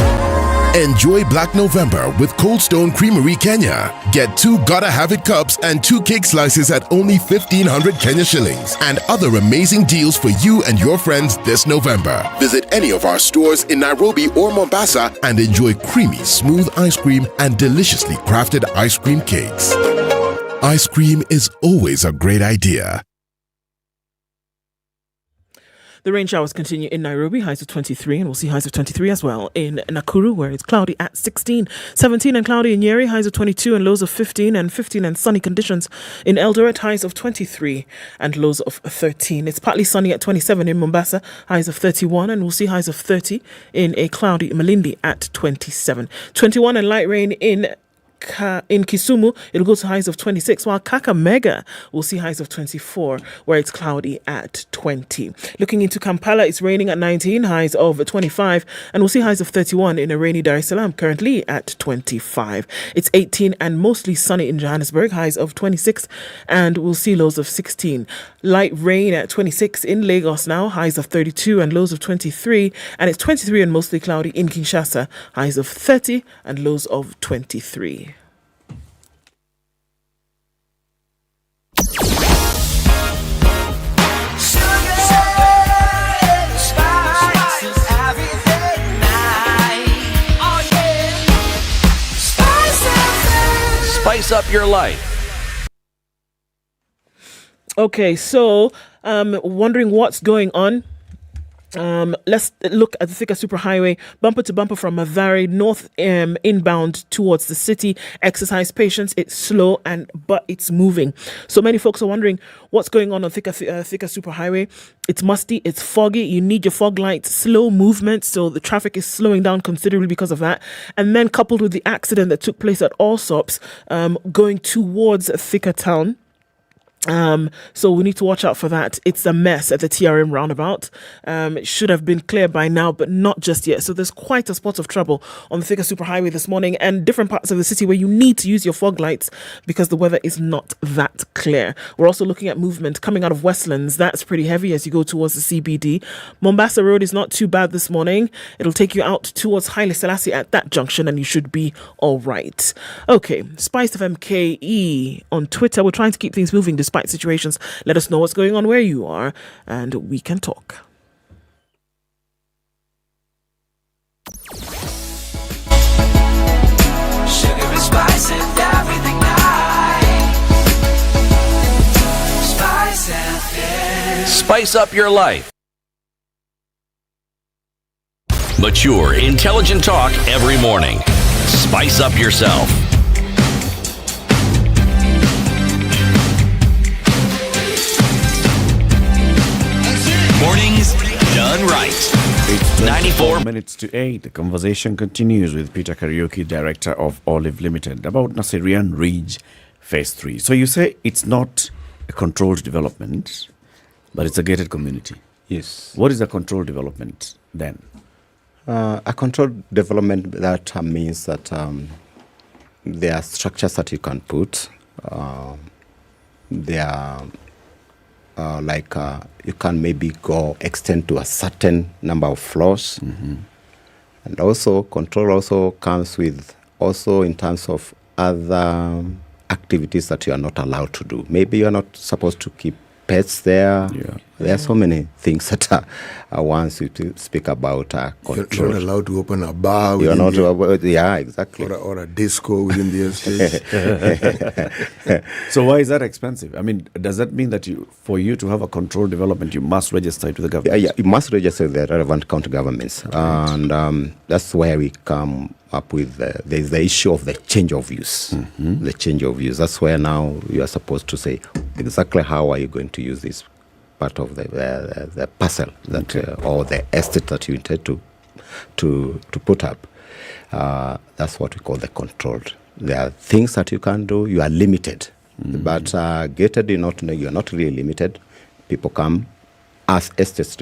Enjoy Black November with Cold Stone Creamery Kenya. Get 2 Gotta Have It cups and 2 cake slices at only 1,500 Kenya shillings. And other amazing deals for you and your friends this November. Visit any of our stores in Nairobi or Mombasa and enjoy creamy, smooth ice cream and deliciously crafted ice cream cakes. Ice cream is always a great idea. The rain showers continue in Nairobi, highs of 23, and we'll see highs of 23 as well. In Nakuru, where it's cloudy at 16, 17 and cloudy in Nyeri, highs of 22 and lows of 15, and 15 and sunny conditions in Eldoret, highs of 23 and lows of 13. It's partly sunny at 27 in Mombasa, highs of 31, and we'll see highs of 30 in a cloudy Malindi at 27. 21 and light rain in Kisumu, it'll go to highs of 26, while Kakamega will see highs of 24, where it's cloudy at 20. Looking into Kampala, it's raining at 19, highs of 25, and we'll see highs of 31 in a rainy Dar es Salaam, currently at 25. It's 18 and mostly sunny in Johannesburg, highs of 26, and we'll see lows of 16. Light rain at 26 in Lagos now, highs of 32 and lows of 23, and it's 23 and mostly cloudy in Kinshasa, highs of 30 and lows of 23. Spice up your life. Okay, so wondering what's going on. Let's look at the Thika Superhighway, bumper to bumper from Mathare north inbound towards the city. Exercise patience, it's slow but it's moving. So many folks are wondering what's going on Thika Superhighway. It's musty, it's foggy, you need your fog lights, slow movement, so the traffic is slowing down considerably because of that. And then coupled with the accident that took place at Allsops, going towards Thika town. So we need to watch out for that. It's a mess at the TRM roundabout. It should have been clear by now, but not just yet. So there's quite a spot of trouble on the Thika Superhighway this morning and different parts of the city where you need to use your fog lights because the weather is not that clear. We're also looking at movement coming out of Westlands. That's pretty heavy as you go towards the CBD. Mombasa Road is not too bad this morning. It'll take you out towards Haile Selassie at that junction and you should be all right. Okay, SpiceFM KE on Twitter. We're trying to keep things moving despite situations. Let us know what's going on where you are and we can talk. Sugar and spice and everything nice. Spice FM. Spice up your life. Mature, intelligent talk every morning. Spice up yourself. Mornings done right. It's 94 minutes to 8. The conversation continues with Peter Kariuki, Director of Olive Limited, about Naseran Ridge Phase 3. So you say it's not a controlled development, but it's a gated community. Yes. What is a controlled development then? A controlled development, that means that there are structures that you can put. There are you can maybe extend to a certain number of floors. And also control also comes with also in terms of other activities that you are not allowed to do. Maybe you are not supposed to keep pets there. There are so many things that are once you speak about control. You're not allowed to open a bar. You're not exactly. Or a disco within the estate. So why is that expensive? I mean, does that mean that for you to have a controlled development, you must register it with the government? Yeah, you must register the relevant county governments. Okay. And that's where we come up with there's the issue of the change of use. The change of use. That's where now you are supposed to say exactly how are you going to use this part of the parcel that or the estate that you intend to put up. That's what we call the controlled. There are things that you can do. You are limited, but gated, you're not really limited. People come as estate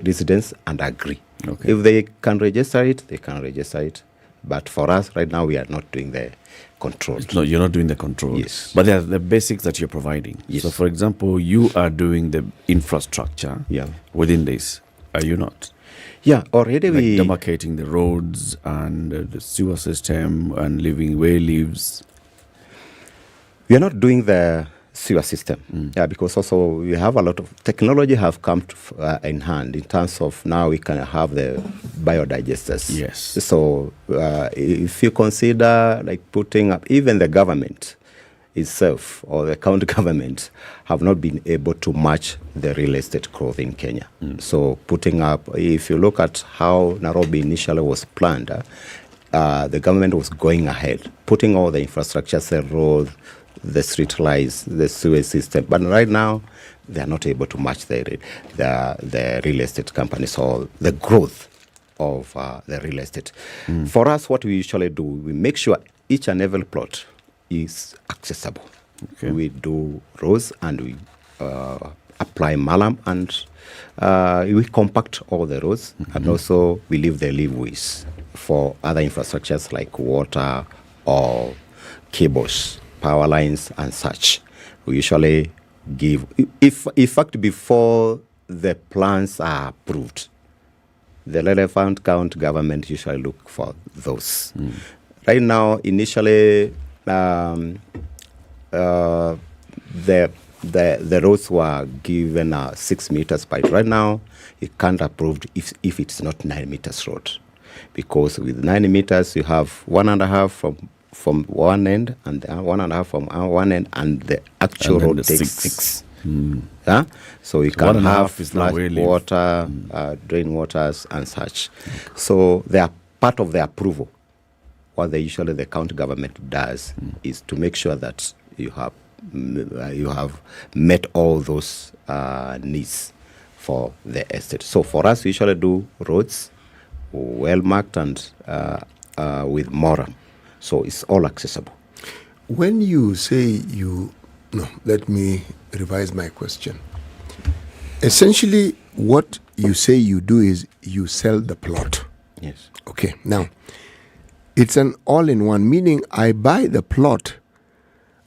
residents and agree. Okay. If they can register it, they can register it. But for us right now, we are not doing the control. No, you're not doing the control. Yes. But there are the basics that you're providing. Yes. So, for example, you are doing the infrastructure within this. Are you not? Yeah, already we demarcating the roads and the sewer system and living where lives. We are not doing the sewer system. Because also we have a lot of technology have come in hand in terms of now we can have the biodigesters. Yes. So if you consider like putting up, even the government itself or the county government have not been able to match the real estate growth in Kenya. So putting up, if you look at how Nairobi initially was planned, the government was going ahead, putting all the infrastructure, the roads, the street lights, the sewage system. But right now, they are not able to match the real estate companies or the growth of the real estate. For us, what we usually do, we make sure each and every plot is accessible. Okay. We do roads and we apply malam and we compact all the roads and also we leave the leaveways for other infrastructures like water or cables, power lines and such. We usually give, in fact, before the plans are approved, the relevant county government usually look for those. Right now, initially, the roads were given 6 meters, but right now it can't approve if it's not 9 meters road, because with 9 meters you have 1.5 from one end and 1.5 from one end, and the actual road takes 6. Yeah? So you can have flash water, drain waters and such. So they are part of the approval. What usually the county government does is to make sure that you have met all those needs for the estate. So for us, we usually do roads, well marked and with moram. So it's all accessible. When you say let me revise my question. Essentially, what you say you do is you sell the plot. Yes. Okay. Now, it's an all-in-one, meaning I buy the plot.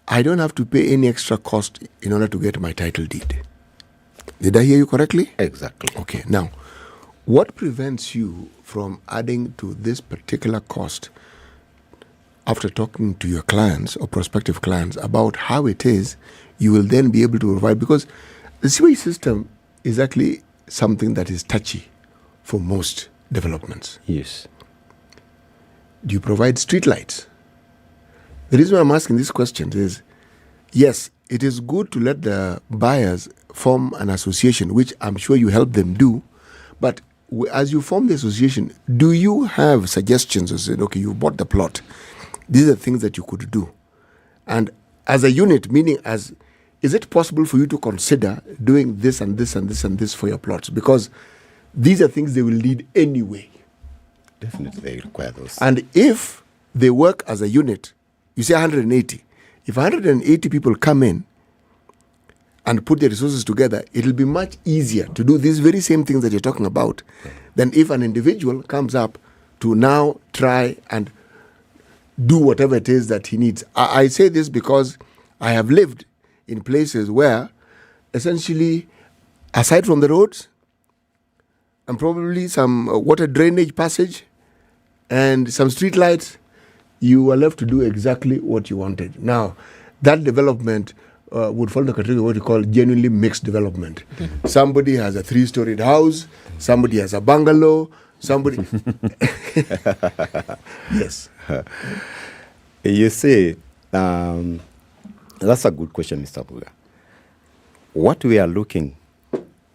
I don't have to pay any extra cost in order to get my title deed. Did I hear you correctly? Exactly. Okay. Now, what prevents you from adding to this particular cost after talking to your clients or prospective clients about how it is you will then be able to provide? Because the sewage system is actually something that is touchy for most developments. Yes. Do you provide street lights? The reason why I'm asking these questions is, yes, it is good to let the buyers form an association, which I'm sure you help them do. But as you form the association, do you have suggestions or say, okay, you bought the plot, these are things that you could do? And as a unit, meaning is it possible for you to consider doing this and this and this and this for your plots? Because these are things they will need anyway. Definitely, they require those. And if they work as a unit, you say 180. If 180 people come in and put their resources together, it'll be much easier to do these very same things that you're talking about than if an individual comes up to now try and do whatever it is that he needs. I say this because I have lived in places where essentially, aside from the roads and probably some water drainage passage and some street lights, you are left to do exactly what you wanted. Now, that development would fall in the category of what you call genuinely mixed development. Somebody has a 3-storied house, somebody has a bungalow, somebody... Yes. You see, that's a good question, Mr. Buga. What we are looking,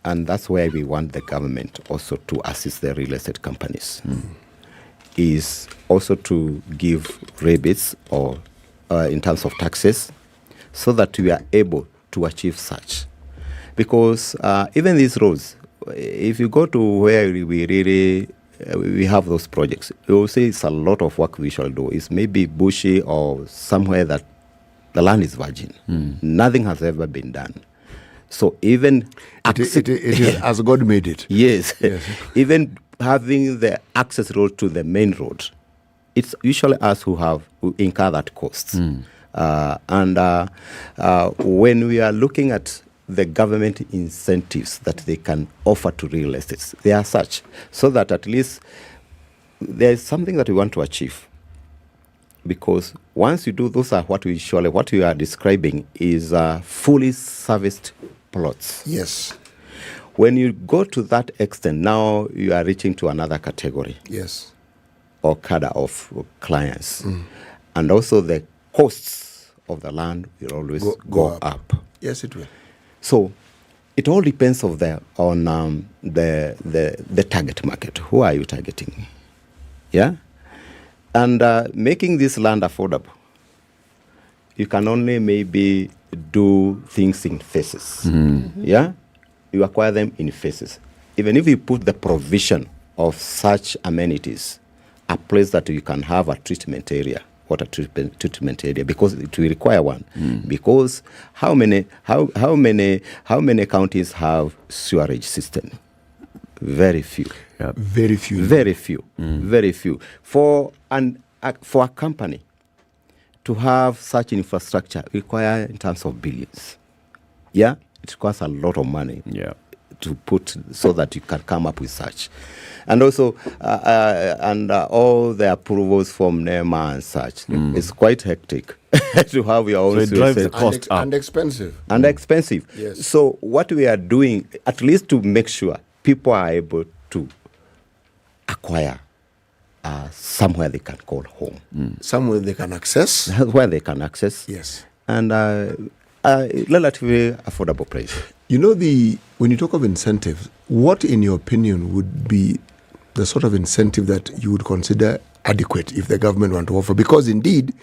and that's where we want the government also to assist the real estate companies, is also to give rebates or in terms of taxes so that we are able to achieve such. Because even these roads, if you go to where we have those projects, you will see it's a lot of work we shall do. It's maybe bushy or somewhere that the land is virgin. Nothing has ever been done. So even... It is as God made it. Yes. Even having the access road to the main road, it's usually us who incur that cost. When we are looking at the government incentives that they can offer to real estates, they are such so that at least there is something that we want to achieve. Because once you do, those are what you are describing is fully serviced plots. Yes. When you go to that extent, now you are reaching to another category. Yes. Or cadre of clients. And also the costs of the land will always go up. Yes, it will. So it all depends on the target market. Who are you targeting? Yeah? And making this land affordable, you can only maybe do things in phases. Yeah? You acquire them in phases. Even if you put the provision of such amenities, a place that you can have a treatment area, water treatment area, because it will require one. Because how many counties have sewerage system? Very few. Very few. Very few. Very few. For a company to have such infrastructure require in terms of billions. Yeah, it requires a lot of money. Yeah. To put so that you can come up with such, and also all the approvals from NEMA and such. It's quite hectic to have your own. So it drives the cost up. And expensive. And expensive. Yes. So what we are doing, at least to make sure people are able to acquire somewhere they can call home. Somewhere they can access. Where they can access. Yes. And relatively affordable price. You know, when you talk of incentives, what in your opinion would be the sort of incentive that you would consider adequate if the government want to offer? Because indeed,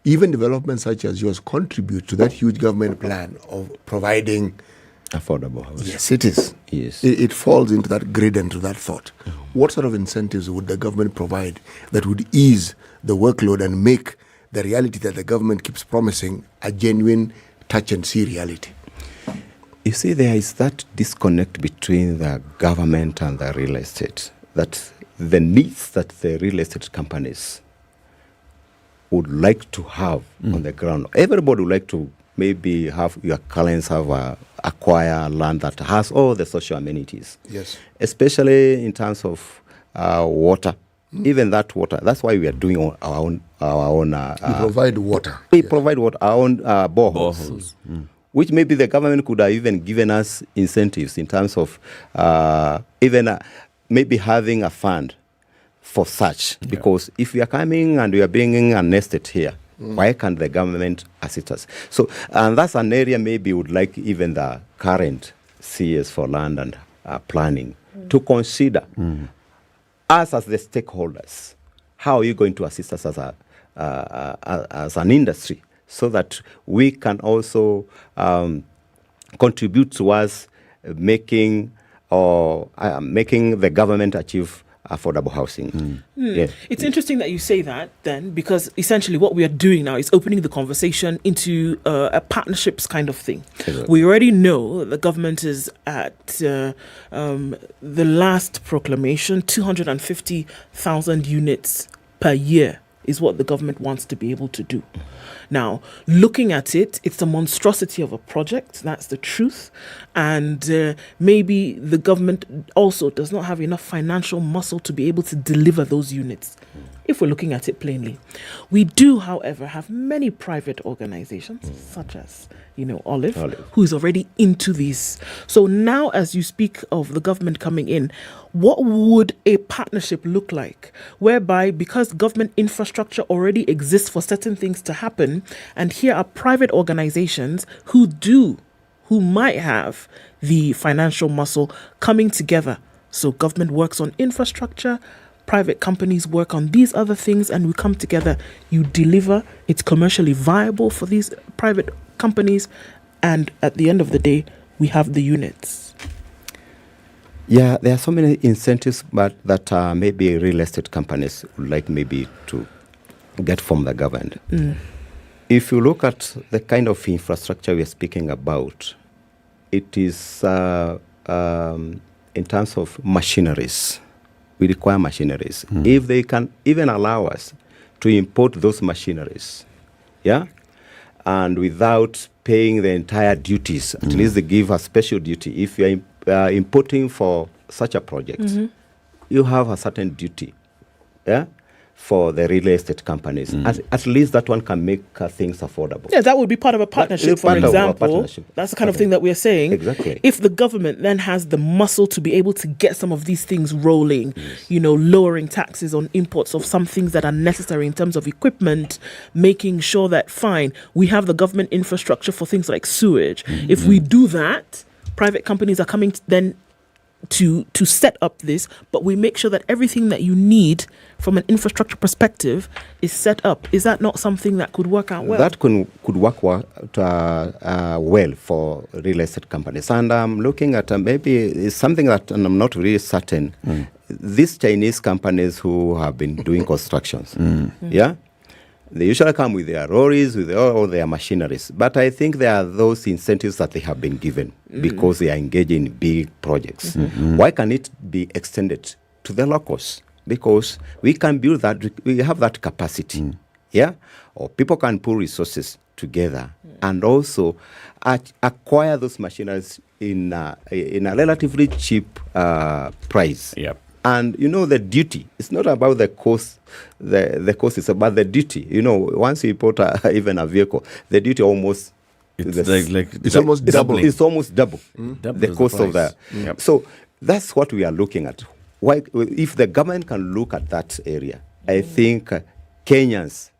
even developments such as yours contribute to that huge government plan of providing affordable housing. Yes, it is. Yes. It falls into that grid and to that thought. What sort of incentives would the government provide that would ease the workload and make the reality that the government keeps promising a genuine touch and see reality? You see, there is that disconnect between the government and the real estate, that the needs that the real estate companies would like to have on the ground. Everybody would like to maybe have your clients acquire land that has all the social amenities. Yes. Especially in terms of water. Even that water. That's why we are doing our own. We provide water. We provide water, our own boreholes. Which maybe the government could have even given us incentives in terms of even maybe having a fund for such. Because if we are coming and we are bringing an estate here, why can't the government assist us? So, and that's an area maybe would like even the current CS for land and planning to consider us as the stakeholders. How are you going to assist us as an industry so that we can also contribute towards making the government achieve affordable housing. Yeah. It's interesting that you say that then, because essentially what we are doing now is opening the conversation into a partnerships kind of thing. Exactly. We already know the government is at the last proclamation, 250,000 units per year is what the government wants to be able to do. Now, looking at it, it's a monstrosity of a project. That's the truth. And maybe the government also does not have enough financial muscle to be able to deliver those units, if we're looking at it plainly. We do, however, have many private organizations, such as, Olive, who is already into this. So now, as you speak of the government coming in, what would a partnership look like? Whereby, because government infrastructure already exists for certain things to happen, and here are private organizations who might have the financial muscle coming together. So government works on infrastructure, private companies work on these other things, and we come together, you deliver, it's commercially viable for these private companies, and at the end of the day, we have the units. Yeah, there are so many incentives, but that maybe real estate companies would like maybe to get from the government. If you look at the kind of infrastructure we are speaking about, it is in terms of machineries. We require machineries. If they can even allow us to import those machineries, and without paying the entire duties, at least they give a special duty. If you are importing for such a project, you have a certain duty, for the real estate companies. At least that one can make things affordable. Yeah, that would be part of a partnership, for example. That's the kind of thing that we're saying. Exactly. If the government then has the muscle to be able to get some of these things rolling, lowering taxes on imports of some things that are necessary in terms of equipment, making sure that, fine, we have the government infrastructure for things like sewage. If we do that, private companies are coming then to set up this, but we make sure that everything that you need from an infrastructure perspective is set up. Is that not something that could work out well? That could work well for real estate companies. And I'm looking at maybe it's something that, and I'm not really certain, these Chinese companies who have been doing constructions, they usually come with their lorries, with all their machineries. But I think there are those incentives that they have been given because they are engaging in big projects. Why can it be extended to the locals? Because we can build that, we have that capacity, or people can pull resources together and also acquire those machineries in a relatively cheap price. And the duty, it's not about the cost. The cost is about the duty. Once you import even a vehicle, the duty almost it's almost double. It's almost double the cost of that. So that's what we are looking at. if the government can look at that area, I think Kenyans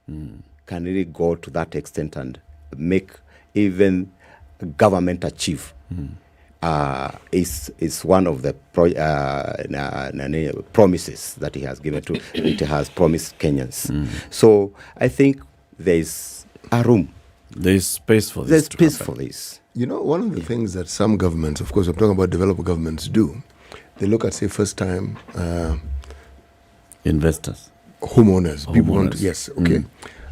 can really go to that extent and make even government achieve. Is one of the promises that he has given to. It has promised Kenyans. So I think there is a room. There is space for this. There's space for this. You know, one of the things that some governments, of course, I'm talking about developed governments, do. They look at, say, first-time investors, homeowners. People want to, yes, okay.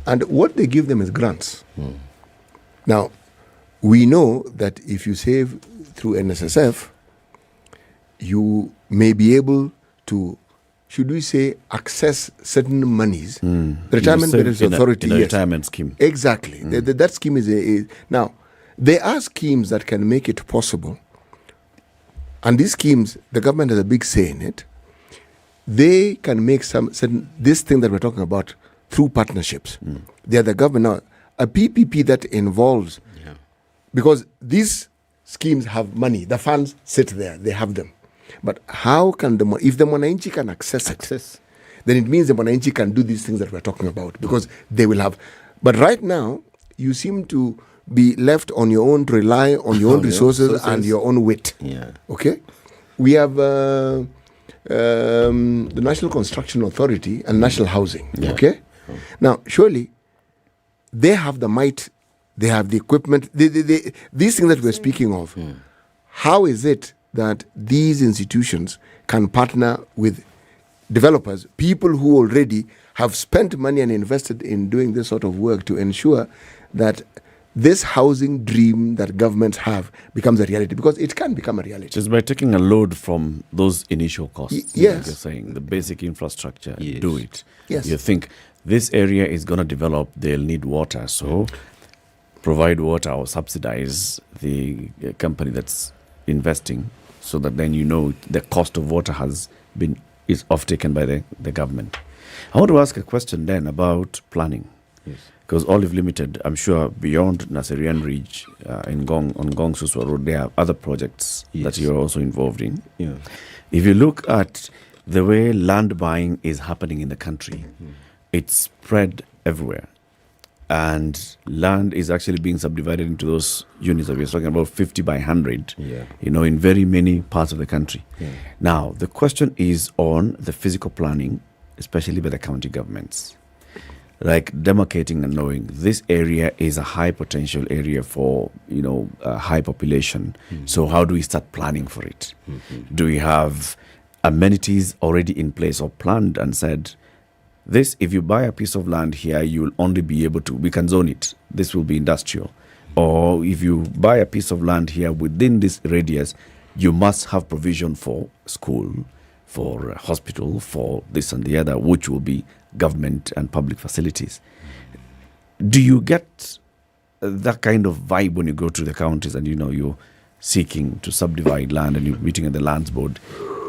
And what they give them is grants. Now, we know that if you save through NSSF, you may be able to, should we say, access certain monies. The Retirement Benefits Authority, in a retirement scheme. Exactly. That scheme is now, there are schemes that can make it possible. And these schemes, the government has a big say in it. They can make some certain, this thing that we're talking about through partnerships. They are the government. Now, a PPP that involves, because these schemes have money, the funds sit there, they have them. But how can if the Mwananchi can access it, then it means the Mwananchi can do these things that we're talking about, because they will have. But right now, you seem to be left on your own to rely on your own resources and your own wit. Okay? We have the National Construction Authority and National Housing. Okay? Now, surely, they have the might, they have the equipment, these things that we're speaking of. How is it that these institutions can partner with developers, people who already have spent money and invested in doing this sort of work to ensure that this housing dream that governments have becomes a reality? Because it can become a reality. Just by taking a load from those initial costs. Yes. Like you're saying, the basic infrastructure, do it. Yes. You think this area is going to develop, they'll need water, so provide water or subsidize the company that's investing, so that then you know the cost of water is off-taken by the government. I want to ask a question then about planning. Because Olive Limited, I'm sure beyond Naseran Ridge on Gong Suswa Road, there are other projects that you're also involved in. If you look at the way land buying is happening in the country, it's spread everywhere. And land is actually being subdivided into those units that we're talking about, 50 by 100, in very many parts of the country. Now, the question is on the physical planning, especially by the county governments. Like demarcating and knowing this area is a high potential area for, a high population. So how do we start planning for it? Do we have amenities already in place or planned and said, this, if you buy a piece of land here, you'll only be able to, we can zone it. This will be industrial. Or if you buy a piece of land here within this radius, you must have provision for school, for a hospital, for this and the other, which will be government and public facilities. Do you get that kind of vibe when you go to the counties and you're seeking to subdivide land and you're meeting at the lands board?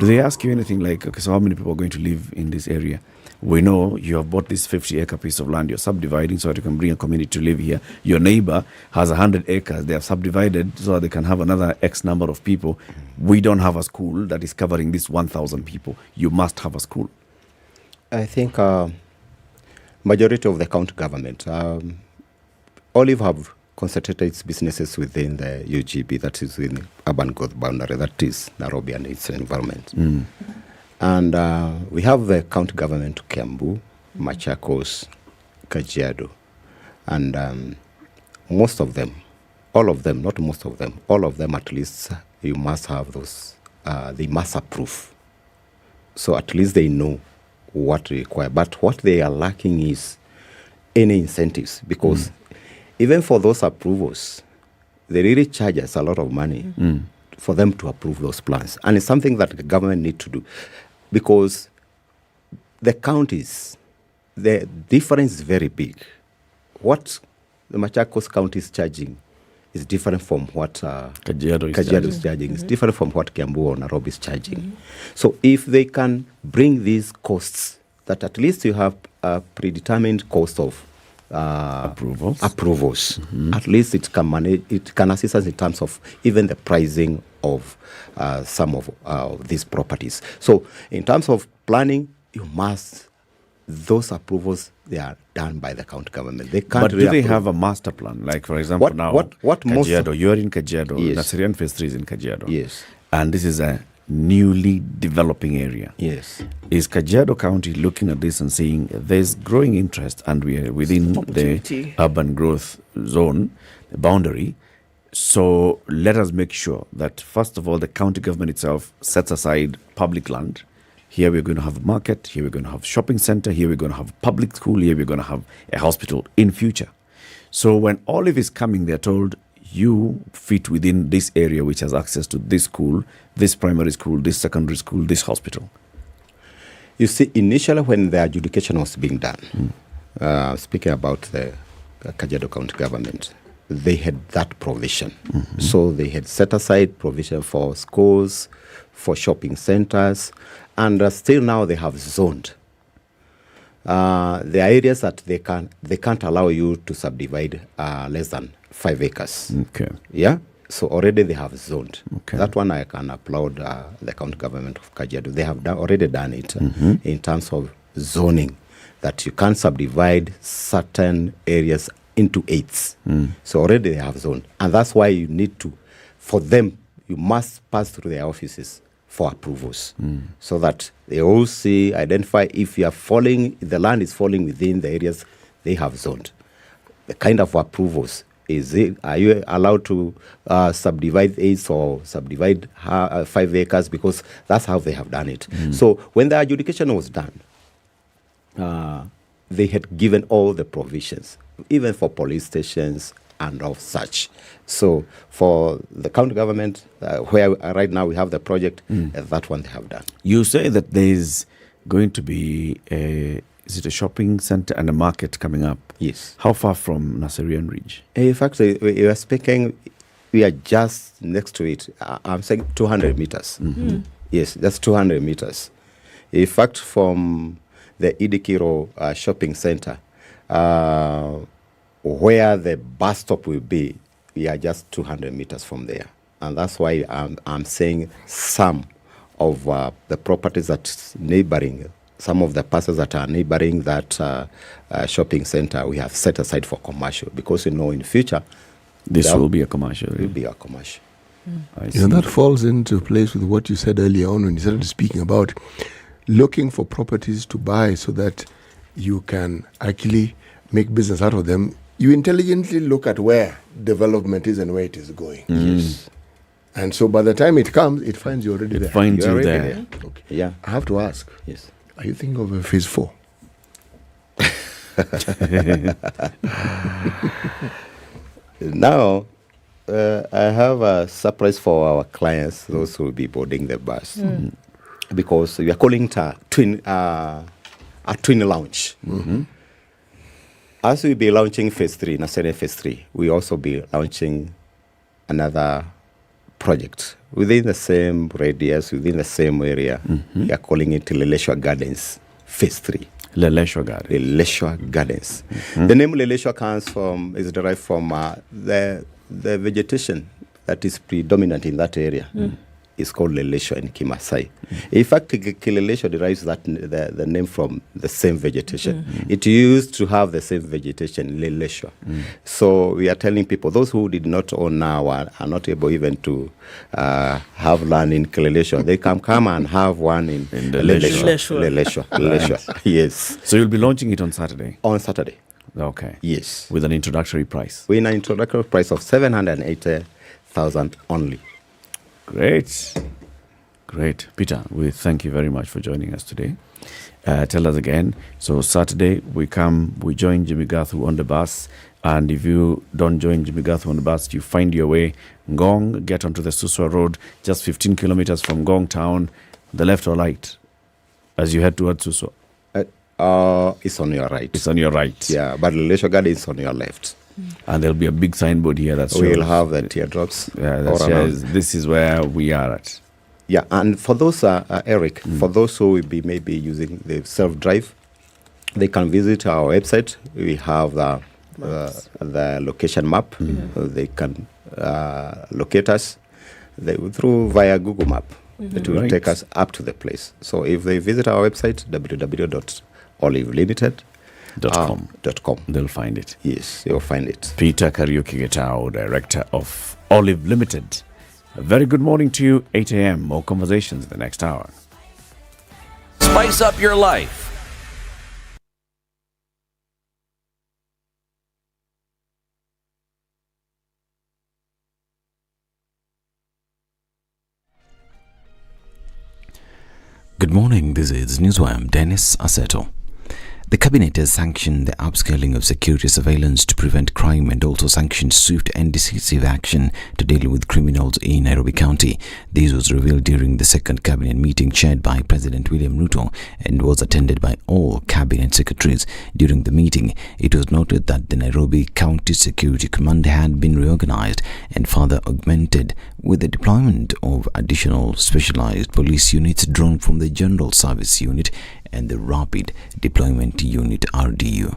Do they ask you anything like, okay, so how many people are going to live in this area? We know you have bought this 50-acre piece of land, you're subdividing so that you can bring a community to live here. Your neighbor has 100 acres, they have subdivided so that they can have another X number of people. We don't have a school that is covering this 1,000 people. You must have a school. I think majority of the county government, Olive have concentrated its businesses within the UGB, that is within urban growth boundary, that is Nairobi and its environment. And we have the county government of Kiambu, Machakos, Kajiado, and most of them, all of them, not most of them, all of them at least, you must have those, they must approve. So at least they know what they require. But what they are lacking is any incentives, because even for those approvals, they really charge us a lot of money for them to approve those plans. And it's something that the government need to do, because the counties, the difference is very big. What the Machakos County is charging is different from what Kajiado is charging. It's different from what Kiambu or Nairobi is charging. So if they can bring these costs, that at least you have a predetermined cost of approvals. At least it can manage, it can assist us in terms of even the pricing of some of these properties. So in terms of planning, those approvals, they are done by the county government. They can't. But do they have a master plan? Like, for example, Kajiado, you're in Kajiado, yes. Naseran Phase 3 is in Kajiado. Yes. And this is a newly developing area. Yes. Is Kajiado County looking at this and saying there's growing interest and we are within the urban growth zone, the boundary, so let us make sure that, first of all, the county government itself sets aside public land. Here we're going to have a market, here we're going to have a shopping center, here we're going to have a public school, here we're going to have a hospital in future. So when Olive is coming, they're told, you fit within this area which has access to this school, this primary school, this secondary school, this hospital. You see, initially when the adjudication was being done, speaking about the Kajiado County government, they had that provision. Mm-hmm. So they had set aside provision for schools, for shopping centers, and still now they have zoned. There are areas that they can't allow you to subdivide less than 5 acres. Okay. Yeah. So already they have zoned. Okay. That one I can applaud the county government of Kajiado. They have already done it in terms of zoning, that you can't subdivide certain areas into 8s. So already they have zoned. And that's why you need to, for them, you must pass through their offices for approvals, so that they all see, identify if you are falling, the land is falling within the areas they have zoned. The kind of approvals, are you allowed to subdivide 8 or subdivide 5 acres? Because that's how they have done it. So when the adjudication was done, they had given all the provisions, even for police stations and of such. So for the county government, where right now we have the project, that one they have done. You say that there is going to be is it a shopping center and a market coming up? Yes. How far from Naseran Ridge? In fact, we are speaking, we are just next to it. I'm saying 200 meters. Yes, that's 200 meters. In fact, from the Idikiro shopping center, where the bus stop will be, we are just 200 meters from there. And that's why I'm saying some of the properties that's neighboring, some of the parcels that are neighboring that shopping center, we have set aside for commercial, because in future, this will be a commercial. It will be a commercial. That falls into place with what you said earlier on when you started speaking about looking for properties to buy so that you can actually make business out of them. You intelligently look at where development is and where it is going. Yes. And so by the time it comes, it finds you already there. It finds you there. Okay. Yeah. I have to ask. Yes. Are you thinking of a phase 4? Now, I have a surprise for our clients, those who will be boarding the bus. Because we are calling it a twin launch. As we be launching phase 3, Naseran phase 3, we also be launching another project within the same radius, within the same area. We are calling it Leleshwa Gardens phase 3. Leleshwa Gardens. Leleshwa Gardens. The name Leleshwa is derived from the vegetation that is predominant in that area. Is called Leleshwa in Kimasai. In fact, Leleshwa derives the name from the same vegetation. It used to have the same vegetation, Leleshwa. So we are telling people, those who did not own now are not able even to have land in Leleshwa, they can come and have one in Leleshwa. Yes. So you'll be launching it on Saturday? On Saturday. Okay. Yes. With an introductory price? With an introductory price of 780,000 only. Great. Peter, we thank you very much for joining us today. Tell us again. So Saturday, we join Jimmy Gathu on the bus. And if you don't join Jimmy Gathu on the bus, you find your way Ngong, get onto the Suswa Road, just 15 kilometers from Ngong town, the left or right, as you head towards Suswa. It's on your right. It's on your right. Yeah, but Leleshwa Garden is on your left. And there'll be a big signboard here that shows. We'll have the teardrops. Yeah, that says this is where we are at. Yeah, and for those, Eric, for those who will be maybe using the self-drive, they can visit our website. We have the location map. They can locate us. through via Google Map. Mm-hmm. It will take us up to the place. So if they visit our website, www.olivelimited.com, they'll find it. Yes, they'll find it. Peter Kariuki Getao, Director of Olive Limited. A very good morning to you. 8 a.m. More conversations in the next hour. Spice up your life. Good morning, this is Newswire. I'm Dennis Aseto. The Cabinet has sanctioned the upscaling of security surveillance to prevent crime and also sanctioned swift and decisive action to deal with criminals in Nairobi County. This was revealed during the second Cabinet meeting chaired by President William Ruto and was attended by all Cabinet secretaries. During the meeting, it was noted that the Nairobi County Security Command had been reorganized and further augmented with the deployment of additional specialized police units drawn from the General Service Unit and the Rapid Deployment Unit RDU.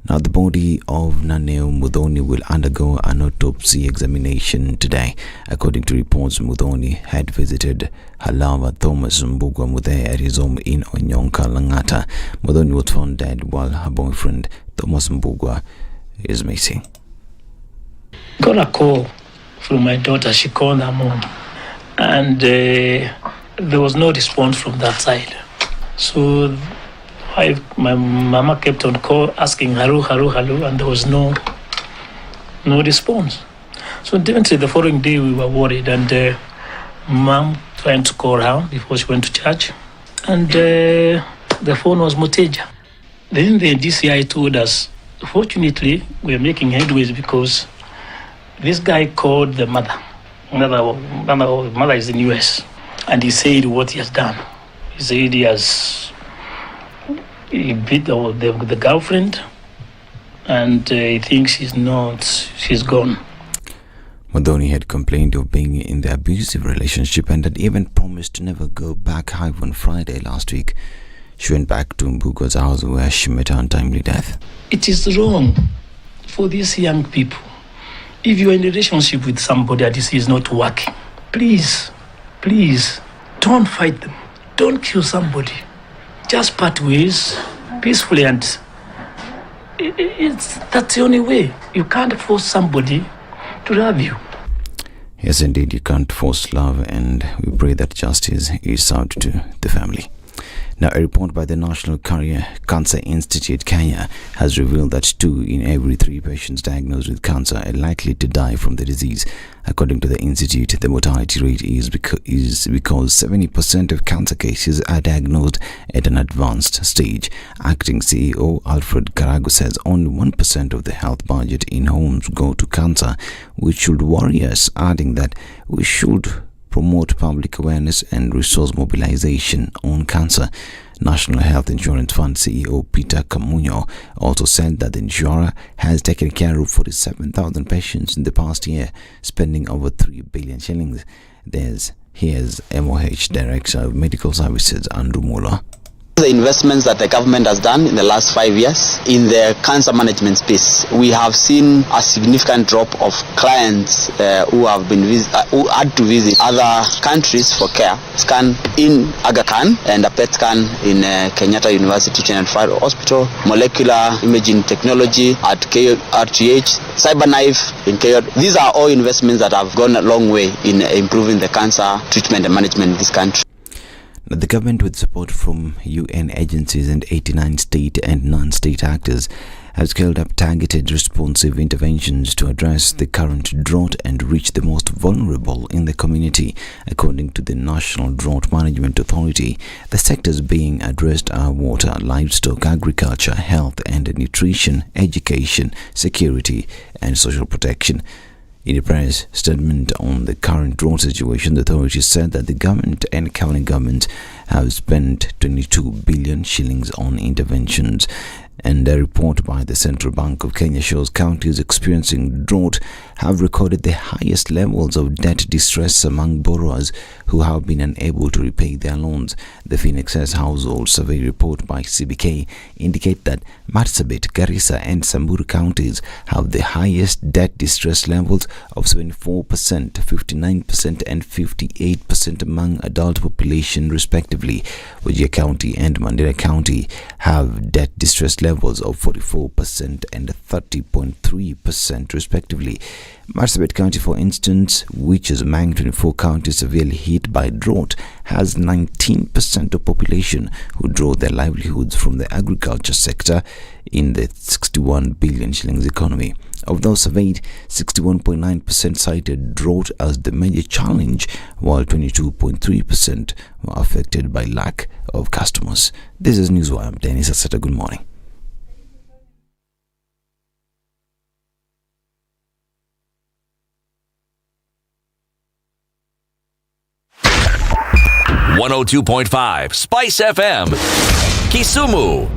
Now, the body of Naneo Muthoni will undergo an autopsy examination today. According to reports, Muthoni had visited Halawa Thomas Mbugwa Muthe at his home in Onyonka, Langata. Muthoni was found dead while her boyfriend Thomas Mbugwa is missing. Got a call from my daughter. She called her mom, and there was no response from that side. So my mama kept on asking hello, and there was no response. So definitely the following day we were worried, and mom trying to call her before she went to church, and the phone was Moteja. Then the DCI told us, fortunately we are making headways because this guy called the mother. Mother is in US, and he said what he has done. He said he beat the girlfriend, and he thinks she's gone. Muthoni had complained of being in the abusive relationship and had even promised to never go back home on Friday last week. She went back to Mbugwa's house where she met her untimely death. It is wrong for these young people. If you're in a relationship with somebody and this is not working, please, don't fight them. Don't kill somebody. Just part ways peacefully, and that's the only way. You can't force somebody to love you. Yes, indeed, you can't force love, and we pray that justice is served to the family. Now, a report by the National Cancer Institute Kenya has revealed that 2 in every 3 patients diagnosed with cancer are likely to die from the disease. According to the institute, the mortality rate is because 70% of cancer cases are diagnosed at an advanced stage. Acting CEO Alfred Karago says only 1% of the health budget in homes go to cancer, which should worry us, adding that we should promote public awareness and resource mobilization on cancer. National Health Insurance Fund CEO Peter Kamunyo also said that the insurer has taken care of 47,000 patients in the past year, spending over 3 billion shillings. Here's MOH Director of Medical Services, Andrew Muller. The investments that the government has done in the last 5 years in the cancer management space, we have seen a significant drop of clients who had to visit other countries for care. Scan in Aga Khan and a PET scan in Kenyatta University General Hospital, molecular imaging technology at RTH, CyberKnife in KO. These are all investments that have gone a long way in improving the cancer treatment and management in this country. The government, with support from UN agencies and 89 state and non-state actors, have scaled up targeted responsive interventions to address the current drought and reach the most vulnerable in the community. According to the National Drought Management Authority, the sectors being addressed are water, livestock, agriculture, health and nutrition, education, security and social protection. In a press statement on the current drought situation, the authorities said that the government and county governments have spent 22 billion shillings on interventions. And a report by the Central Bank of Kenya shows counties experiencing drought have recorded the highest levels of debt distress among borrowers who have been unable to repay their loans. The Phoenix Household Survey report by CBK indicate that Marsabit, Garissa and Samburu counties have the highest debt distress levels of 74%, 59% and 58% among adult population respectively. Wajir County and Mandera County have debt distress levels of 44% and 30.3% respectively. Marsabit County, for instance, which is among 24 counties severely hit by drought, has 19% of population who draw their livelihoods from the agriculture sector in the 61 billion shillings economy. Of those surveyed, 61.9% cited drought as the major challenge, while 22.3% were affected by lack of customers. This is Newswire. I'm Dennis Asata. Good morning. .5 Spice FM, Kisumu.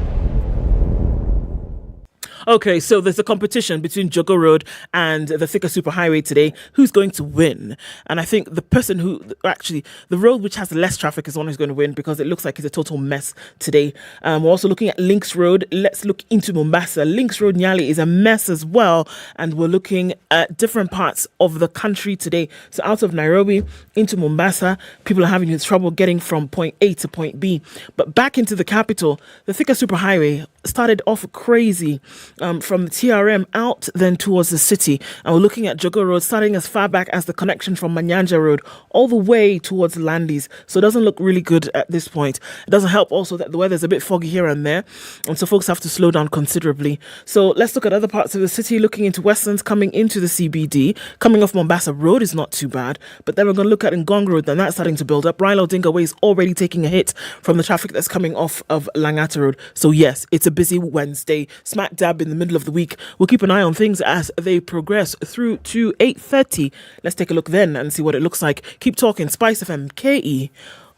Okay, so there's a competition between Jogo Road and the Thika Superhighway today. Who's going to win? And I think the person the road which has less traffic is the one who's going to win because it looks like it's a total mess today. We're also looking at Links Road. Let's look into Mombasa. Links Road, Nyeri is a mess as well. And we're looking at different parts of the country today. So out of Nairobi into Mombasa, people are having trouble getting from point A to point B. But back into the capital, the Thika Superhighway started off crazy. From the TRM out then towards the city. And we're looking at Jogo Road starting as far back as the connection from Manyanja Road all the way towards Landis. So it doesn't look really good at this point. It doesn't help also that the weather's a bit foggy here and there. And so folks have to slow down considerably. So let's look at other parts of the city, looking into Westlands coming into the CBD. Coming off Mombasa Road is not too bad. But then we're going to look at Ngong Road, and that's starting to build up. Raila Odinga Way is already taking a hit from the traffic that's coming off of Langata Road. So yes, it's a busy Wednesday, smack dab in the middle of the week. We'll keep an eye on things as they progress through to 8:30. Let's take a look then and see what it looks like. Keep talking. SpiceFM KE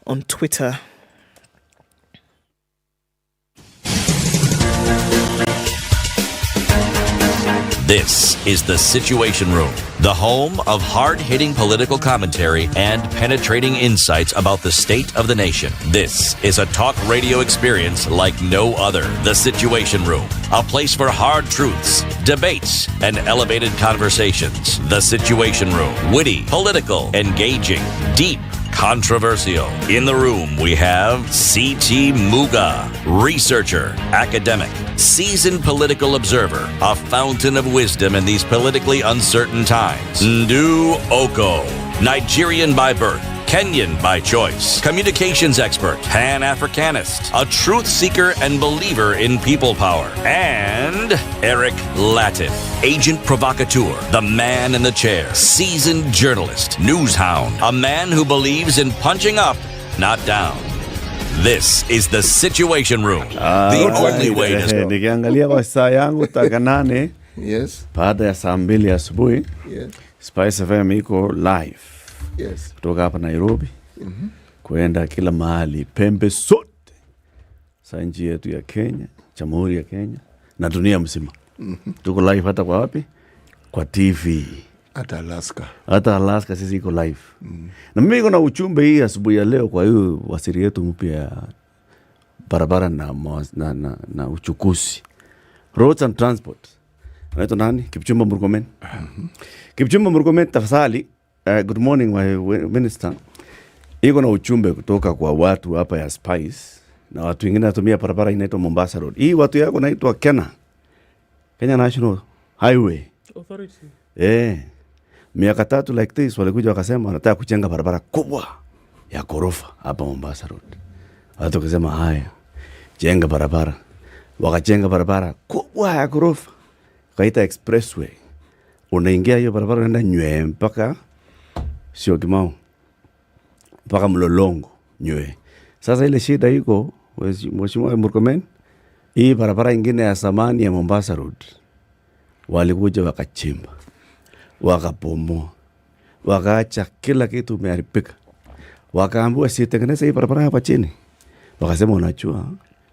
on Twitter. This is the Situation Room, the home of hard-hitting political commentary and penetrating insights about the state of the nation. This is a talk radio experience like no other. The Situation Room, a place for hard truths, debates, and elevated conversations. The Situation Room, witty, political, engaging, deep, controversial. In the room, we have C.T. Muga, researcher, academic, seasoned political observer, a fountain of wisdom in these politically uncertain times. Ndu Oko, Nigerian by birth, Kenyan by choice, communications expert, Pan-Africanist, a truth seeker and believer in people power, and Eric Latin, agent provocateur, the man in the chair, seasoned journalist, news hound, a man who believes in punching up, not down. This is the Situation Room, the only way to... Nikiangalia kwa saa yangu taka 8 Yes. baada ya saa 2 asubuhi. Yes. Spice FM iko live. Yes. Kutoka hapa Nairobi kwenda kila mahali, pembe sote sa nchi yetu ya Kenya, Jamhuri ya Kenya na dunia mzima. Tuko live hata kwa wapi? Kwa TV. Hata Alaska. Hata Alaska sisi iko live. Na mimi niko na uchumbe hii asubuhi ya leo kwa hiyo waziri yetu mpya barabara na uchukuzi. Roads and Transport. Anaitwa nani? Kipchumba Murkomen. Kipchumba Murkomen, tafadhali. Good morning, my minister. Iko na uchumbe kutoka kwa watu hapa ya Spice na watu wengine natumia barabara inaitwa Mombasa Road. Hii watu yako naitwa Kenya National Highway Authority. Miaka 3 like this walikuja wakasema wanataka kujenga barabara kubwa ya ghorofa hapa Mombasa Road. Watu wakasema haya, jenga barabara. Wakajenga barabara kubwa ya ghorofa. Kaita expressway. Unaingia hiyo barabara unaenda Nyeri mpaka sio Kimau mpaka Mlolongo Nyeri. Sasa ile shida iko Mheshimiwa Murkomen, hii barabara ingine ya zamani ya Mombasa Road walikuja wakachimba, wakabomoa, wakaacha kila kitu umeharibika. Wakaambiwa sitengeneze hii barabara hapa chini. Wakasema unajua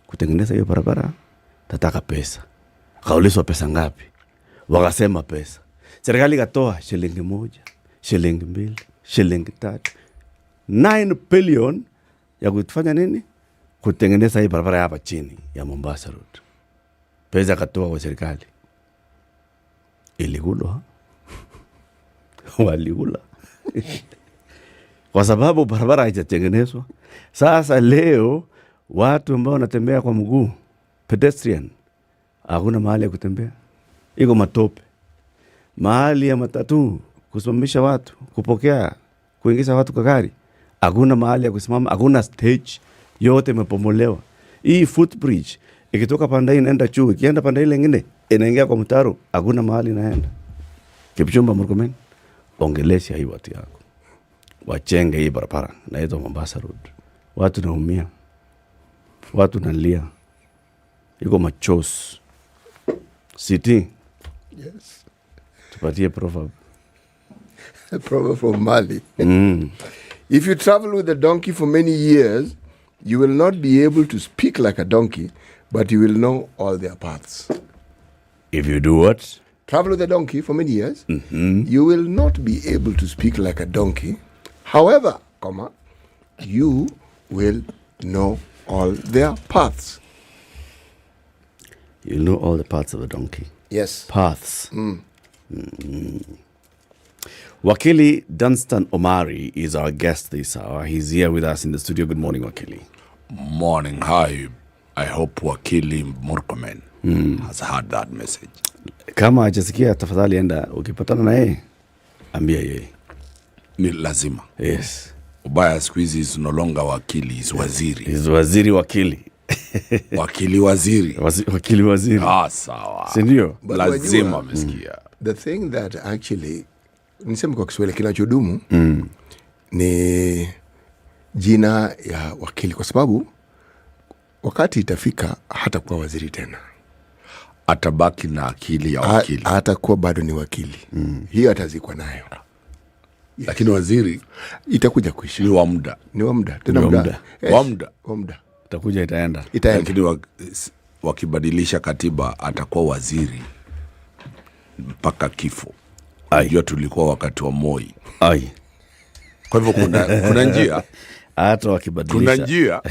kutengeneza hiyo barabara tataka pesa. Kaulizwa pesa ngapi? Wakasema pesa. Serikali katoa shilingi 1, shilingi 2, shilingi 3. 9 billion ya kufanya nini? Kutengeneza hii barabara hapa chini ya Mombasa Road. Pesa katoa kwa serikali. Iligulwa. Waligula. Kwa sababu barabara haijatengenezwa. Sasa leo watu ambao wanatembea kwa mguu, pedestrian, hakuna mahali ya kutembea. Iko matope. Mahali ya matatu kusimamisha watu, kupokea, kuingiza watu kwa gari, hakuna mahali ya kusimama, hakuna stage, yote imepomolewa. Hii footbridge ikitoka pande hii inaenda juu, ikienda pande ile nyingine inaingia kwa mtaro, hakuna mahali inaenda. Kipchumba Murkomen, ongelesha hii watu yako. Wachenge hii barabara na hizo Mombasa Road. Watu naumia. Watu nalia. Iko machos. City. Yes. Tupatie proverb. A proverb from Mali. If you travel with a donkey for many years, you will not be able to speak like a donkey, but you will know all their paths. If you do what? Travel with a donkey for many years, you will not be able to speak like a donkey. However, you will know all their paths. You know all the paths of a donkey. Yes. Paths. Wakili Dunstan Omari is our guest this hour. He's here with us in the studio. Good morning, Wakili. Morning. Hi. I hope Wakili Murkomen has heard that message. Kama hajasikia, tafadhali enda ukipatana na yeye ambia yeye. Ni lazima. Yes. Ubaya siku hizi is no longer wakili, is waziri. Is waziri wakili. Wakili waziri. Wakili waziri. Sawa. Sindio? Lazima mesikia. The thing that actually, niseme kwa Kiswahili kinachodumu, ni jina ya wakili. Kwa sababu, wakati itafika, hata kuwa waziri tena. Atabaki na akili ya wakili. Hata kuwa bado ni wakili. Hiyo atazikwa nayo. Yes. Lakini waziri itakuja kuisha. Ni wa muda. Tena muda. Wa muda. Itakuja itaenda. Lakini wakibadilisha katiba atakuwa waziri mpaka kifo. Unajua tulikuwa wakati wa Moi. Kwa hivyo kuna njia. Hata wakibadilisha. Kuna njia.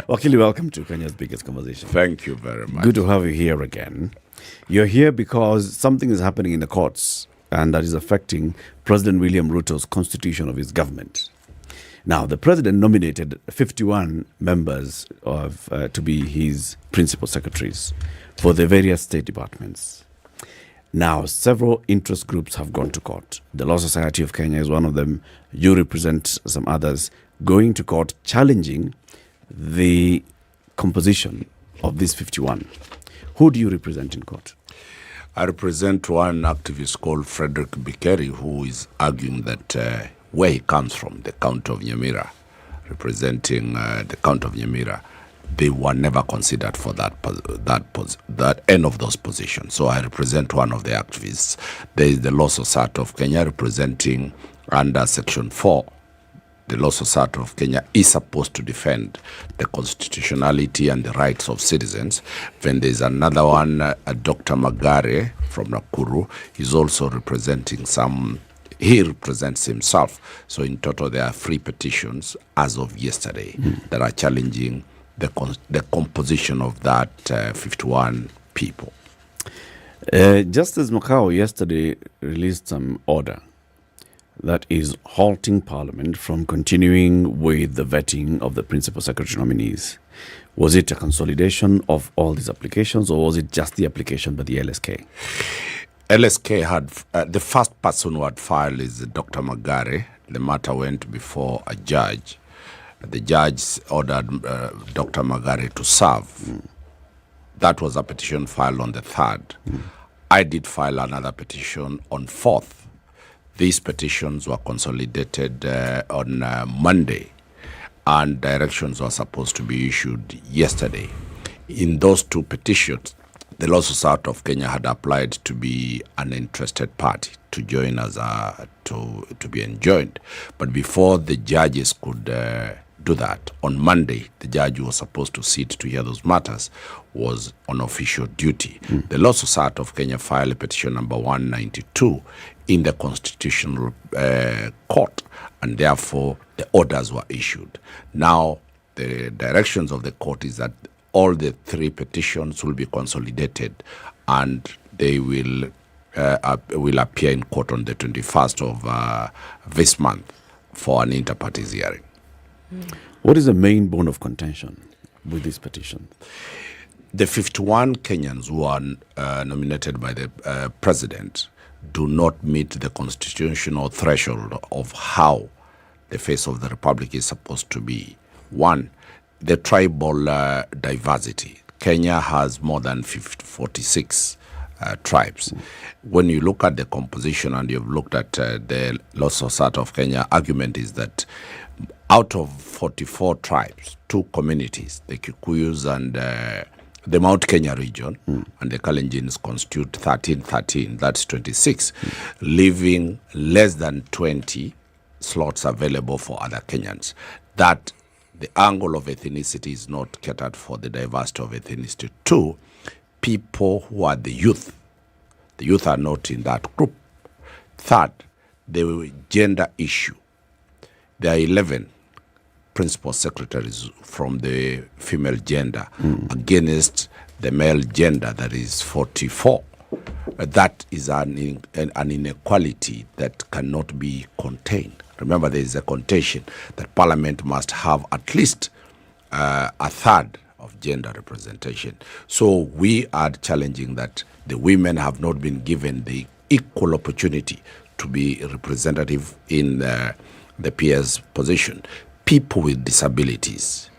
Wakili, welcome to Kenya's biggest conversation. Thank you very much. Good to have you here again. You're here because something is happening in the courts, and that is affecting President William Ruto's constitution of his government. Now, the president nominated 51 members to be his principal secretaries for the various state departments. Now, several interest groups have gone to court. The Law Society of Kenya is one of them. You represent some others going to court challenging the composition of these 51. Who do you represent in court? I represent one activist called Frederick Bikeri, who is arguing that where he comes from, the county of Nyamira, representing the county of Nyamira, they were never considered for that end of those positions. So I represent one of the activists. There is the Law Society of Kenya representing under Section 4. The Law Society of Kenya is supposed to defend the constitutionality and the rights of citizens. Then there's another one, Dr. Magare from Nakuru. He's also representing he represents himself. So in total, there are 3 petitions as of yesterday that are challenging the composition of that 51 people. Justice Makau yesterday released some order that is halting Parliament from continuing with the vetting of the principal secretary nominees. Was it a consolidation of all these applications, or was it just the application by the LSK? LSK had, the first person who had filed is Dr. Magare. The matter went before a judge. The judge ordered Dr. Magare to serve. That was a petition filed on the 3rd. I did file another petition on 4th. These petitions were consolidated on Monday, and directions were supposed to be issued yesterday. In those 2 petitions, the Law Society of Kenya had applied to be an interested party, to join as to be enjoined. But before the judges could do that. On Monday, the judge who was supposed to sit to hear those matters was on official duty. The Law Society of Kenya filed a petition number 192 in the Constitutional Court, and therefore the orders were issued. Now, the directions of the court is that all the 3 petitions will be consolidated, and they will appear in court on the 21st of this month for an inter-parties hearing. What is the main bone of contention with this petition? The 51 Kenyans who are nominated by the president do not meet the constitutional threshold of how the face of the republic is supposed to be. One, the tribal diversity. Kenya has more than 46 tribes. When you look at the composition and you've looked at the Law Society of Kenya, argument is that out of 44 tribes, 2 communities, the Kikuyus and the Mount Kenya region and the Kalenjins constitute 13, that's 26, leaving less than 20 slots available for other Kenyans. That the angle of ethnicity is not catered for the diversity of ethnicity. 2, people who are the youth are not in that group. 3rd, the gender issue. There are 11 principal secretaries from the female gender against the male gender, that is 44. That is an inequality that cannot be contained. Remember, there is a contention that Parliament must have at least a third of gender representation. So we are challenging that the women have not been given the equal opportunity to be representative in the PS position. People with disabilities,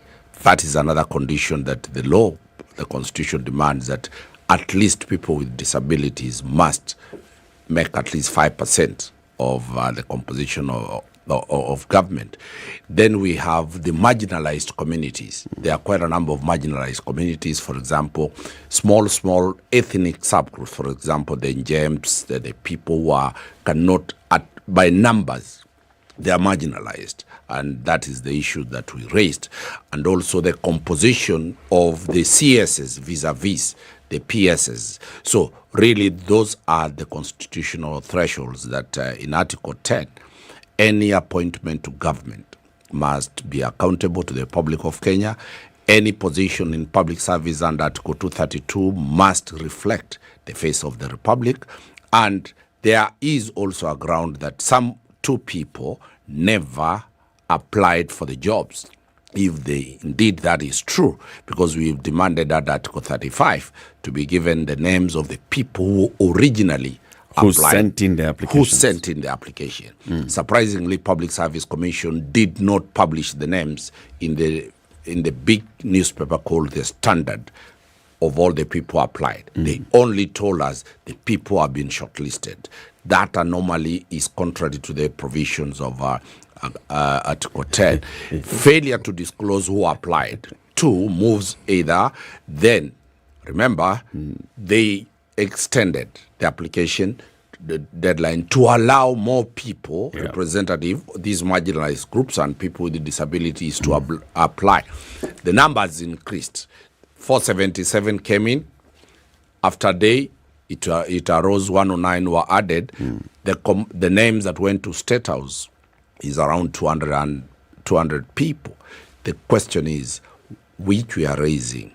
that is another condition that the law, the Constitution demands that at least people with disabilities must make at least 5% of the composition of government. Then we have the marginalized communities. There are quite a number of marginalized communities. For example, small ethnic subgroups. For example, the Njems, the people who cannot, by numbers, they are marginalized. And that is the issue that we raised. And also the composition of the CSs vis-a-vis the PSs. So really those are the constitutional thresholds that in Article 10, any appointment to government must be accountable to the Republic of Kenya. Any position in public service under Article 232 must reflect the face of the Republic. And there is also a ground that some 2 people never applied for the jobs. If indeed that is true, because we've demanded that Article 35 to be given the names of the people who originally who applied, sent in the application. Surprisingly, Public Service Commission did not publish the names in the big newspaper called the Standard of all the people who applied. They only told us the people have been shortlisted. That anomaly is contrary to the provisions of Article 10. Failure to disclose who applied. 2 moves either. Then, remember, they extended the application the deadline to allow more people, representative, these marginalized groups and people with disabilities to apply. The numbers increased. 477 came in. After a day, it arose, 109 were added. The names that went to State House is around 200 people. The question is, which we are raising,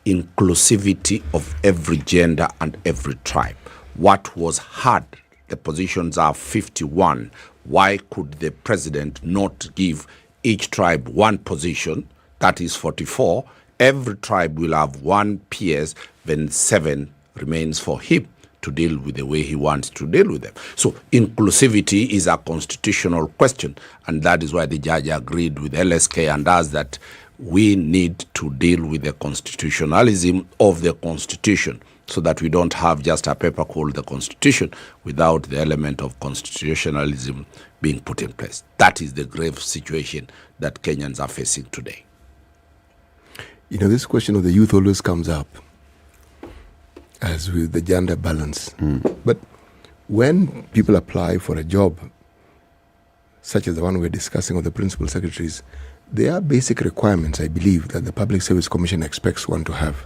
inclusivity of every gender and every tribe. What was hard? The positions are 51. Why could the president not give each tribe one position? That is 44. Every tribe will have 1 PS, then 7 remains for him to deal with the way he wants to deal with them. So inclusivity is a constitutional question, and that is why the judge agreed with LSK and us that we need to deal with the constitutionalism of the Constitution so that we don't have just a paper called the Constitution without the element of constitutionalism being put in place. That is the grave situation that Kenyans are facing today. You know, this question of the youth always comes up, as with the gender balance. But when people apply for a job, such as the one we're discussing of the principal secretaries, there are basic requirements, I believe, that the Public Service Commission expects one to have.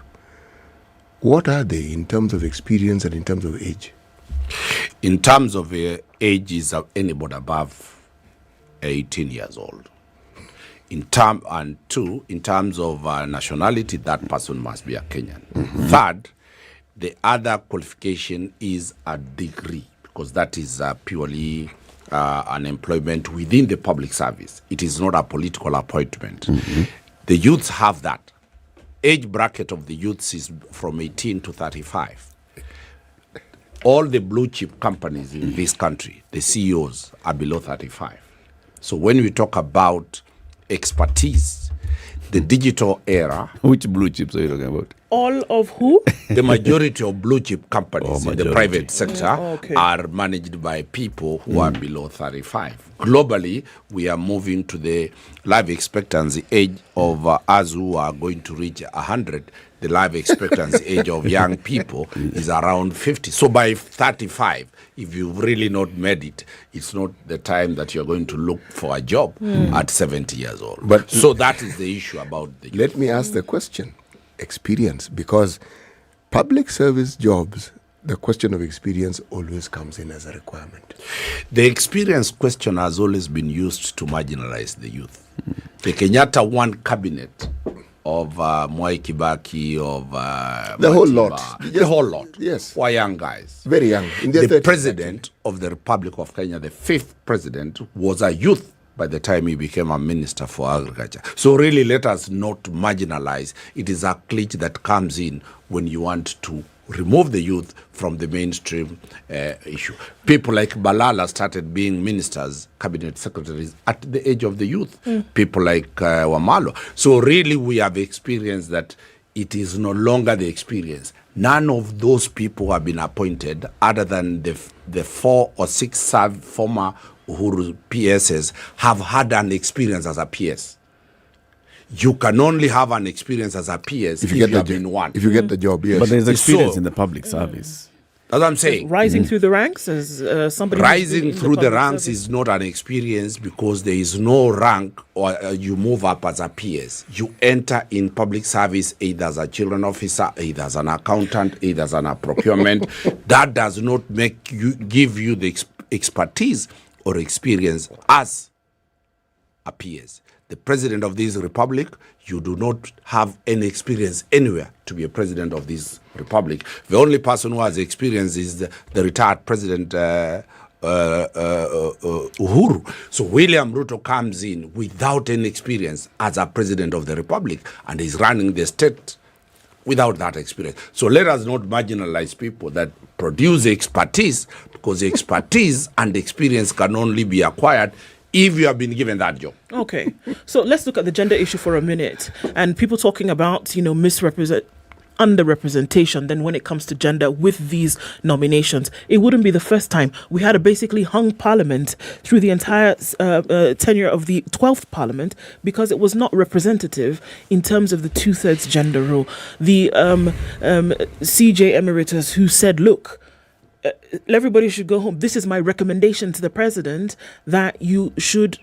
What are they in terms of experience and in terms of age? In terms of age, is anybody above 18 years old. In terms of nationality, that person must be a Kenyan. Mm-hmm. Third, the other qualification is a degree, because that is purely an employment within the public service. It is not a political appointment. Mm-hmm. The youths have that. Age bracket of the youths is from 18 to 35. All the blue chip companies in this country, the CEOs are below 35. So when we talk about expertise, the digital era. Which blue chips are you talking about? All of who? The majority of blue chip companies in the private sector okay. are managed by people who are below 35. Globally, we are moving to the life expectancy age of us who are going to reach 100. The life expectancy age of young people is around 50. So by 35, if you've really not made it, it's not the time that you're going to look for a job at 70 years old. But so that is the issue about the Let me ask the question. Experience, because public service jobs, the question of experience always comes in as a requirement. The experience question has always been used to marginalize the youth. The Kenyatta One cabinet of Mwai Kibaki, of the whole lot. The whole lot. Yes. Were young guys. Very young. In their the 30s, president of the Republic of Kenya, the 5th president, was a youth by the time he became a minister for agriculture. So really, let us not marginalize. It is a glitch that comes in when you want to remove the youth from the mainstream issue. People like Balala started being ministers, cabinet secretaries at the age of the youth. People like Wamalo. So really, we have experienced that it is no longer the experience. None of those people have been appointed other than the 4 or 6 former Uhuru PSs have had an experience as a PS. You can only have an experience as a PS if you have been one. If you get the job, yes. But there's experience in the public service. That's what I'm saying. Rising through the ranks as somebody. Rising through the ranks is not an experience, because there is no rank or you move up as a PS. You enter in public service either as a children officer, either as an accountant, either as a procurement. That does not give you the expertise or experience as a PS. The president of this republic, you do not have any experience anywhere to be a president of this republic. The only person who has experience is the retired president Uhuru. So William Ruto comes in without any experience as a president of the republic, and is running the state without that experience. So let us not marginalize people that produce expertise, because expertise and experience can only be acquired if you have been given that job. Okay. So let's look at the gender issue for a minute. And people talking about, underrepresentation then when it comes to gender with these nominations. It wouldn't be the first time. We had a basically hung parliament through the entire tenure of the 12th parliament because it was not representative in terms of the 2/3 gender rule. The CJ Emeritus who said, look, everybody should go home. This is my recommendation to the president that you should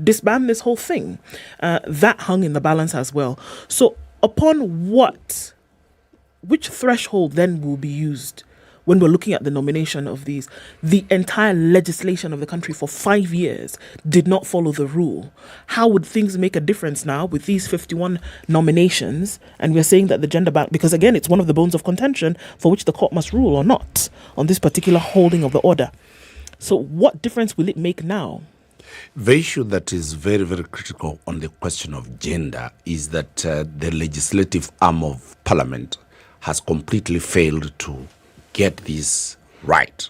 disband this whole thing. That hung in the balance as well. So upon which threshold then will be used when we're looking at the nomination of these? The entire legislation of the country for 5 years did not follow the rule. How would things make a difference now with these 51 nominations? And we're saying that the gender balance, because again, it's one of the bones of contention for which the court must rule or not on this particular holding of the order. So what difference will it make now? The issue that is very, very critical on the question of gender is that the legislative arm of parliament has completely failed to get this right.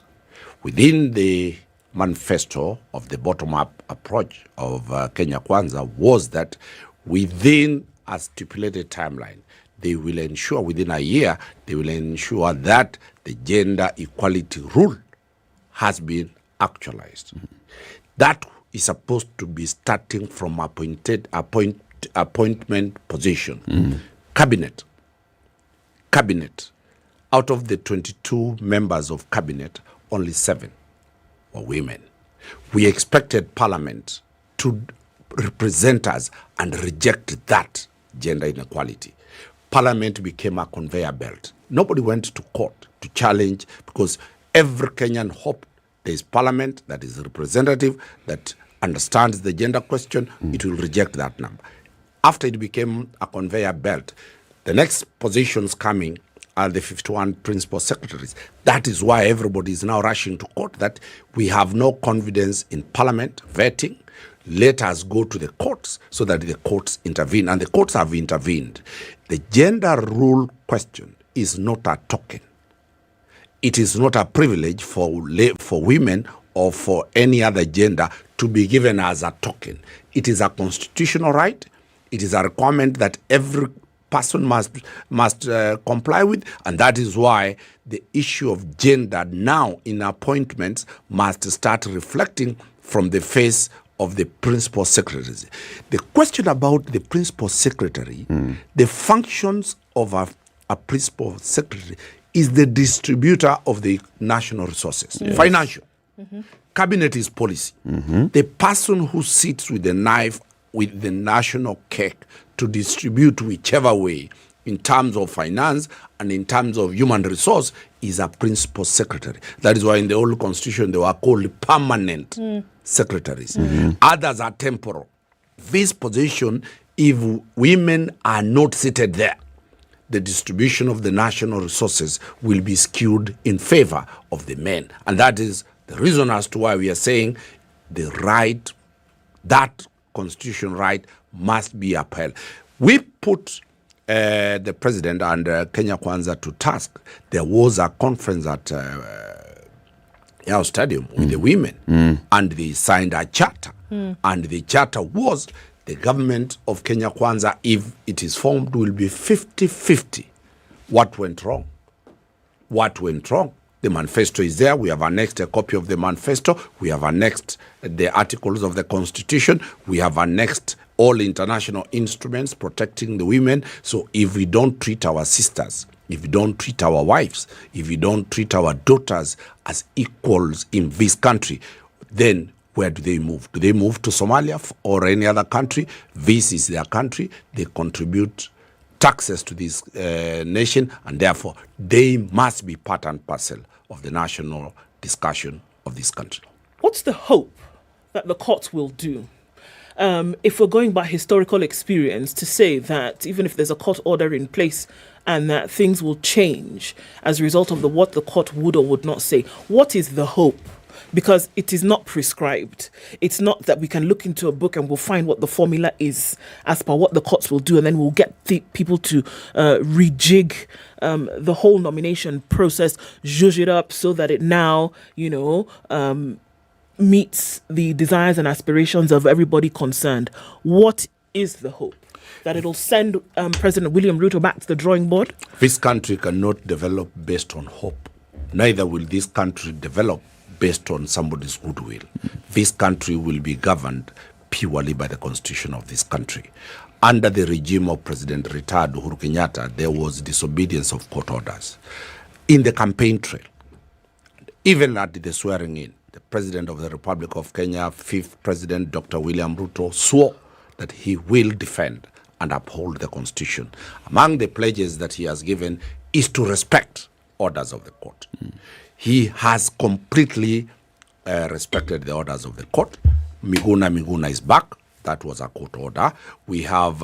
Within the manifesto of the bottom-up approach of Kenya Kwanza was that within a stipulated timeline, they will ensure within a year, they will ensure that the gender equality rule has been actualized. Mm-hmm. That is supposed to be starting from appointment position. Mm-hmm. Cabinet. Out of the 22 members of cabinet, only 7 were women. We expected parliament to represent us and reject that gender inequality. Parliament became a conveyor belt. Nobody went to court to challenge because every Kenyan hoped there is parliament that is representative, that understands the gender question, it will reject that number. After it became a conveyor belt, the next positions coming are the 51 principal secretaries. That is why everybody is now rushing to court, that we have no confidence in parliament vetting. Let us go to the courts so that the courts intervene. And the courts have intervened. The gender rule question is not a token. It is not a privilege for women or for any other gender to be given as a token. It is a constitutional right. It is a requirement that every person must comply with, and that is why the issue of gender now in appointments must start reflecting from the face of the principal secretaries. The question about the principal secretary, the functions of a principal secretary is the distributor of the national resources, financial. Cabinet is policy. The person who sits with the knife with the national cake to distribute whichever way in terms of finance and in terms of human resource is a principal secretary. That is why in the old constitution they were called permanent secretaries. Others are temporal. This position, if women are not seated there, the distribution of the national resources will be skewed in favor of the men. And that is the reason as to why we are saying the right, that constitutional right must be upheld. We put the president and Kenya Kwanza to task. There was a conference at our stadium with the women, and they signed a charter. And the charter was the government of Kenya Kwanza, if it is formed, will be 50-50. What went wrong? What went wrong? The manifesto is there. We have annexed a copy of the manifesto. We have annexed the articles of the Constitution. We have annexed all international instruments protecting the women. So if we don't treat our sisters, if we don't treat our wives, if we don't treat our daughters as equals in this country, then where do they move? Do they move to Somalia or any other country? This is their country. They contribute taxes to this nation, and therefore they must be part and parcel of the national discussion of this country. What's the hope that the courts will do? If we're going by historical experience, to say that even if there's a court order in place and that things will change as a result of what the court would or would not say, what is the hope? Because it is not prescribed. It's not that we can look into a book and we'll find what the formula is as per what the courts will do, and then we'll get people to rejig the whole nomination process, zhuzh it up so that it now, meets the desires and aspirations of everybody concerned. What is the hope? That it'll send President William Ruto back to the drawing board? This country cannot develop based on hope. Neither will this country develop based on somebody's goodwill. This country will be governed purely by the constitution of this country. Under the regime of President retired Uhuru Kenyatta, there was disobedience of court orders. In the campaign trail, even at the swearing in, the President of the Republic of Kenya, 5th President Dr. William Ruto, swore that he will defend and uphold the constitution. Among the pledges that he has given is to respect orders of the court. He has completely respected the orders of the court. Miguna is back. That was a court order. We have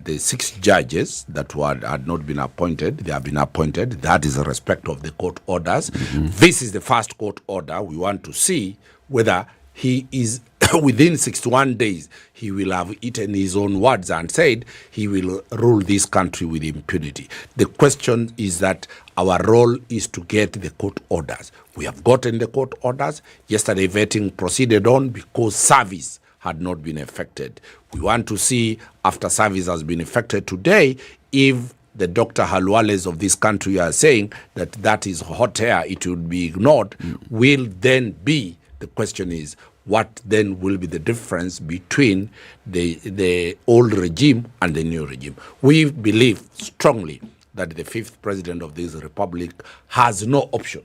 the 6 judges that had not been appointed. They have been appointed. That is a respect of the court orders. This is the first court order. We want to see whether he is, within 61 days, he will have eaten his own words and said he will rule this country with impunity. The question is that our role is to get the court orders. We have gotten the court orders. Yesterday, vetting proceeded on because service had not been affected. We want to see, after service has been affected today, if the Dr. Halwales of this country are saying that that is hot air, it will be ignored, will then be, the question is, what then will be the difference between the old regime and the new regime? We believe strongly that the 5th president of this republic has no option.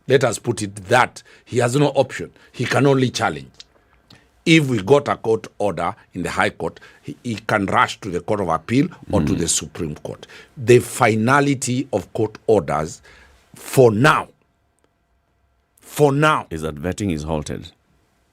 Let us put it that he has no option. He can only challenge. If we got a court order in the High Court, he can rush to the Court of Appeal or to the Supreme Court. The finality of court orders, for now, is that vetting is halted.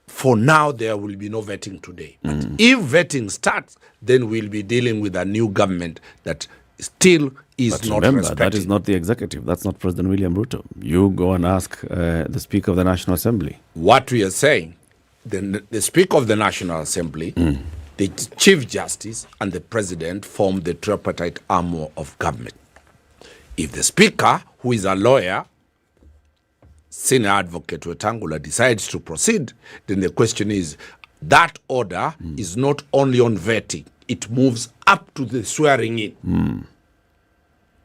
For now, there will be no vetting today. But if vetting starts, then we'll be dealing with a new government that still is But not remember, respecting. that is not the executive. That's not President William Ruto. You go and ask the Speaker of the National Assembly. What we are saying, the Speaker of the National Assembly, the Chief Justice, and the President form the tripartite arm of government. If the Speaker, who is a lawyer, Senior Advocate Wetangula, decides to proceed, then the question is, that order is not only on vetting, it moves up to the swearing in.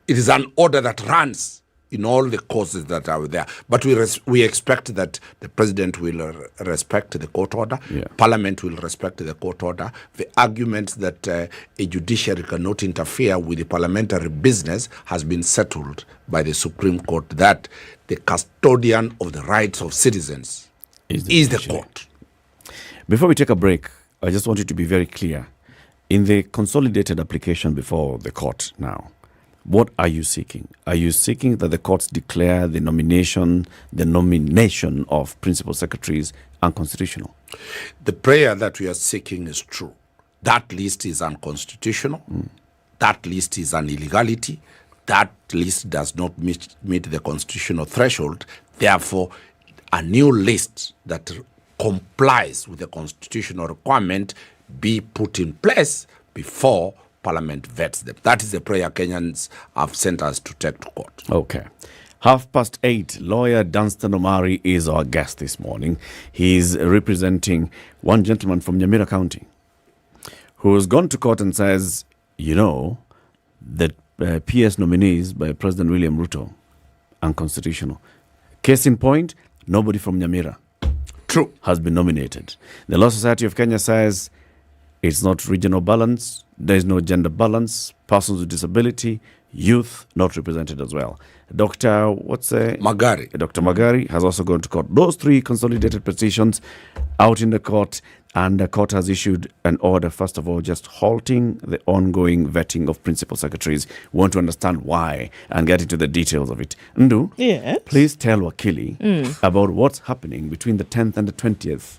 It is an order that runs in all the causes that are there. But we expect that the President will respect the court order, Parliament will respect the court order. The argument that a judiciary cannot interfere with the parliamentary business has been settled by the Supreme Court, that the custodian of the rights of citizens is the court. Before we take a break, I just want you to be very clear. In the consolidated application before the court now, what are you seeking? Are you seeking that the courts declare the nomination of principal secretaries unconstitutional? The prayer that we are seeking is true. That list is unconstitutional. That list is an illegality. That list does not meet the constitutional threshold. Therefore, a new list that complies with the constitutional requirement be put in place before Parliament vets them. That is the prayer Kenyans have sent us to take to court. Okay. 8:30, lawyer Dunstan Omari is our guest this morning. He's representing one gentleman from Nyamira County who's gone to court and says, the PS nominees by President William Ruto, unconstitutional. Case in point, nobody from Nyamira has been nominated. The Law Society of Kenya says it's not regional balance, there is no gender balance, persons with disability, youth not represented as well. Dr. Magari. Dr. Magari has also gone to court. Those three consolidated petitions out in the court, and the court has issued an order, first of all, just halting the ongoing vetting of principal secretaries. We want to understand why and get into the details of it. Ndu, yes, please tell Wakili about what's happening between the 10th and the 20th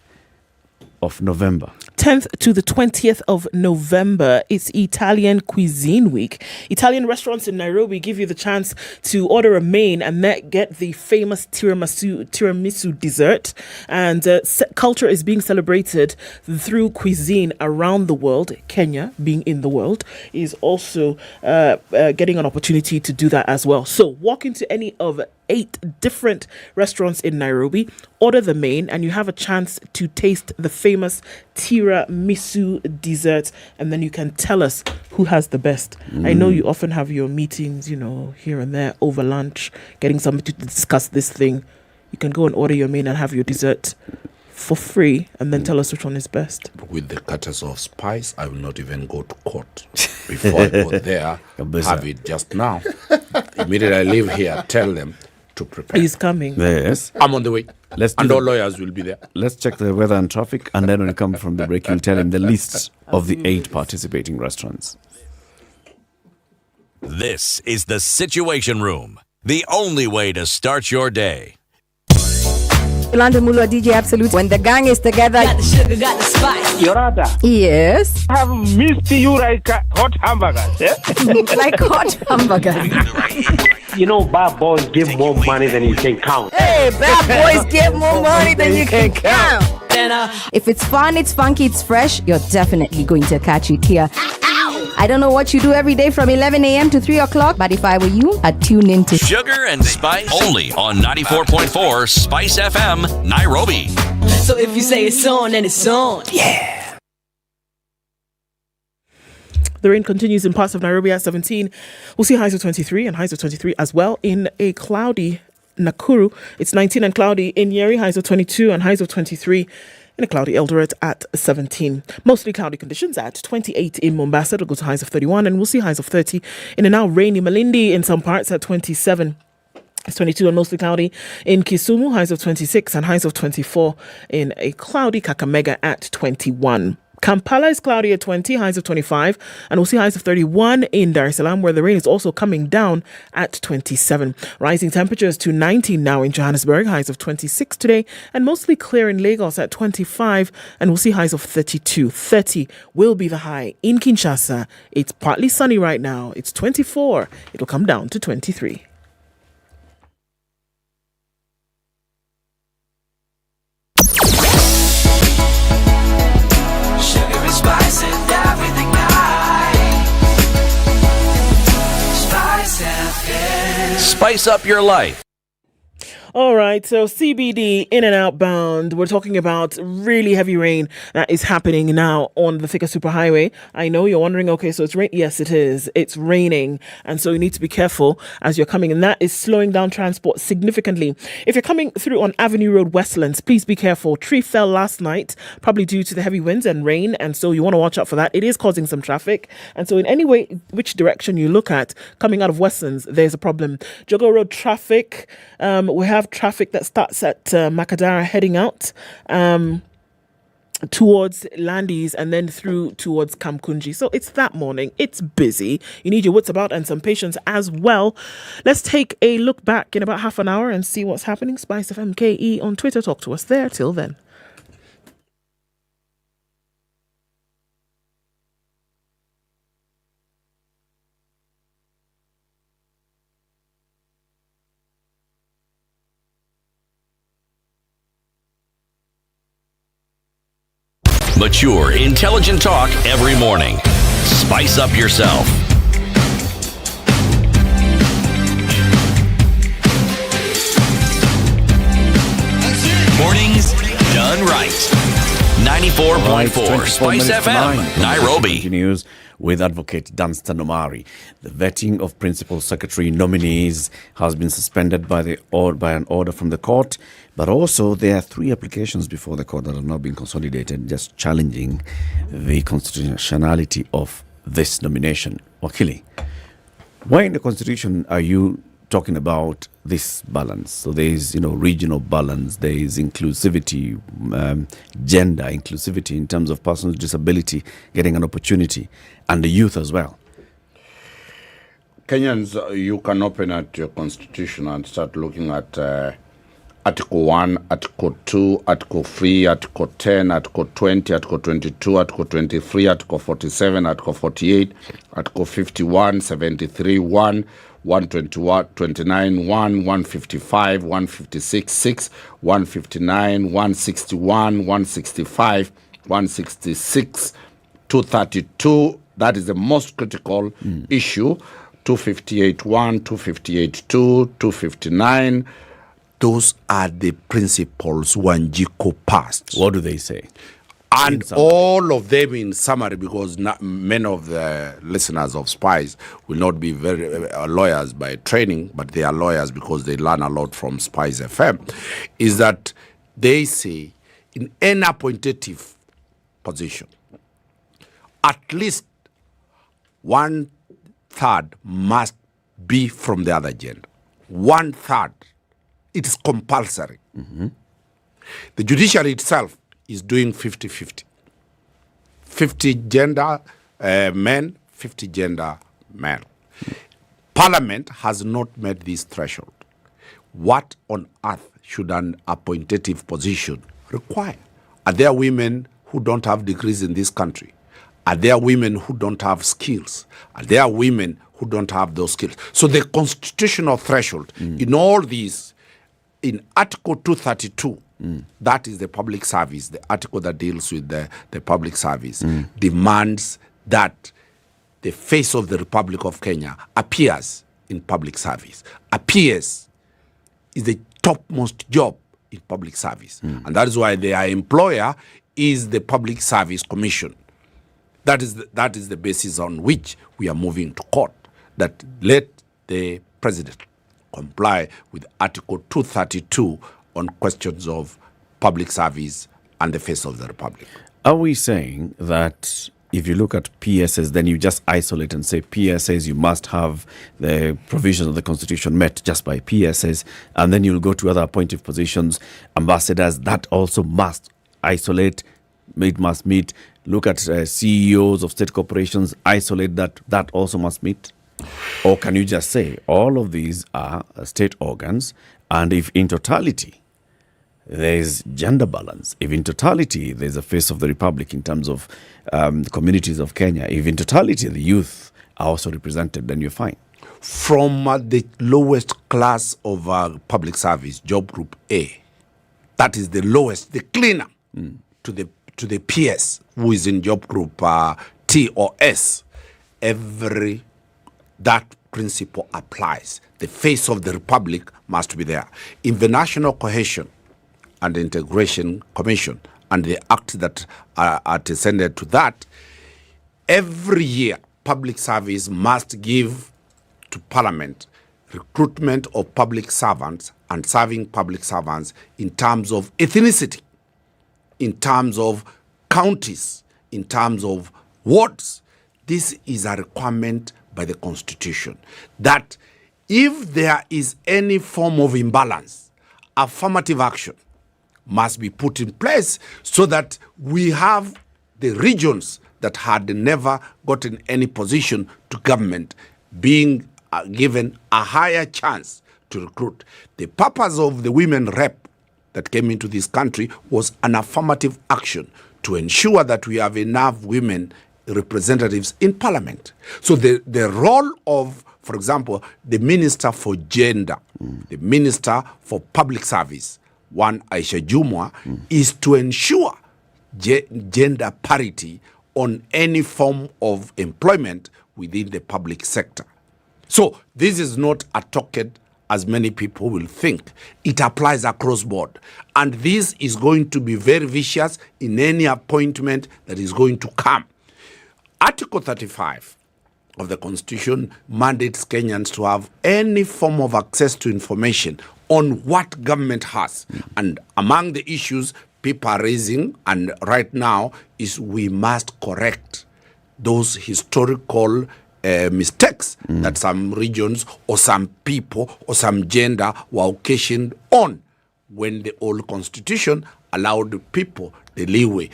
of November. 10th to the 20th of November, it's Italian Cuisine Week. Italian restaurants in Nairobi give you the chance to order a main and get the famous tiramisu dessert. And culture is being celebrated through cuisine around the world. Kenya, being in the world, is also getting an opportunity to do that as well. So walk into any of 8 different restaurants in Nairobi, order the main, and you have a chance to taste the famous tiramisu dessert, and then you can tell us who has the best. I know you often have your meetings, here and there over lunch, getting somebody to discuss this thing. You can go and order your main and have your dessert for free, and then tell us which one is best. With the cutters of spice, I will not even go to court. Before I go there, have it just now. Immediately I leave here, tell them to prepare. He's coming. Yes. I'm on the way. All lawyers will be there. Let's check the weather and traffic, and then when we come from the break, you'll tell him the lists of the 8 participating restaurants. This is the Situation Room, the only way to start your day. Yolanda Mulu, DJ Absolute. When the gang is together, got the sugar, got the spice. Yorada. Yes. I have missed you like hot hamburgers. Yeah? Like hot hamburgers. Bad boys give more money than you can count. Hey, bad boys give more money than you can count. If it's fun, it's funky, it's fresh, you're definitely going to catch it here. I don't know what you do every day from 11 a.m. to 3 o'clock, but if I were you, I'd tune in to Sugar and Spice only on 94.4 Spice FM, Nairobi. So if you say it's on, then it's on. Yeah. The rain continues in parts of Nairobi at 17. We'll see highs of 23 and highs of 23 as well. In a cloudy Nakuru, it's 19 and cloudy. In Nyeri, highs of 22 and highs of 23. In a cloudy Eldoret at 17. Mostly cloudy conditions at 28 in Mombasa. It'll go to highs of 31, and we'll see highs of 30 in a now rainy Malindi in some parts at 27. It's 22 and mostly cloudy in Kisumu, highs of 26 and highs of 24 in a cloudy Kakamega at 21. Kampala is cloudy at 20, highs of 25, and we'll see highs of 31 in Dar es Salaam, where the rain is also coming down at 27. Rising temperatures to 19 now in Johannesburg, highs of 26 today, and mostly clear in Lagos at 25, and we'll see highs of 32. 30 will be the high in Kinshasa. It's partly sunny right now. It's 24. It'll come down to 23. Spice and everything nice. Spice FM. Spice up your life. All right, so CBD in and outbound. We're talking about really heavy rain that is happening now on the Thika Superhighway. I know you're wondering, okay, so it's rain. Yes, it is. It's raining. And so you need to be careful as you're coming. And that is slowing down transport significantly. If you're coming through on Avenue Road Westlands, please be careful. Tree fell last night, probably due to the heavy winds and rain. And so you want to watch out for that. It is causing some traffic. And so in any way, which direction you look at, coming out of Westlands, there's a problem. Jogo Road traffic, we have traffic that starts at Makadara heading out towards Landis and then through towards Kamkunji. So it's that morning. It's busy. You need your wits about and some patience as well. Let's take a look back in about half an hour and see what's happening. SpiceFM KE on Twitter. Talk to us there. Till then. Mature, intelligent talk every morning. Spice up yourself. Mornings done right. 94.4 Spice FM, Nairobi. Continues with Advocate Dunstan Omari. The vetting of Principal Secretary nominees has been suspended by an order from the court, but also there are 3 applications before the court that have now been consolidated, just challenging the constitutionality of this nomination. Wakili, why in the Constitution are you talking about this balance? So there is, regional balance, there is inclusivity, gender inclusivity in terms of persons with disability getting an opportunity, and the youth as well. Kenyans, you can open at your constitution and start looking at Article 1, Article 2, Article 3, Article 10, Article 20, Article 22, Article 23, Article 47, Article 48, Article 51, 73, 1, 121, 29, 1, 155, 156, 6, 159, 161, 165, 166, 232. That is the most critical issue. 258, 1, 258, 2, 259. Those are the principles Wanjiku passed. What do they say? And all of them in summary, because many of the listeners of Spice will not be very lawyers by training, but they are lawyers because they learn a lot from Spice FM, is that they say in any appointative position, at least 1/3 must be from the other gender. 1/3. It is compulsory. The judiciary itself is doing 50-50. 50 gender men, 50 gender men. Parliament has not met this threshold. What on earth should an appointative position require? Are there women who don't have degrees in this country? Are there women who don't have skills? Are there women who don't have those skills? So the constitutional threshold in all these, in Article 232, that is the public service, the article that deals with the public service, demands that the face of the Republic of Kenya appears in public service. Appears is the topmost job in public service. And that is why their employer is the Public Service Commission. That is the basis on which we are moving to court, that let the president comply with Article 232 on questions of public service and the face of the Republic. Are we saying that if you look at PSs, then you just isolate and say PSs, you must have the provisions of the Constitution met just by PSs, and then you'll go to other appointive positions, ambassadors, that also must isolate, it must meet. Look at CEOs of state corporations, isolate that also must meet. Or can you just say all of these are state organs, and if in totality there's gender balance, if in totality there's a face of the republic in terms of the communities of Kenya, if in totality the youth are also represented, then you're fine. From the lowest class of public service, job group A, that is the lowest, the cleaner, to the PS who is in job group T or S, that principle applies. The face of the republic must be there. In the National Cohesion and Integration Commission and the act that are descended to that, every year public service must give to Parliament recruitment of public servants and serving public servants in terms of ethnicity, in terms of counties, in terms of wards. This is a requirement by the Constitution that if there is any form of imbalance, affirmative action must be put in place so that we have the regions that had never gotten any position to government being given a higher chance to recruit. The purpose of the women rep that came into this country was an affirmative action to ensure that we have enough women representatives in Parliament. So the role of, for example, the Minister for Gender, the Minister for Public Service, one Aisha Jumwa, is to ensure gender parity on any form of employment within the public sector. So this is not a token, as many people will think. It applies across board. And this is going to be very vicious in any appointment that is going to come. Article 35 of the Constitution mandates Kenyans to have any form of access to information on what government has. And among the issues people are raising, and right now, is we must correct those historical mistakes that some regions or some people or some gender were occasioned on when the old Constitution allowed people the leeway.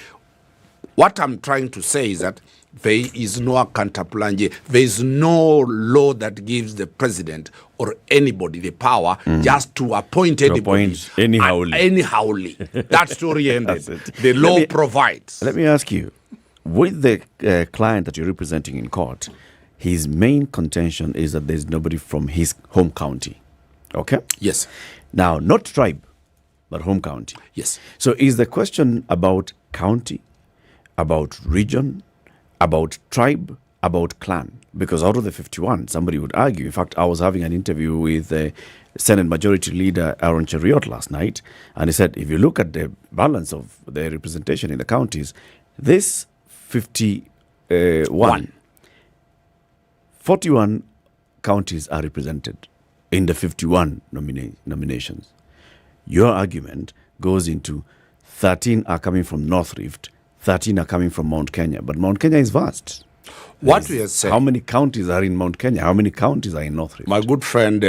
What I'm trying to say is that there is no accountability. There is no law that gives the president or anybody the power just to appoint anybody. Anyhowly. That story ended. The law provides. Let me ask you, with the client that you're representing in court, his main contention is that there's nobody from his home county. Okay? Yes. Now, not tribe, but home county. Yes. So is the question about county, about region, about tribe, about clan? Because out of the 51, somebody would argue. In fact, I was having an interview with Senate Majority Leader Aaron Cheriot last night, and he said, if you look at the balance of the representation in the counties, this 41 counties are represented in the 51 nominations. Your argument goes into 13 are coming from North Rift, 13 are coming from Mount Kenya. But Mount Kenya is vast. What we are saying. How many counties are in Mount Kenya? How many counties are in North Rift? My good friend,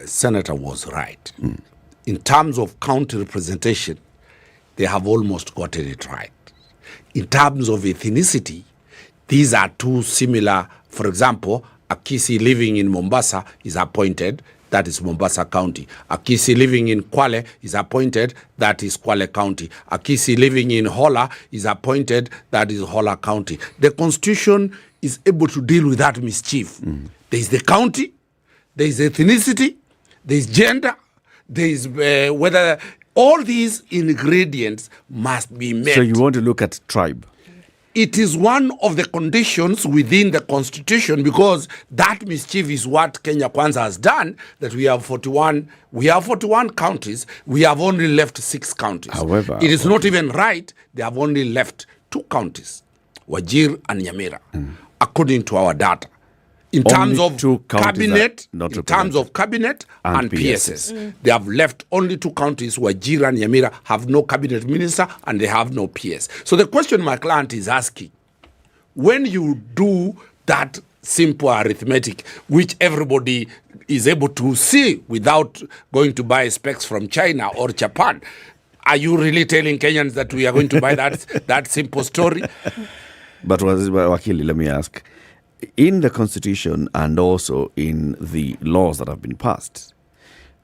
Senator, was right. In terms of county representation, they have almost gotten it right. In terms of ethnicity, these are two similar. For example, Akisi living in Mombasa is appointed. That is Mombasa County. Akisi living in Kwale is appointed. That is Kwale County. Akisi living in Hola is appointed. That is Hola County. The Constitution is able to deal with that mischief. There is the county, there is ethnicity, there is gender, there is whether all these ingredients must be met. So you want to look at tribe? It is one of the conditions within the Constitution, because that mischief is what Kenya Kwanza has done, that we have 41 counties, we have only left 6 counties. However, it is not even right, they have only left 2 counties, Wajir and Nyamira, according to our data. In terms of cabinet, and PSS. They have left only 2 counties, Wajir and Nyamira have no cabinet minister and they have no PS. So the question my client is asking, when you do that simple arithmetic, which everybody is able to see without going to buy specs from China or Japan, are you really telling Kenyans that we are going to buy that simple story? But Wakili, let me ask, in the Constitution and also in the laws that have been passed,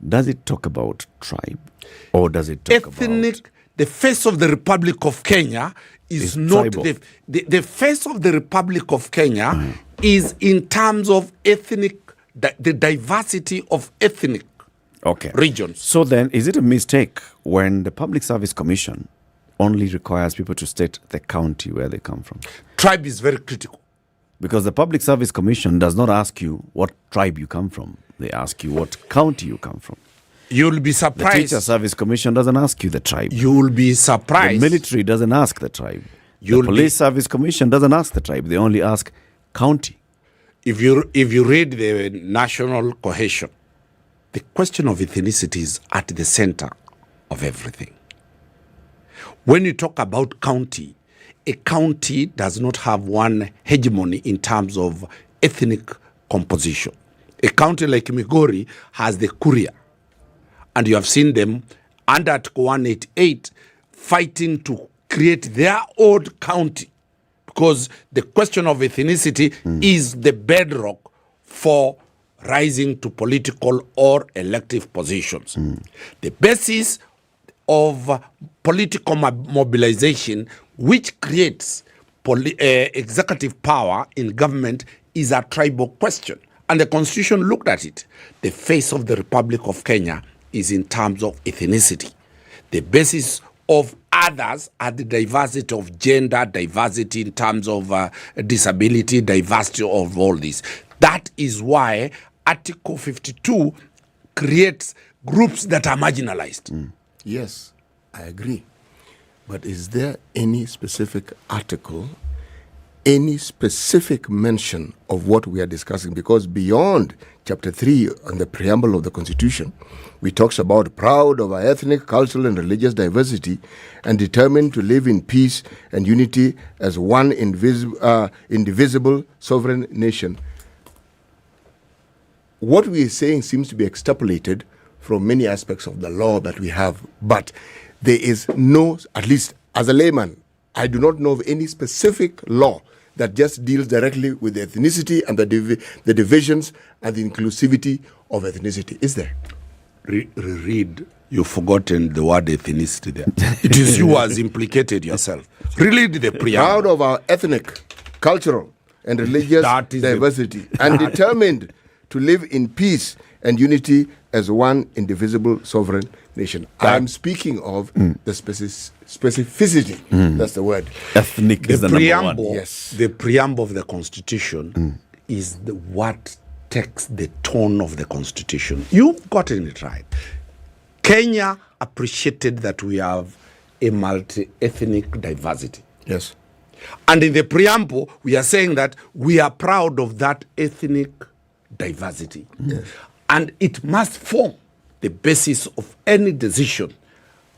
does it talk about tribe or does it talk about... The face of the Republic of Kenya is not... The face of the Republic of Kenya is in terms of ethnic, the diversity of ethnic regions. So then, is it a mistake when the Public Service Commission only requires people to state the county where they come from? Tribe is very critical. Because the Public Service Commission does not ask you what tribe you come from. They ask you what county you come from. You'll be surprised. The Teacher Service Commission doesn't ask you the tribe. You'll be surprised. The military doesn't ask the tribe. The Police Service Commission doesn't ask the tribe. They only ask county. If you read the national cohesion, the question of ethnicity is at the center of everything. When you talk about county, a county does not have one hegemony in terms of ethnic composition. A county like Migori has the Kuria, and you have seen them under Article 188 fighting to create their own county, because the question of ethnicity is the bedrock for rising to political or elective positions. The basis of political mobilization, which creates executive power in government, is a tribal question. And the Constitution looked at it. The face of the Republic of Kenya is in terms of ethnicity. The basis of others are the diversity of gender, diversity in terms of disability, diversity of all this. That is why Article 52 creates groups that are marginalized. Yes, I agree. But is there any specific article, any specific mention of what we are discussing? Because beyond Chapter 3 on the preamble of the Constitution, we talks about proud of our ethnic, cultural, and religious diversity and determined to live in peace and unity as one indivisible sovereign nation. What we are saying seems to be extrapolated from many aspects of the law that we have, but there is no, at least as a layman, I do not know of any specific law that just deals directly with the ethnicity and the divisions and the inclusivity of ethnicity. Is there? Read. You've forgotten the word ethnicity there. It is you who has implicated yourself. Read the preamble. Proud of our ethnic, cultural, and religious diversity and determined to live in peace and unity as one indivisible sovereign nation. I'm speaking of the specificity. That's the word. Ethnic is the preamble, number one. Yes. The preamble of the Constitution is what takes the tone of the Constitution. You've gotten it right. Kenya appreciated that we have a multi-ethnic diversity. Yes. And in the preamble, we are saying that we are proud of that ethnic diversity. Yes. And it must form the basis of any decision.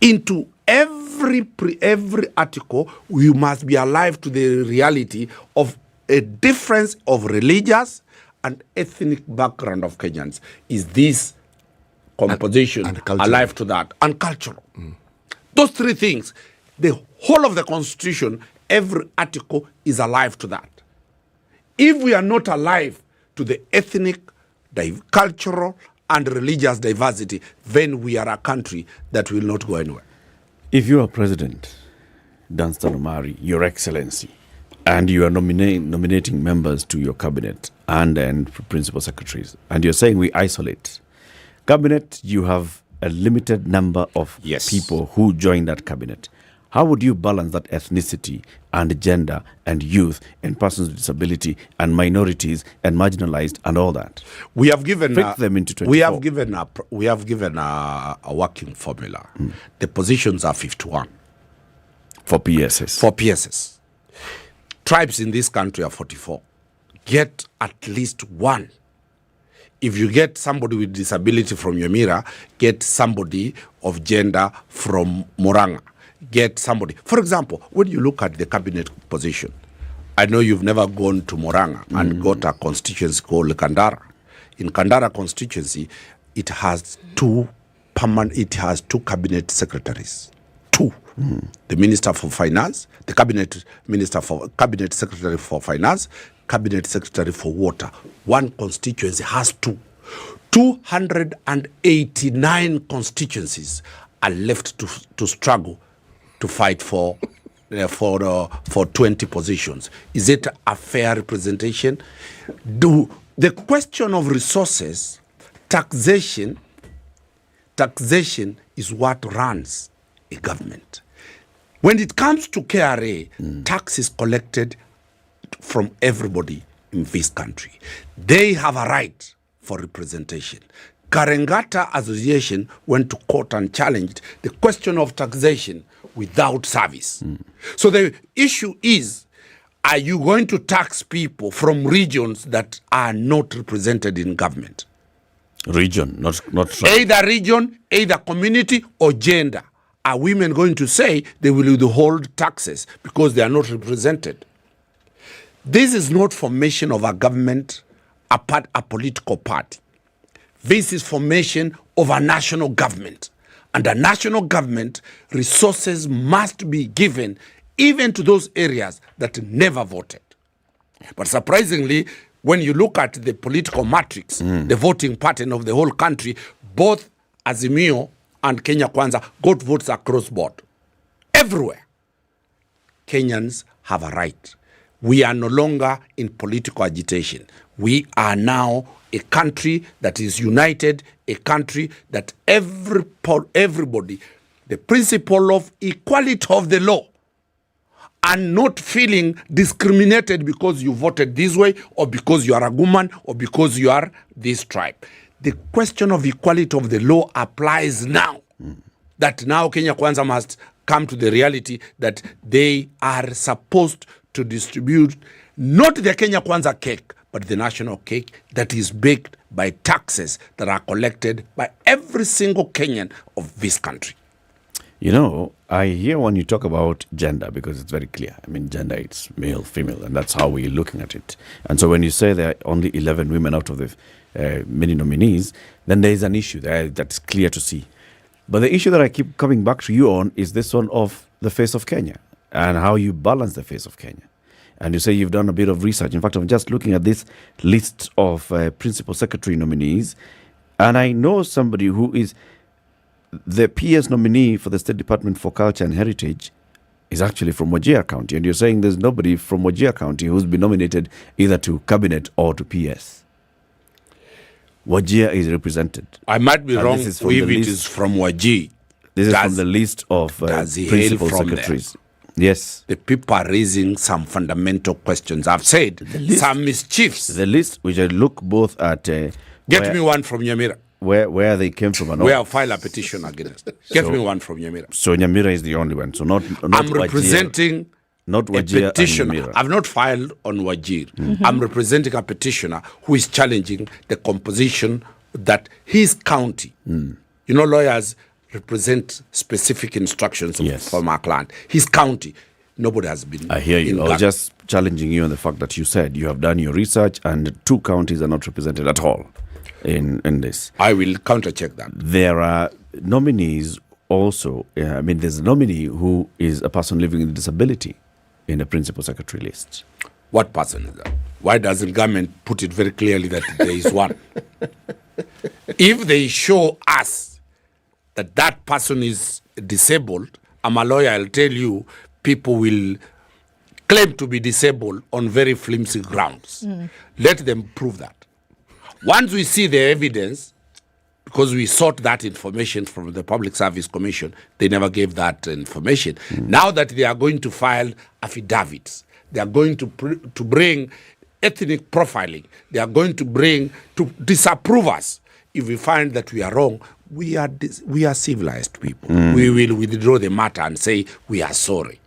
Into every article, we must be alive to the reality of a difference of religious and ethnic background of Kenyans. Is this composition and alive to that? And cultural. Those three things, the whole of the Constitution, every article is alive to that. If we are not alive to the ethnic, cultural, and religious diversity, then we are a country that will not go anywhere. If you are President Danstan Omari, Your Excellency, and you are nominating members to your cabinet and principal secretaries, and you're saying we isolate, cabinet, you have a limited number of people who join that cabinet. How would you balance that ethnicity and gender and youth and persons with disability and minorities and marginalized and all that? We have given them into 24. We have given a working formula. The positions are 51 for PSS. For PSS, tribes in this country are 44. Get at least one. If you get somebody with disability from Nyeri, get somebody of gender from Murang'a. Get somebody. For example, when you look at the cabinet position, I know you've never gone to Moranga and got a constituency called Kandara. In Kandara constituency, it has two cabinet secretaries. Two. The Minister for Finance, the cabinet secretary for Finance, cabinet secretary for Water. One constituency has two. 289 constituencies are left to struggle to fight for 20 positions. Is it a fair representation? The question of resources, taxation is what runs a government. When it comes to KRA, tax is collected from everybody in this country. They have a right for representation. Karengata Association went to court and challenged the question of taxation without service. So the issue is, are you going to tax people from regions that are not represented in government? Region, not either region, either community or gender. Are women going to say they will withhold taxes because they are not represented? This is not formation of a government, a political party. This is formation of a national government. And a national government, resources must be given even to those areas that never voted. But surprisingly, when you look at the political matrix, the voting pattern of the whole country, both Azimio and Kenya Kwanza got votes across board. Everywhere. Kenyans have a right. We are no longer in political agitation. We are now a country that is united, a country that everybody, the principle of equality of the law, and not feeling discriminated because you voted this way or because you are a woman or because you are this tribe. The question of equality of the law applies now. That now Kenya Kwanza must come to the reality that they are supposed to distribute not the Kenya Kwanza cake, but the national cake that is baked by taxes that are collected by every single Kenyan of this country. You know, I hear when you talk about gender, because it's very clear. I mean, gender, it's male, female, and that's how we're looking at it. And so when you say there are only 11 women out of the many nominees, then there is an issue there that's clear to see. But the issue that I keep coming back to you on is this one of the face of Kenya and how you balance the face of Kenya. And you say you've done a bit of research. In fact, I'm just looking at this list of principal secretary nominees, and I know somebody who is the PS nominee for the State Department for Culture and Heritage is actually from Wajir County. And you're saying there's nobody from Wajir County who's been nominated either to cabinet or to PS. Wajir is represented. I might be wrong if it is from Wajir. This is from the list of principal secretaries. Yes. The people are raising some fundamental questions. I've said some mischiefs. The list, which I look both at... Get me one from Nyamira. Where they came from. Where I'll file a petition against. Get me one from Nyamira. So Nyamira is the only one. So not I'm representing not Wajir, a petitioner. I've not filed on Wajir. I'm representing a petitioner who is challenging the composition that his county, you know, lawyers represent specific instructions from our client. His county, nobody has been. I hear you. I was just challenging you on the fact that you said you have done your research and 2 counties are not represented at all in this. I will counter-check that. There are nominees also. I mean, there's a nominee who is a person living with disability in the principal secretary list. What person is that? Why doesn't government put it very clearly that there is one? If they show us that that person is disabled, I'm a lawyer, I'll tell you, people will claim to be disabled on very flimsy grounds. Let them prove that. Once we see the evidence, because we sought that information from the Public Service Commission, they never gave that information. Now that they are going to file affidavits, they are going to bring ethnic profiling, they are going to bring to disapprove us. If we find that we are wrong, we are civilized people. We will withdraw the matter and say we are sorry.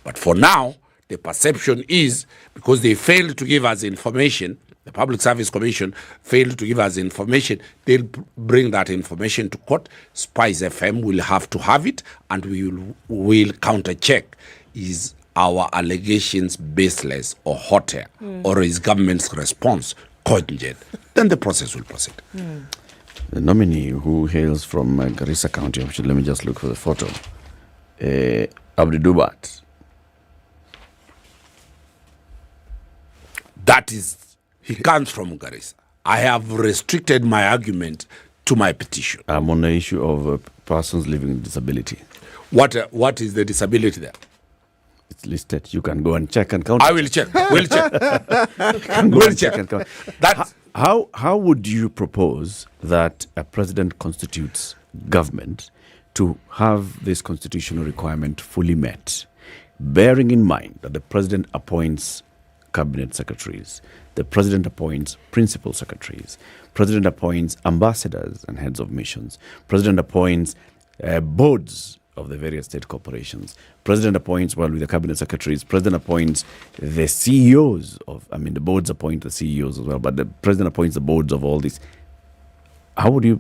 But for now, the perception is because they failed to give us information, the Public Service Commission failed to give us information, they'll bring that information to court. SpiceFM will have to have it, and we will counter-check. Is our allegations baseless or hot air, or is government's response cogent, then the process will proceed. The nominee who hails from Garissa County, let me just look for the photo, Abdi Dubat. That is, he comes from Garissa. I have restricted my argument to my petition. I'm on the issue of persons living with disability. What is the disability there? It's listed. You can go and check and count. I will check. We'll check. We'll check and count. How would you propose that a president constitutes government to have this constitutional requirement fully met, bearing in mind that the president appoints cabinet secretaries, the president appoints principal secretaries, president appoints ambassadors and heads of missions, president appoints boards of the various state corporations, president appoints, with the cabinet secretaries, president appoints the CEOs of, the boards appoint the CEOs as well, but the president appoints the boards of all these. How would you,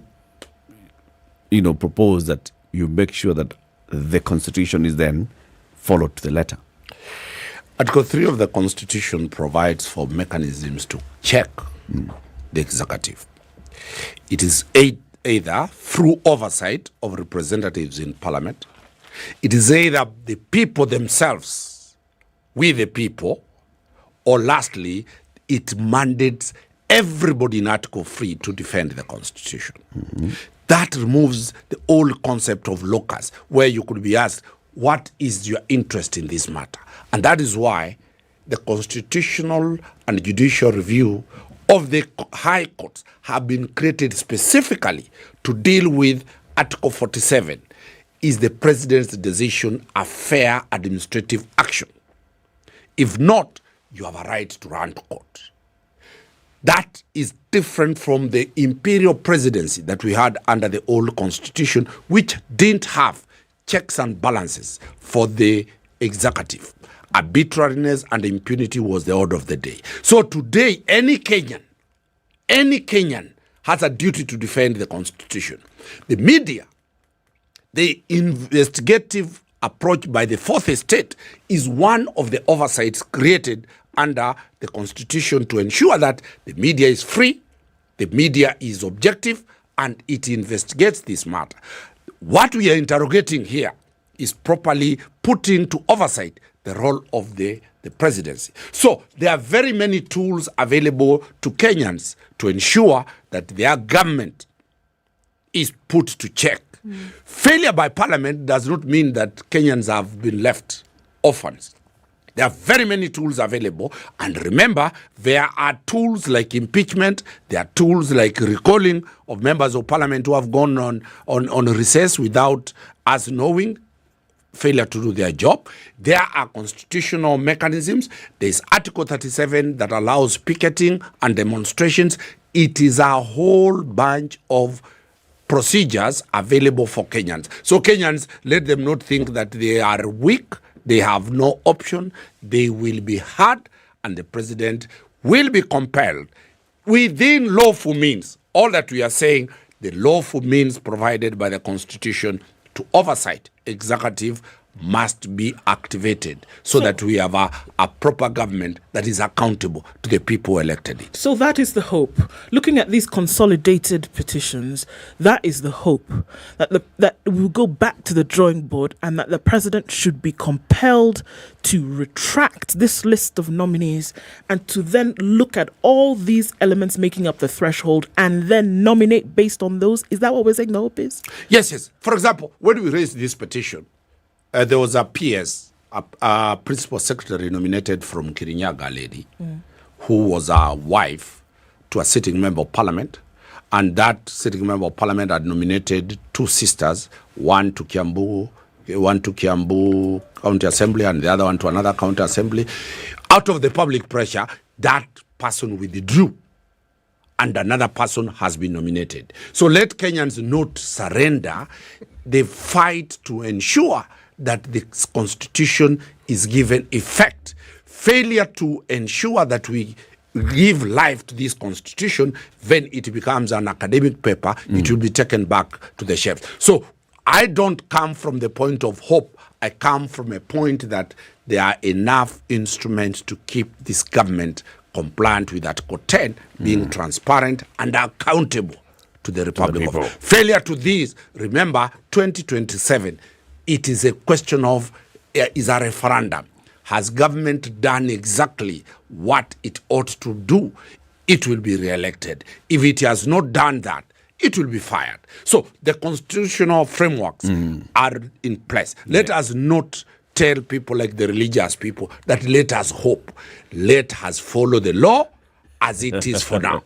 propose that you make sure that the constitution is then followed to the letter? Article 3 of the Constitution provides for mechanisms to check the executive. It is either through oversight of representatives in parliament, it is either the people themselves, we the people, or lastly, it mandates everybody in Article 3 to defend the Constitution. That removes the old concept of locus, where you could be asked, what is your interest in this matter? And that is why the constitutional and judicial review of the high courts have been created specifically to deal with Article 47. Is the president's decision a fair administrative action? If not, you have a right to run to court. That is different from the imperial presidency that we had under the old constitution, which didn't have checks and balances for the executive. Arbitrariness and impunity was the order of the day. So today, any Kenyan has a duty to defend the Constitution. The media, the investigative approach by the fourth estate is one of the oversights created under the Constitution to ensure that the media is free, the media is objective, and it investigates this matter. What we are interrogating here is properly put into oversight the role of the presidency. So there are very many tools available to Kenyans to ensure that their government is put to check. Failure by parliament does not mean that Kenyans have been left orphans. There are very many tools available. And remember, there are tools like impeachment. There are tools like recalling of members of parliament who have gone on recess without us knowing, failure to do their job. There are constitutional mechanisms. There's Article 37 that allows picketing and demonstrations. It is a whole bunch of procedures available for Kenyans. So Kenyans, let them not think that they are weak. They have no option. They will be heard, and the president will be compelled within lawful means. All that we are saying, the lawful means provided by the Constitution to oversight executive must be activated so that we have a proper government that is accountable to the people who elected it. So that is the hope. Looking at these consolidated petitions, that is the hope. That we'll go back to the drawing board and that the president should be compelled to retract this list of nominees and to then look at all these elements making up the threshold and then nominate based on those. Is that what we're saying the hope is? Yes. For example, when we raised this petition, there was a PS, a principal secretary nominated from Kirinyaga lady, who was a wife to a sitting member of parliament. And that sitting member of parliament had nominated two sisters, one to Kiambu County Assembly and the other one to another county assembly. Out of the public pressure, that person withdrew and another person has been nominated. So let Kenyans not surrender the fight to ensure that the Constitution is given effect. Failure to ensure that we give life to this Constitution, when it becomes an academic paper, it will be taken back to the shelf. So I don't come from the point of hope. I come from a point that there are enough instruments to keep this government compliant with Article 10, being transparent and accountable to the Republic of. Failure to this, remember, 2027, it is a question of, is a referendum. Has government done exactly what it ought to do? It will be re-elected. If it has not done that, it will be fired. So the constitutional frameworks are in place. Let us not tell people like the religious people that let us hope. Let us follow the law as it is for now.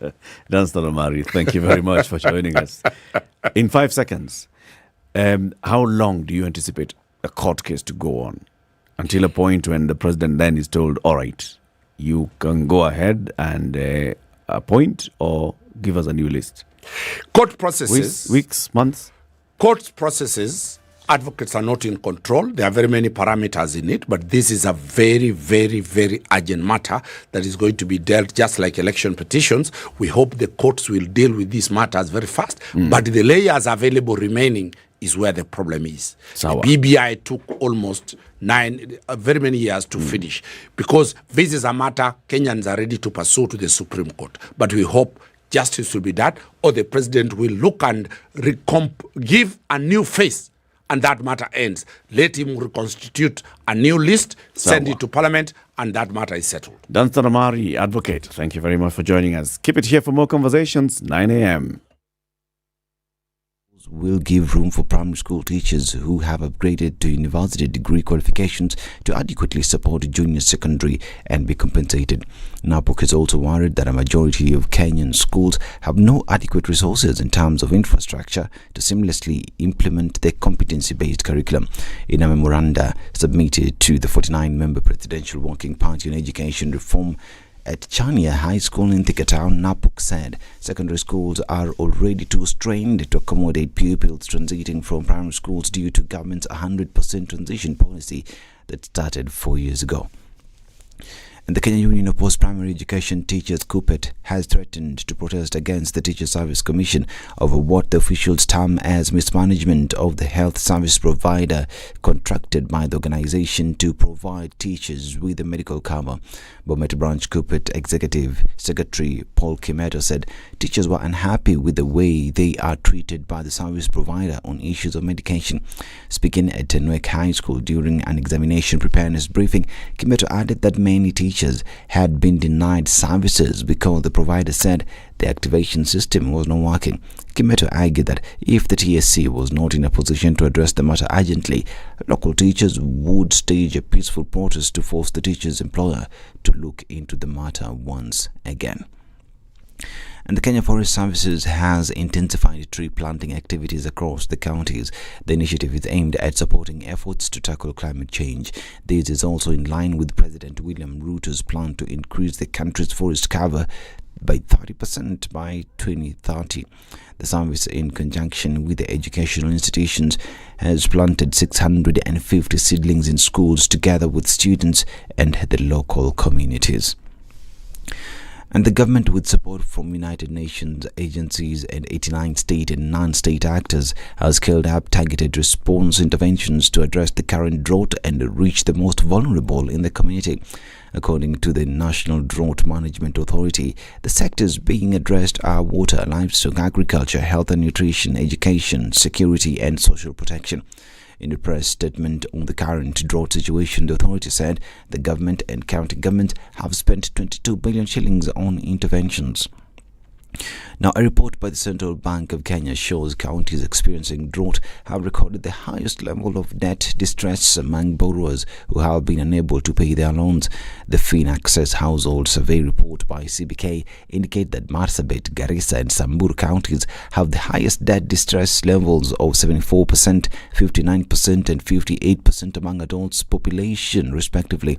Naseran Ridge, thank you very much for joining us. In 5 seconds, how long do you anticipate a court case to go on? Until a point when the president then is told, all right, you can go ahead and appoint or give us a new list. Court processes. Weeks, months? Court processes, advocates are not in control. There are very many parameters in it, but this is a very, very, very urgent matter that is going to be dealt just like election petitions. We hope the courts will deal with these matters very fast, but the layers available remaining is where the problem is. The BBI took almost very many years to finish because this is a matter Kenyans are ready to pursue to the Supreme Court. But we hope justice will be done, or the president will look and give a new face, and that matter ends. Let him reconstitute a new list, send it to Parliament, and that matter is settled. Naseran Ridge, advocate, thank you very much for joining us. Keep it here for more conversations, 9 a.m. Will give room for primary school teachers who have upgraded to university degree qualifications to adequately support junior secondary and be compensated. NAPOC is also worried that a majority of Kenyan schools have no adequate resources in terms of infrastructure to seamlessly implement their competency-based curriculum. In a memoranda submitted to the 49-member Presidential Working Party on Education Reform at Chania High School in Thika Town, NAPOC said secondary schools are already too strained to accommodate pupils transiting from primary schools due to government's 100% transition policy that started 4 years ago. And the Kenya Union of Post-Primary Education Teachers, KUPPET, has threatened to protest against the Teacher Service Commission over what the officials term as mismanagement of the health service provider contracted by the organization to provide teachers with a medical cover. Bomet Branch KUPPET Executive Secretary Paul Kimeto said teachers were unhappy with the way they are treated by the service provider on issues of medication. Speaking at Tenwek High School during an examination preparedness briefing, Kimeto added that many teachers had been denied services because the provider said the activation system was not working. Kimeto argued that if the TSC was not in a position to address the matter urgently, local teachers would stage a peaceful protest to force the teacher's employer to look into the matter once again. And the Kenya Forest Services has intensified tree planting activities across the counties. The initiative is aimed at supporting efforts to tackle climate change. This is also in line with President William Ruto's plan to increase the country's forest cover by 30% by 2030. The service, in conjunction with the educational institutions, has planted 650 seedlings in schools together with students and the local communities. And the government, with support from United Nations agencies and 89 state and non-state actors, has scaled up targeted response interventions to address the current drought and reach the most vulnerable in the community. According to the National Drought Management Authority, the sectors being addressed are water, livestock, agriculture, health and nutrition, education, security and social protection. In a press statement on the current drought situation, the authority said the government and county governments have spent 22 billion shillings on interventions. Now, a report by the Central Bank of Kenya shows counties experiencing drought have recorded the highest level of debt distress among borrowers who have been unable to pay their loans. The FinAccess Household Survey report by CBK indicate that Marsabit, Garissa and Samburu counties have the highest debt distress levels of 74%, 59% and 58% among adults population respectively.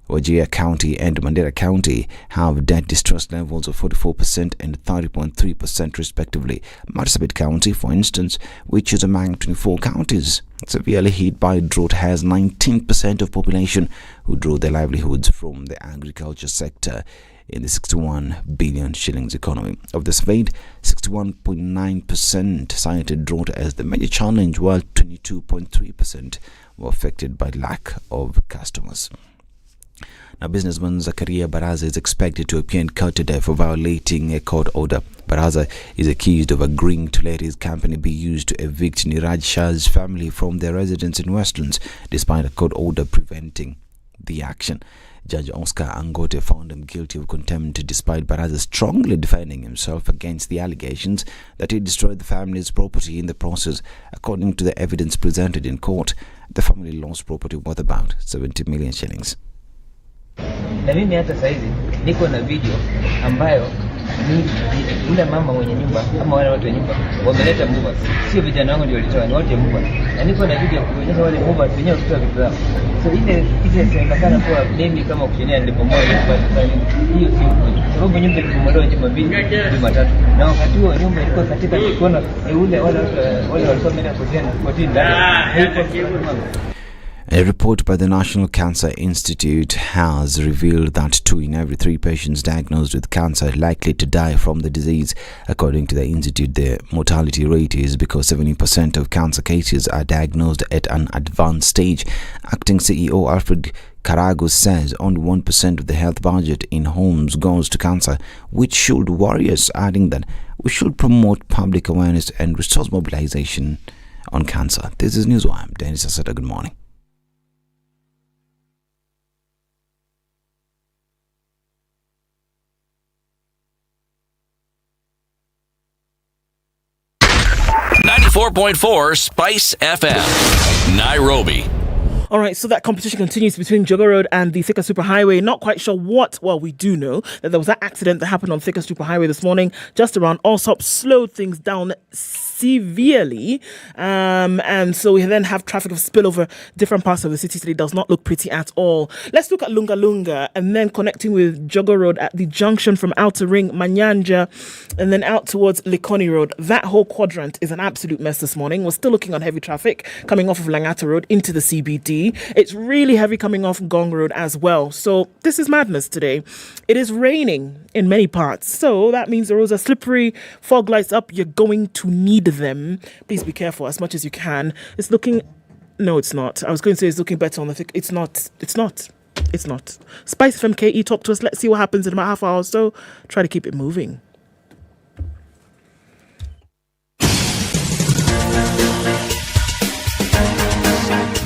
Wajir County and Mandera County have debt distress levels of 44% and 30.3% respectively. Marsabit County, for instance, which is among 24 counties severely hit by drought, has 19% of population who draw their livelihoods from the agriculture sector in the 61 billion shillings economy. Of the surveyed, 61.9% cited drought as the major challenge, while 22.3% were affected by lack of customers. Now, businessman Zakaria Baraza is expected to appear in court today for violating a court order. Baraza is accused of agreeing to let his company be used to evict Niraj Shah's family from their residence in Westlands, despite a court order preventing the action. Judge Oscar Angote found him guilty of contempt despite Baraza strongly defending himself against the allegations that he destroyed the family's property in the process. According to the evidence presented in court, the family lost property worth about 70 million shillings. Na mimi hata saizi niko na video ambayo ule mama mwenye nyumba ama wale watu wa nyumba wameleta movers, sio vijana wangu ndio walitoa, ni watu wa movers, na niko na video kuonyesha wale movers wenyewe kutoa vitu vyao. So ile inaonekana kuwa mimi kama kushenia nilipomoa hiyo sio kweli, sababu nyumba ilipomolewa nyumba mbili Jumatatu, na wakati huo nyumba ilikuwa katika mikono ule wale walikuwa wameenda kotini ndani. A report by the National Cancer Institute has revealed that 2 in every 3 patients diagnosed with cancer are likely to die from the disease. According to the institute, the mortality rate is because 70% of cancer cases are diagnosed at an advanced stage. Acting CEO Alfred Karago says only 1% of the health budget in homes goes to cancer, which should worry us, adding that we should promote public awareness and resource mobilization on cancer. This is Newswire. I'm Dennis Asada. Good morning. .4 Spice FM, Nairobi. All right, so that competition continues between Jogger Road and the Thika Superhighway. Not quite sure what. Well, we do know that there was that accident that happened on Thika Superhighway this morning, just around Allsop, slowed things down severely. And so we then have traffic of spillover different parts of the city today. Does not look pretty at all. Let's look at Lunga Lunga and then connecting with Jogger Road at the junction from Outer Ring, Manyanja, and then out towards Likoni Road. That whole quadrant is an absolute mess this morning. We're still looking at heavy traffic coming off of Langata Road into the CBD. It's really heavy coming off Gong Road as well. So this is madness today. It is raining in many parts. So that means the roads are slippery, fog lights up. You're going to need them. Please be careful as much as you can. It's looking... No, it's not. I was going to say it's looking better on the... It's not. It's not. It's not. SpiceFM KE, talk to us. Let's see what happens in about half hour or so. Try to keep it moving.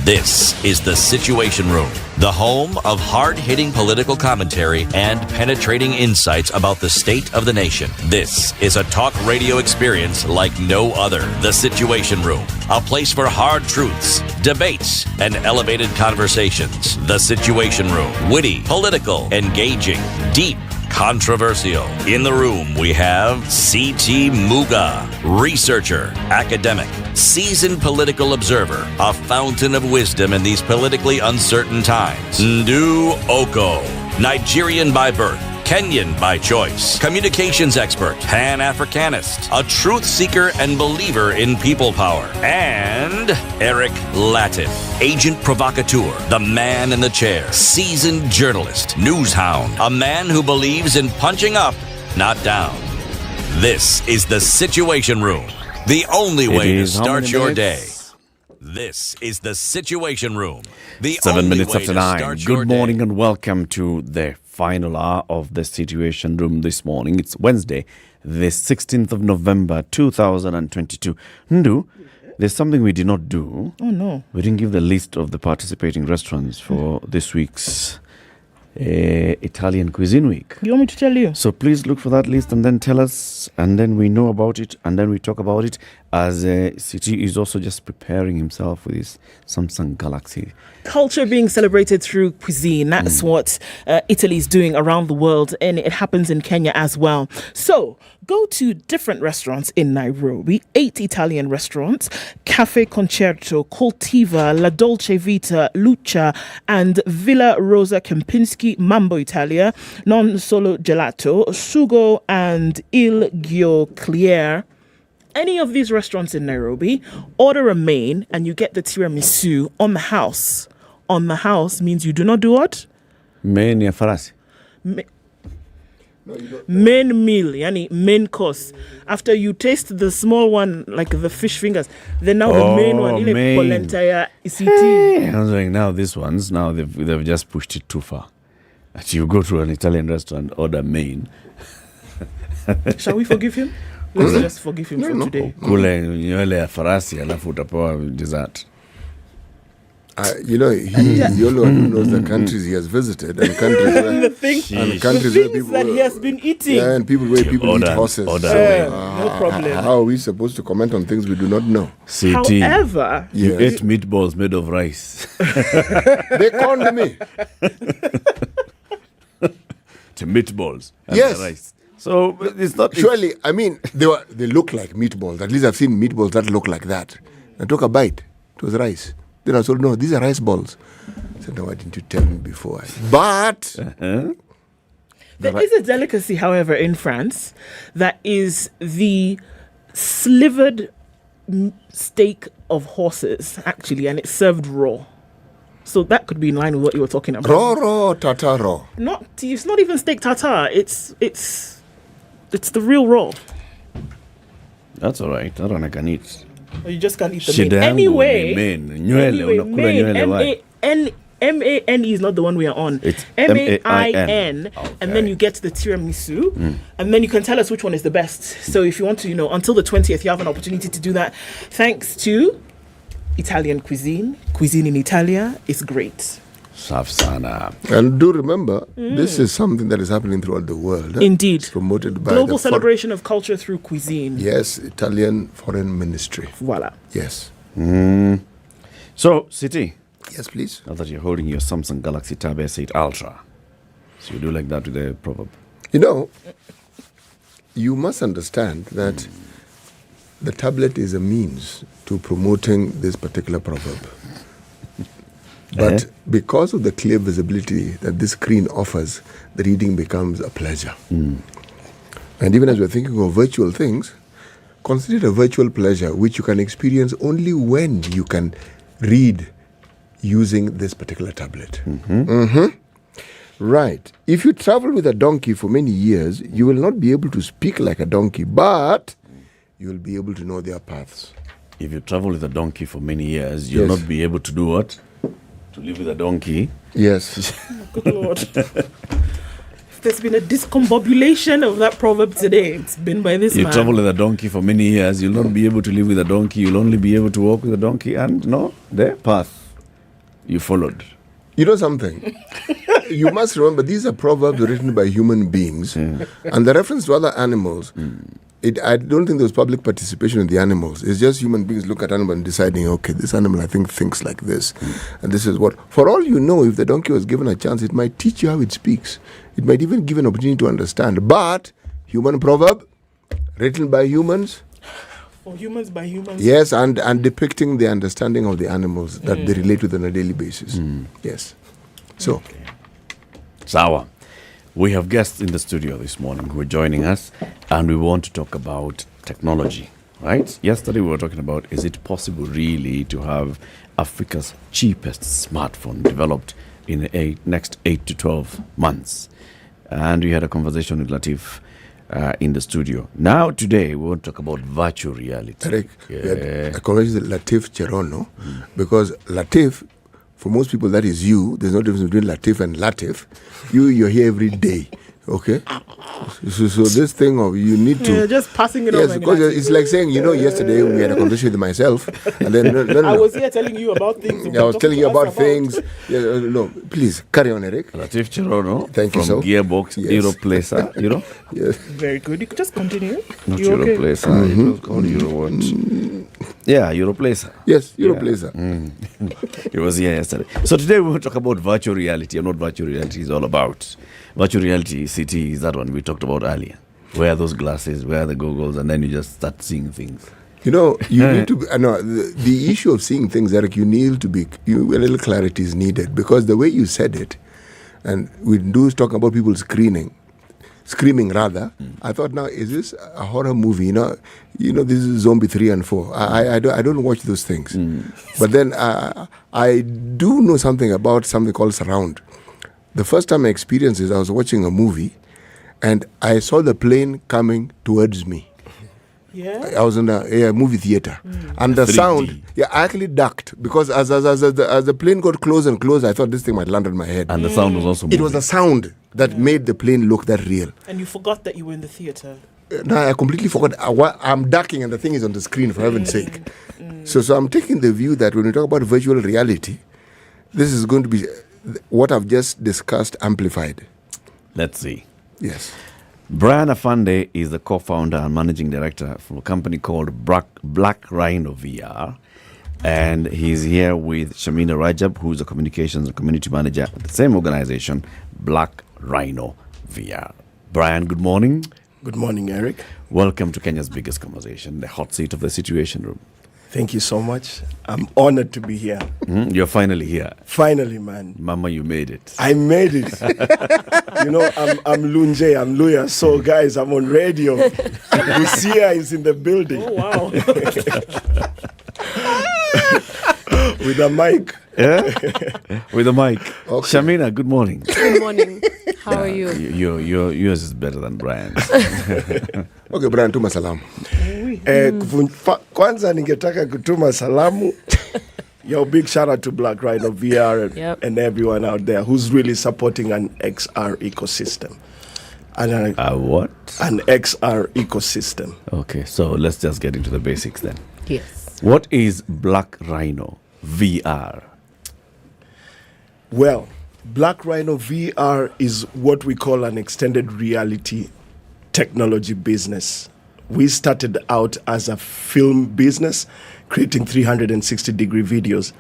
This is the Situation Room, the home of hard-hitting political commentary and penetrating insights about the state of the nation. This is a talk radio experience like no other. The Situation Room, a place for hard truths, debates, and elevated conversations. The Situation Room, witty, political, engaging, deep, controversial. In the room, we have C.T. Muga, researcher, academic, seasoned political observer, a fountain of wisdom in these politically uncertain times. Ndu Oko, Nigerian by birth, Kenyan by choice, communications expert, Pan-Africanist, a truth seeker and believer in people power, and Eric Latif, agent provocateur, the man in the chair, seasoned journalist, news hound, a man who believes in punching up, not down. This is the Situation Room, the only way to start your day. This is the Situation Room, the 7 only minutes way after to 9. start your Good day. morning and welcome to the final hour of the Situation Room this morning. It's Wednesday, the 16th of November, 2022. Ndu, there's something we did not do. Oh, no. We didn't give the list of the participating restaurants for this week's Italian Cuisine Week. You want me to tell you? So please look for that list and then tell us, and then we know about it, and then we talk about it, as City is also just preparing himself with his Samsung Galaxy. Culture being celebrated through cuisine. That's what Italy is doing around the world, and it happens in Kenya as well. So go to different restaurants in Nairobi, 8 Italian restaurants: Cafe Concerto, Coltiva, La Dolce Vita, Lucha, and Villa Rosa Kempinski, Mambo Italia, Non Solo Gelato, Sugo, and Il Giocliere. Any of these restaurants in Nairobi, order a main and you get the tiramisu on the house. On the house means you do not do what? Main ya farasi. Main meal, yani main course. After you taste the small one, like the fish fingers, then now the main one, ile polenta ya ECT. I was like, now these ones, now they've just pushed it too far. That you go to an Italian restaurant, order main. Shall we forgive him? Let's just forgive him for today. Kule nywele ya farasi alafu utapewa dessert. He's the only one who knows the countries he has visited and countries where, countries where people that he has been eating. Yeah, and people where people eat horses. No problem. How are we supposed to comment on things we do not know? However, you ate meatballs made of rice. They conned me. To meatballs and rice. So it's not. Surely, I mean, they look like meatballs. At least I've seen meatballs that look like that. I took a bite. It was rice. Then I was told, no, these are rice balls. I said, no, why didn't you tell me before? But there is a delicacy, however, in France that is the slivered steak of horses, actually, and it's served raw. So that could be in line with what you were talking about. Raw, tartar raw. It's not even steak tartar. It's the real raw. That's all right. That one I can eat. You just can't eat the main. Anyway, M-A-N-E is not the one we are on. It's M-A-I-N. Okay. And then you get the tiramisu. And then you can tell us which one is the best. So if you want to, until the 20th, you have an opportunity to do that. Thanks to Italian cuisine. Cuisine in Italia is great. Safsana. And do remember, this is something that is happening throughout the world. Indeed. It's promoted by Global Celebration of Culture through Cuisine. Yes, Italian Foreign Ministry. Voila. Yes. So, City. Yes, please. Now that you're holding your Samsung Galaxy Tab S8 Ultra. So you do like that with the proverb. You must understand that the tablet is a means to promoting this particular proverb. But because of the clear visibility that this screen offers, the reading becomes a pleasure. And even as we're thinking of virtual things, consider a virtual pleasure which you can experience only when you can read using this particular tablet. Right. If you travel with a donkey for many years, you will not be able to speak like a donkey, but you will be able to know their paths. If you travel with a donkey for many years, you'll not be able to do what? To live with a donkey. Yes. Good Lord. If there's been a discombobulation of that proverb today, it's been by this man. You travel with a donkey for many years, you'll not be able to live with a donkey. You'll only be able to walk with a donkey and know the path you followed. You know something? You must remember, these are proverbs written by human beings. And the reference to other animals, I don't think there was public participation in the animals. It's just human beings look at animal and deciding, okay, this animal I think thinks like this. And this is what. For all you know, if the donkey was given a chance, it might teach you how it speaks. It might even give an opportunity to understand. But human proverb, written by humans. For humans by humans. Yes, and depicting the understanding of the animals that they relate with on a daily basis. Yes. So. Okay. Sawa. We have guests in the studio this morning who are joining us, and we want to talk about technology, right? Yesterday we were talking about, is it possible really to have Africa's cheapest smartphone developed in the next 8 to 12 months? And we had a conversation with Latif in the studio. Now, today, we want to talk about virtual reality. Eric, we had a conversation with Latif Jirongo, because Latif, for most people, that is you. There's no difference between Latif and Latif. You're here every day, okay? So this thing of you need to... just passing it on. Yes, because it's like saying, yesterday we had a conversation with myself, and then... No. I was here telling you about things. I was telling you about things. No, please, carry on, Eric. Latif Jirongo. Thank you, from Gearbox, Europlacer, Yes. Very good. You could just continue. Not Europlacer. It was called Euro Yeah, Europlacer. Yes, Europlacer. It was here yesterday. So today we will talk about virtual reality, and what virtual reality is all about. Virtual reality, CT, is that one we talked about earlier. Wear those glasses, wear the goggles, and then you just start seeing things. You need to be... the issue of seeing things, Eric, you need to be... a little clarity is needed, because the way you said it, and we do talk about people screaming rather. I thought, now, is this a horror movie? This is Zombie 3 and 4. I don't watch those things. But then I do know something about something called surround. The first time I experienced this, I was watching a movie, and I saw the plane coming towards me. Yeah. I was in a movie theater, and the 3D. sound. Yeah, I actually ducked because as the plane got closer and closer, I thought this thing might land on my head. And the sound was also It was the sound that made the plane look that real. And you forgot that you were in the theater. No, I completely forgot. I'm ducking, and the thing is on the screen, for heaven's sake. So I'm taking the view that when we talk about virtual reality, this is going to be what I've just discussed amplified. Let's see. Yes. Brian Afande is the co-founder and managing director for a company called Black Rhino VR. And he's here with Shamina Rajab, who's a communications and community manager at the same organization, Black Rhino VR. Brian, good morning. Good morning, Eric. Welcome to Kenya's biggest conversation, the hot seat of the Situation Room. Thank you so much. I'm honored to be here. You're finally here. Finally, man. Mama, you made it. I made it. You know, I'm Lunje, I'm Luya. So, guys, I'm on radio. Lucia is in the building. Oh, wow. With a mic. Yeah? With a mic. Okay. Shamina, good morning. Good morning. How are you? Yours is better than Brian's. Okay, Brian, tuma salamu. Kwanza ningetaka kutuma salamu. Yo, big shout out to Black Rhino VR and everyone out there who's really supporting an XR ecosystem. And what? An XR ecosystem. Okay, so let's just get into the basics then. Yes. What is Black Rhino VR? Well, Black Rhino VR is what we call an extended reality technology business. We started out as a film business, creating 360-degree videos.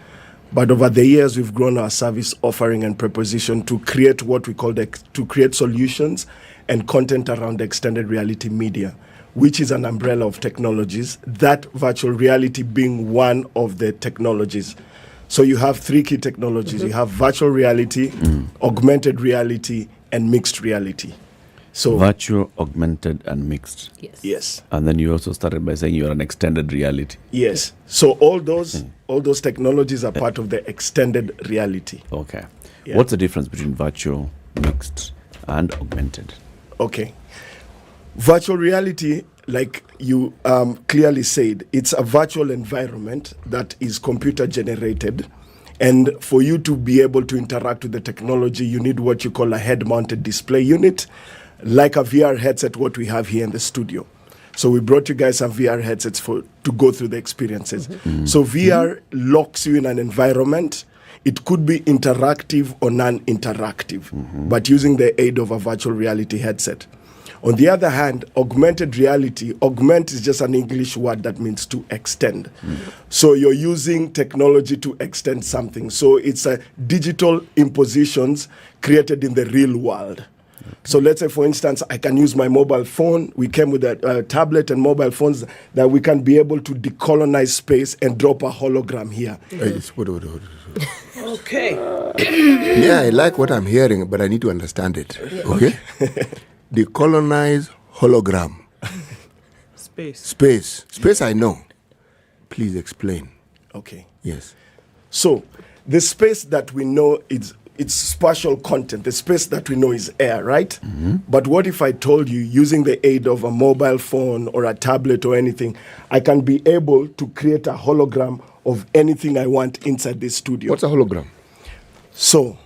But over the years, we've grown our service offering and proposition to create what we call to create solutions and content around extended reality media, which is an umbrella of technologies, that virtual reality being one of the technologies. So you have three key technologies. You have virtual reality, augmented reality, and mixed reality. So virtual, augmented, and mixed. Yes. And then you also started by saying you're an extended reality. Yes. So all those technologies are part of the extended reality. Okay. Yeah. What's the difference between virtual, mixed, and augmented? Okay. Virtual reality, like you clearly said, it's a virtual environment that is computer generated. And for you to be able to interact with the technology, you need what you call a head-mounted display unit, like a VR headset, what we have here in the studio. So we brought you guys some VR headsets to go through the experiences. So VR locks you in an environment. It could be interactive or non-interactive, but using the aid of a virtual reality headset. On the other hand, augmented reality, augment is just an English word that means to extend. So you're using technology to extend something. So it's a digital impositions created in the real world. So let's say, for instance, I can use my mobile phone. We came with a tablet and mobile phones that we can be able to decolonize space and drop a hologram here. Okay. Yeah, I like what I'm hearing, but I need to understand it. Okay? Decolonize hologram. Space I know. Please explain. Okay. Yes. So the space that we know it's spatial content. The space that we know is air, right? But what if I told you, using the aid of a mobile phone or a tablet or anything, I can be able to create a hologram of anything I want inside this studio? What's a hologram? So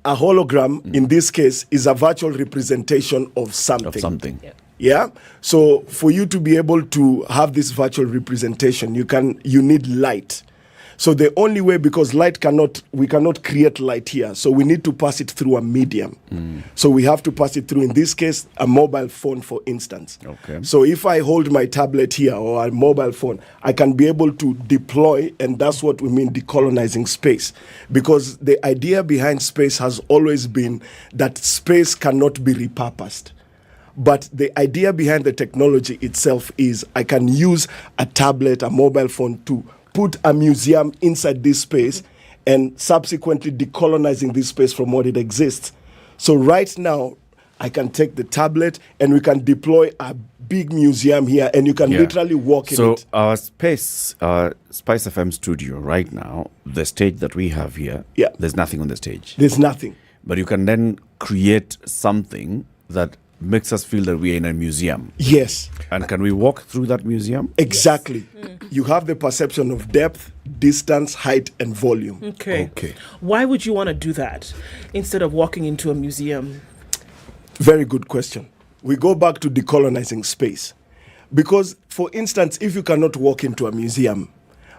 a hologram, in this case, is a virtual representation of something. Yeah. So for you to be able to have this virtual representation, you need light. So the only way, because we cannot create light here, so we need to pass it through a medium. So we have to pass it through, in this case, a mobile phone, for instance. Okay. So if I hold my tablet here or a mobile phone, I can be able to deploy, and that's what we mean decolonizing space. Because the idea behind space has always been that space cannot be repurposed. But the idea behind the technology itself is I can use a tablet, a mobile phone to put a museum inside this space and subsequently decolonizing this space from what it exists. So right now, I can take the tablet and we can deploy a big museum here and you can literally walk in it. So our SpiceFM studio right now, the stage that we have here, there's nothing on the stage. There's nothing. But you can then create something that makes us feel that we are in a museum. Yes. And can we walk through that museum? Exactly. You have the perception of depth, distance, height, and volume. Okay. Why would you want to do that instead of walking into a museum? Very good question. We go back to decolonizing space. Because, for instance, if you cannot walk into a museum,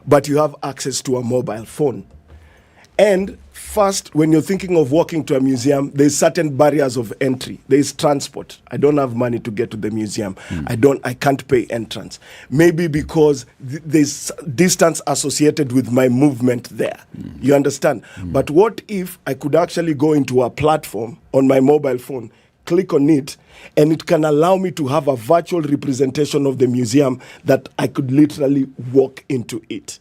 but you have access to a mobile phone, and first, when you're thinking of walking to a museum, there's certain barriers of entry. There's transport. I don't have money to get to the museum. I can't pay entrance. Maybe because there's distance associated with my movement there. You understand? But what if I could actually go into a platform on my mobile phone, click on it, and it can allow me to have a virtual representation of the museum that I could literally walk into it.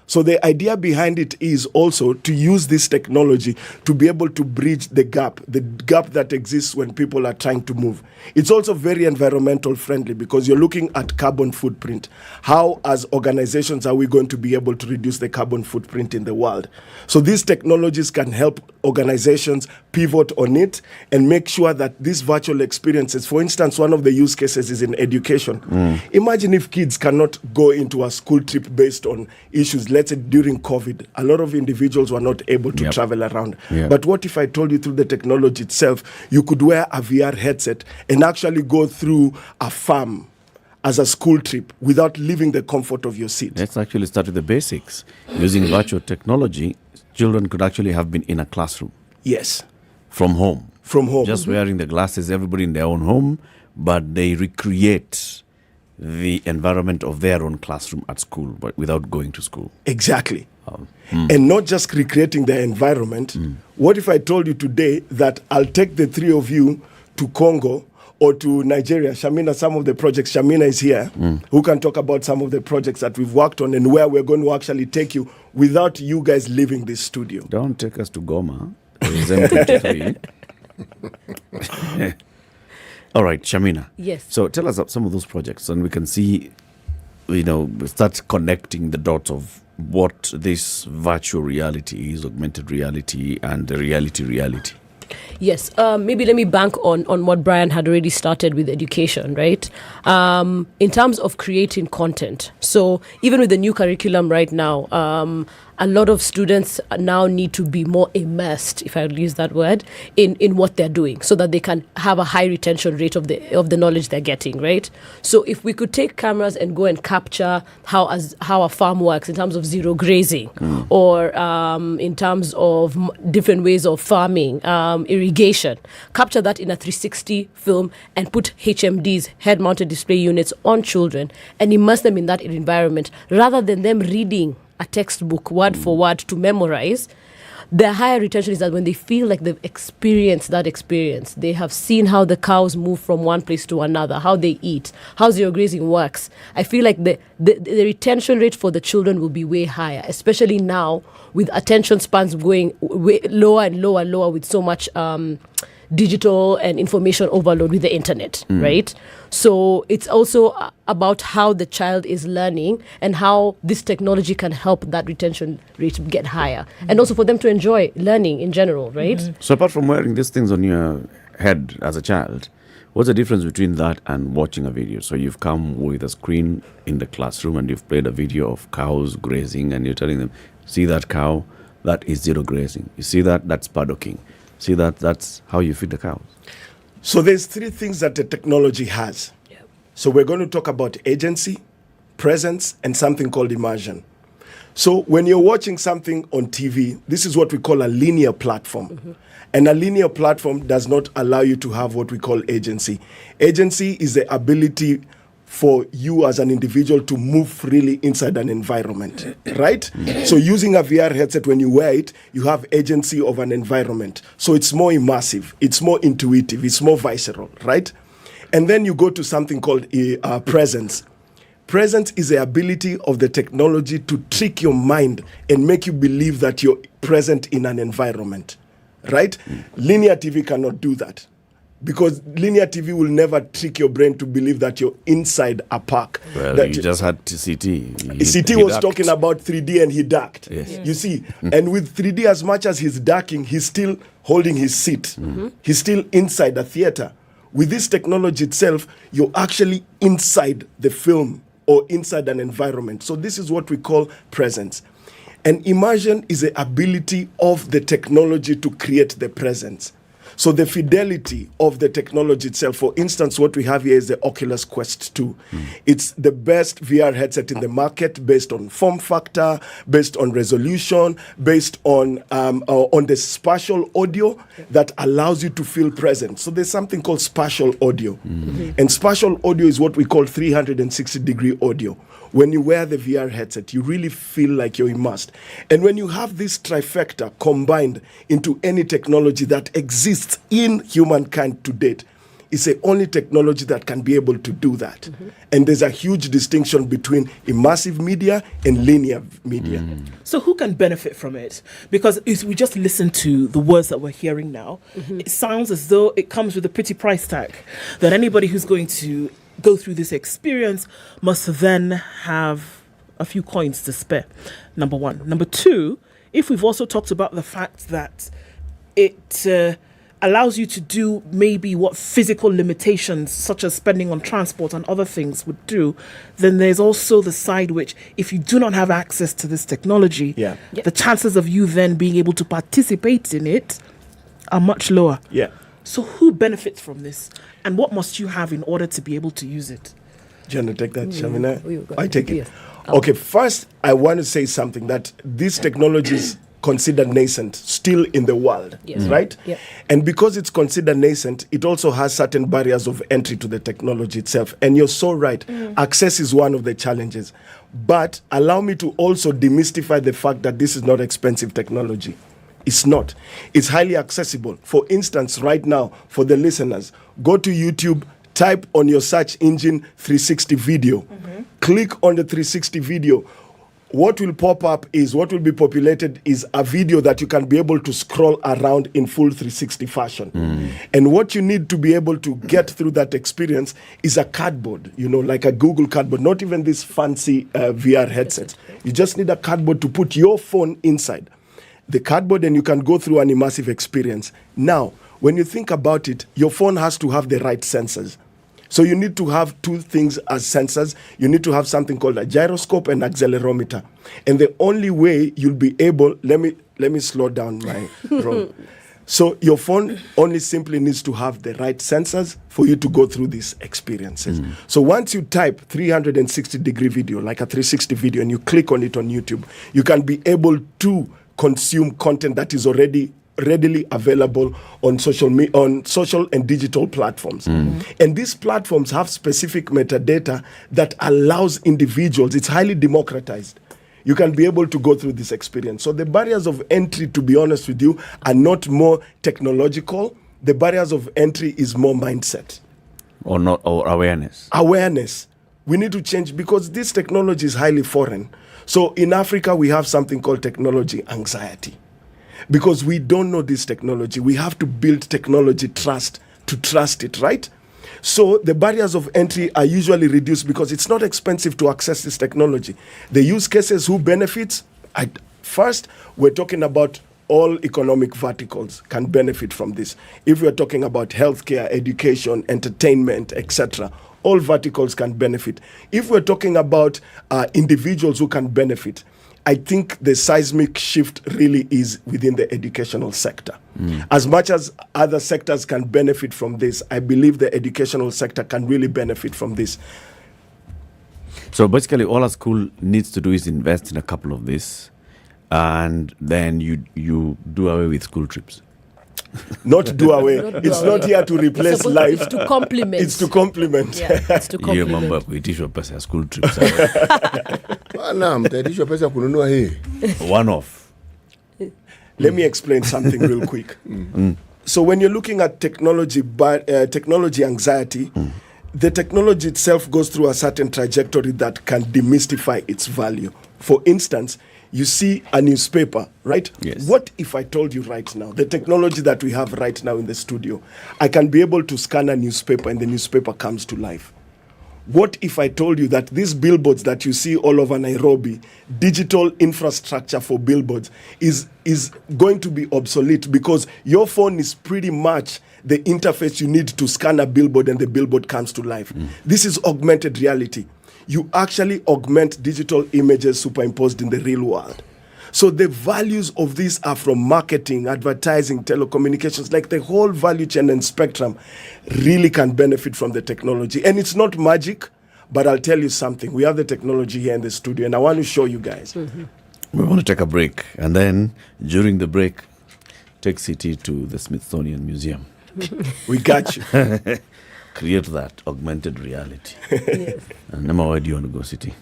So the idea behind it is also to use this technology to be able to bridge the gap that exists when people are trying to move. It's also very environmental friendly because you're looking at carbon footprint. How, as organizations, are we going to be able to reduce the carbon footprint in the world? So these technologies can help organizations pivot on it and make sure that these virtual experiences, for instance, one of the use cases is in education. Imagine if kids cannot go into a school trip based on issues. Let's say during COVID, a lot of individuals were not able to travel around. But what if I told you through the technology itself, you could wear a VR headset and actually go through a farm as a school trip without leaving the comfort of your seat? Let's actually start with the basics. Using virtual technology, children could actually have been in a classroom. Yes. From home. From home. Just wearing the glasses, everybody in their own home, but they recreate the environment of their own classroom at school, but without going to school. Exactly. And not just recreating the environment. What if I told you today that I'll take the three of you to Congo or to Nigeria? Shamina, some of the projects, Shamina is here, who can talk about some of the projects that we've worked on and where we're going to actually take you without you guys leaving this studio. Don't take us to Goma. M23. All right, Shamina. Yes. So tell us some of those projects and we can see, start connecting the dots of what this virtual reality is, augmented reality, and the reality. Yes, maybe let me bank on what Brian had already started with education, right? In terms of creating content. So even with the new curriculum right now, a lot of students now need to be more immersed, if I would use that word, in what they're doing so that they can have a high retention rate of the knowledge they're getting, right? So if we could take cameras and go and capture how a farm works in terms of zero grazing or in terms of different ways of farming, irrigation, capture that in a 360 film and put HMDs, head-mounted display units, on children and immerse them in that environment rather than them reading a textbook word for word to memorize. The higher retention is that when they feel like they've experienced that experience, they have seen how the cows move from one place to another, how they eat, how zero grazing works. I feel like the retention rate for the children will be way higher, especially now with attention spans going way lower and lower with so much digital and information overload with the internet, right? So it's also about how the child is learning and how this technology can help that retention rate get higher. And also for them to enjoy learning in general, right? So apart from wearing these things on your head as a child, what's the difference between that and watching a video? So you've come with a screen in the classroom and you've played a video of cows grazing and you're telling them, see that cow, that is zero grazing. You see that, that's paddocking. See that's how you feed the cows. So there's three things that the technology has. So we're going to talk about agency, presence, and something called immersion. So when you're watching something on TV, this is what we call a linear platform. And a linear platform does not allow you to have what we call agency. Agency is the ability for you as an individual to move freely inside an environment, right? So using a VR headset, when you wear it, you have agency of an environment. So it's more immersive, it's more intuitive, it's more visceral, right? And then you go to something called presence. Presence is the ability of the technology to trick your mind and make you believe that you're present in an environment, right? Linear TV cannot do that. Because linear TV will never trick your brain to believe that you're inside a park. Well, that you just had CT. CT was talking about 3D and he ducked. Yes. You see, and with 3D, as much as he's ducking, he's still holding his seat. He's still inside the theater. With this technology itself, you're actually inside the film or inside an environment. So this is what we call presence. And immersion is the ability of the technology to create the presence. So the fidelity of the technology itself, for instance, what we have here is the Oculus Quest 2. It's the best VR headset in the market based on form factor, based on resolution, based on the spatial audio that allows you to feel present. So there's something called spatial audio. And spatial audio is what we call 360-degree audio. When you wear the VR headset, you really feel like you're immersed. And when you have this trifecta combined into any technology that exists in humankind to date, it's the only technology that can be able to do that. And there's a huge distinction between immersive media and linear media. So who can benefit from it? Because if we just listen to the words that we're hearing now, it sounds as though it comes with a pretty price tag, that anybody who's going to go through this experience must then have a few coins to spare. Number one. Number two, if we've also talked about the fact that it allows you to do maybe what physical limitations such as spending on transport and other things would do, then there's also the side which, if you do not have access to this technology, the chances of you then being able to participate in it are much lower. So who benefits from this? And what must you have in order to be able to use it? Do you want to take that, Shamina? I take it. Okay, first, I want to say something that this technology is considered nascent still in the world, right? And because it's considered nascent, it also has certain barriers of entry to the technology itself. And you're so right. Access is one of the challenges. But allow me to also demystify the fact that this is not expensive technology. It's not. It's highly accessible. For instance, right now, for the listeners, go to YouTube, type on your search engine 360 video. Click on the 360 video. What will pop up is, what will be populated is a video that you can be able to scroll around in full 360 fashion. And what you need to be able to get through that experience is a cardboard, like a Google cardboard, not even this fancy VR headset. You just need a cardboard to put your phone inside the cardboard, and you can go through an immersive experience. Now, when you think about it, your phone has to have the right sensors. So you need to have two things as sensors. You need to have something called a gyroscope and accelerometer. And the only way you'll be able, let me slow down my roll. So your phone only simply needs to have the right sensors for you to go through these experiences. So once you type 360-degree video, like a 360 video, and you click on it on YouTube, you can be able to consume content that is already readily available on social and digital platforms. And these platforms have specific metadata that allows individuals, it's highly democratized. You can be able to go through this experience. So the barriers of entry, to be honest with you, are not more technological. The barriers of entry is more mindset. Or awareness. Awareness. We need to change because this technology is highly foreign. So in Africa, we have something called technology anxiety. Because we don't know this technology. We have to build technology trust to trust it, right? So the barriers of entry are usually reduced because it's not expensive to access this technology. The use cases who benefits, first, we're talking about all economic verticals can benefit from this. If we're talking about healthcare, education, entertainment, etc., all verticals can benefit. If we're talking about individuals who can benefit, I think the seismic shift really is within the educational sector. As much as other sectors can benefit from this, I believe the educational sector can really benefit from this. So basically, all a school needs to do is invest in a couple of these, and then you do away with school trips. Not do away. It's not here to replace life. It's to complement. It's to complement. Yeah, it's to complement. Hiyo mambo ya kuitishwa pesa ya school trips. Bwana, mtaitishwa pesa ya kununua hii. One off. Let me explain something real quick. So when you're looking at technology anxiety, the technology itself goes through a certain trajectory that can demystify its value. For instance, you see a newspaper, right? Yes. What if I told you right now, the technology that we have right now in the studio, I can be able to scan a newspaper and the newspaper comes to life. What if I told you that these billboards that you see all over Nairobi, digital infrastructure for billboards, is going to be obsolete because your phone is pretty much the interface you need to scan a billboard and the billboard comes to life. This is augmented reality. You actually augment digital images superimposed in the real world. So the values of these are from marketing, advertising, telecommunications, like the whole value chain and spectrum really can benefit from the technology. And it's not magic, but I'll tell you something. We have the technology here in the studio, and I want to show you guys. We want to take a break, and then during the break, take City to the Smithsonian Museum. We got you. Create that augmented reality. Yes. And Nema, where do you want to go, City?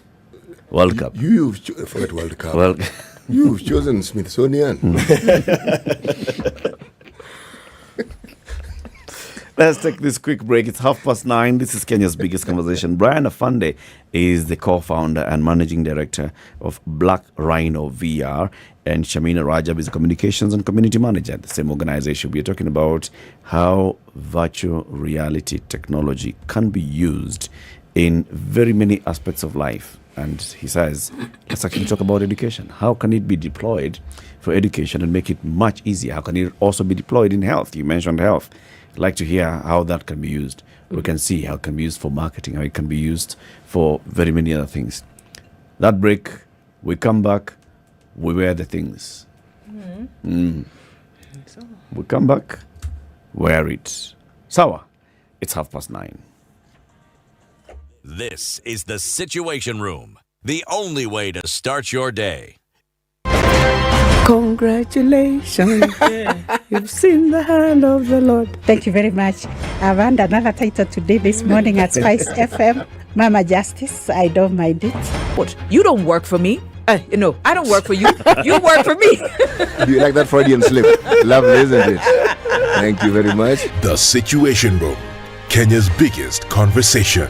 World Cup. You've forget World Cup. You've chosen Smithsonian. Let's take this quick break. It's 9:30. This is Kenya's biggest conversation. Brian Afande is the co-founder and managing director of Black Rhino VR, and Shamina Rajab is the communications and community manager at the same organization. We are talking about how virtual reality technology can be used in very many aspects of life. And he says, let's actually talk about education. How can it be deployed for education and make it much easier? How can it also be deployed in health? You mentioned health. I'd like to hear how that can be used. We can see how it can be used for marketing, how it can be used for very many other things. That break, we come back, we wear the things. We come back, wear it. Sawa, it's 9:30. This is the Situation Room, the only way to start your day. Congratulations. You've seen the hand of the Lord. Thank you very much. I've earned another title today, this morning at SpiceFM. Mama Justice, I don't mind it. What? You don't work for me? No, I don't work for you. You work for me. Do you like that Freudian slip? Lovely, isn't it? Thank you very much. The Situation Room, Kenya's biggest conversation.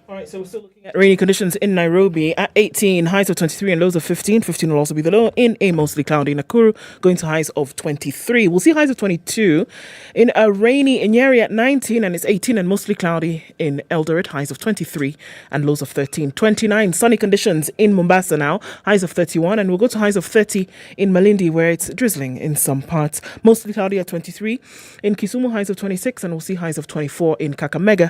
All right, so we're still looking at rainy conditions in Nairobi at 18, highs of 23 and lows of 15. 15 will also be the low in a mostly cloudy Nakuru, going to highs of 23. We'll see highs of 22 in a rainy Nyeri at 19, and it's 18 and mostly cloudy in Eldoret, highs of 23 and lows of 13. 29, sunny conditions in Mombasa now, highs of 31, and we'll go to highs of 30 in Malindi, where it's drizzling in some parts. Mostly cloudy at 23. In Kisumu, highs of 26, and we'll see highs of 24 in Kakamega.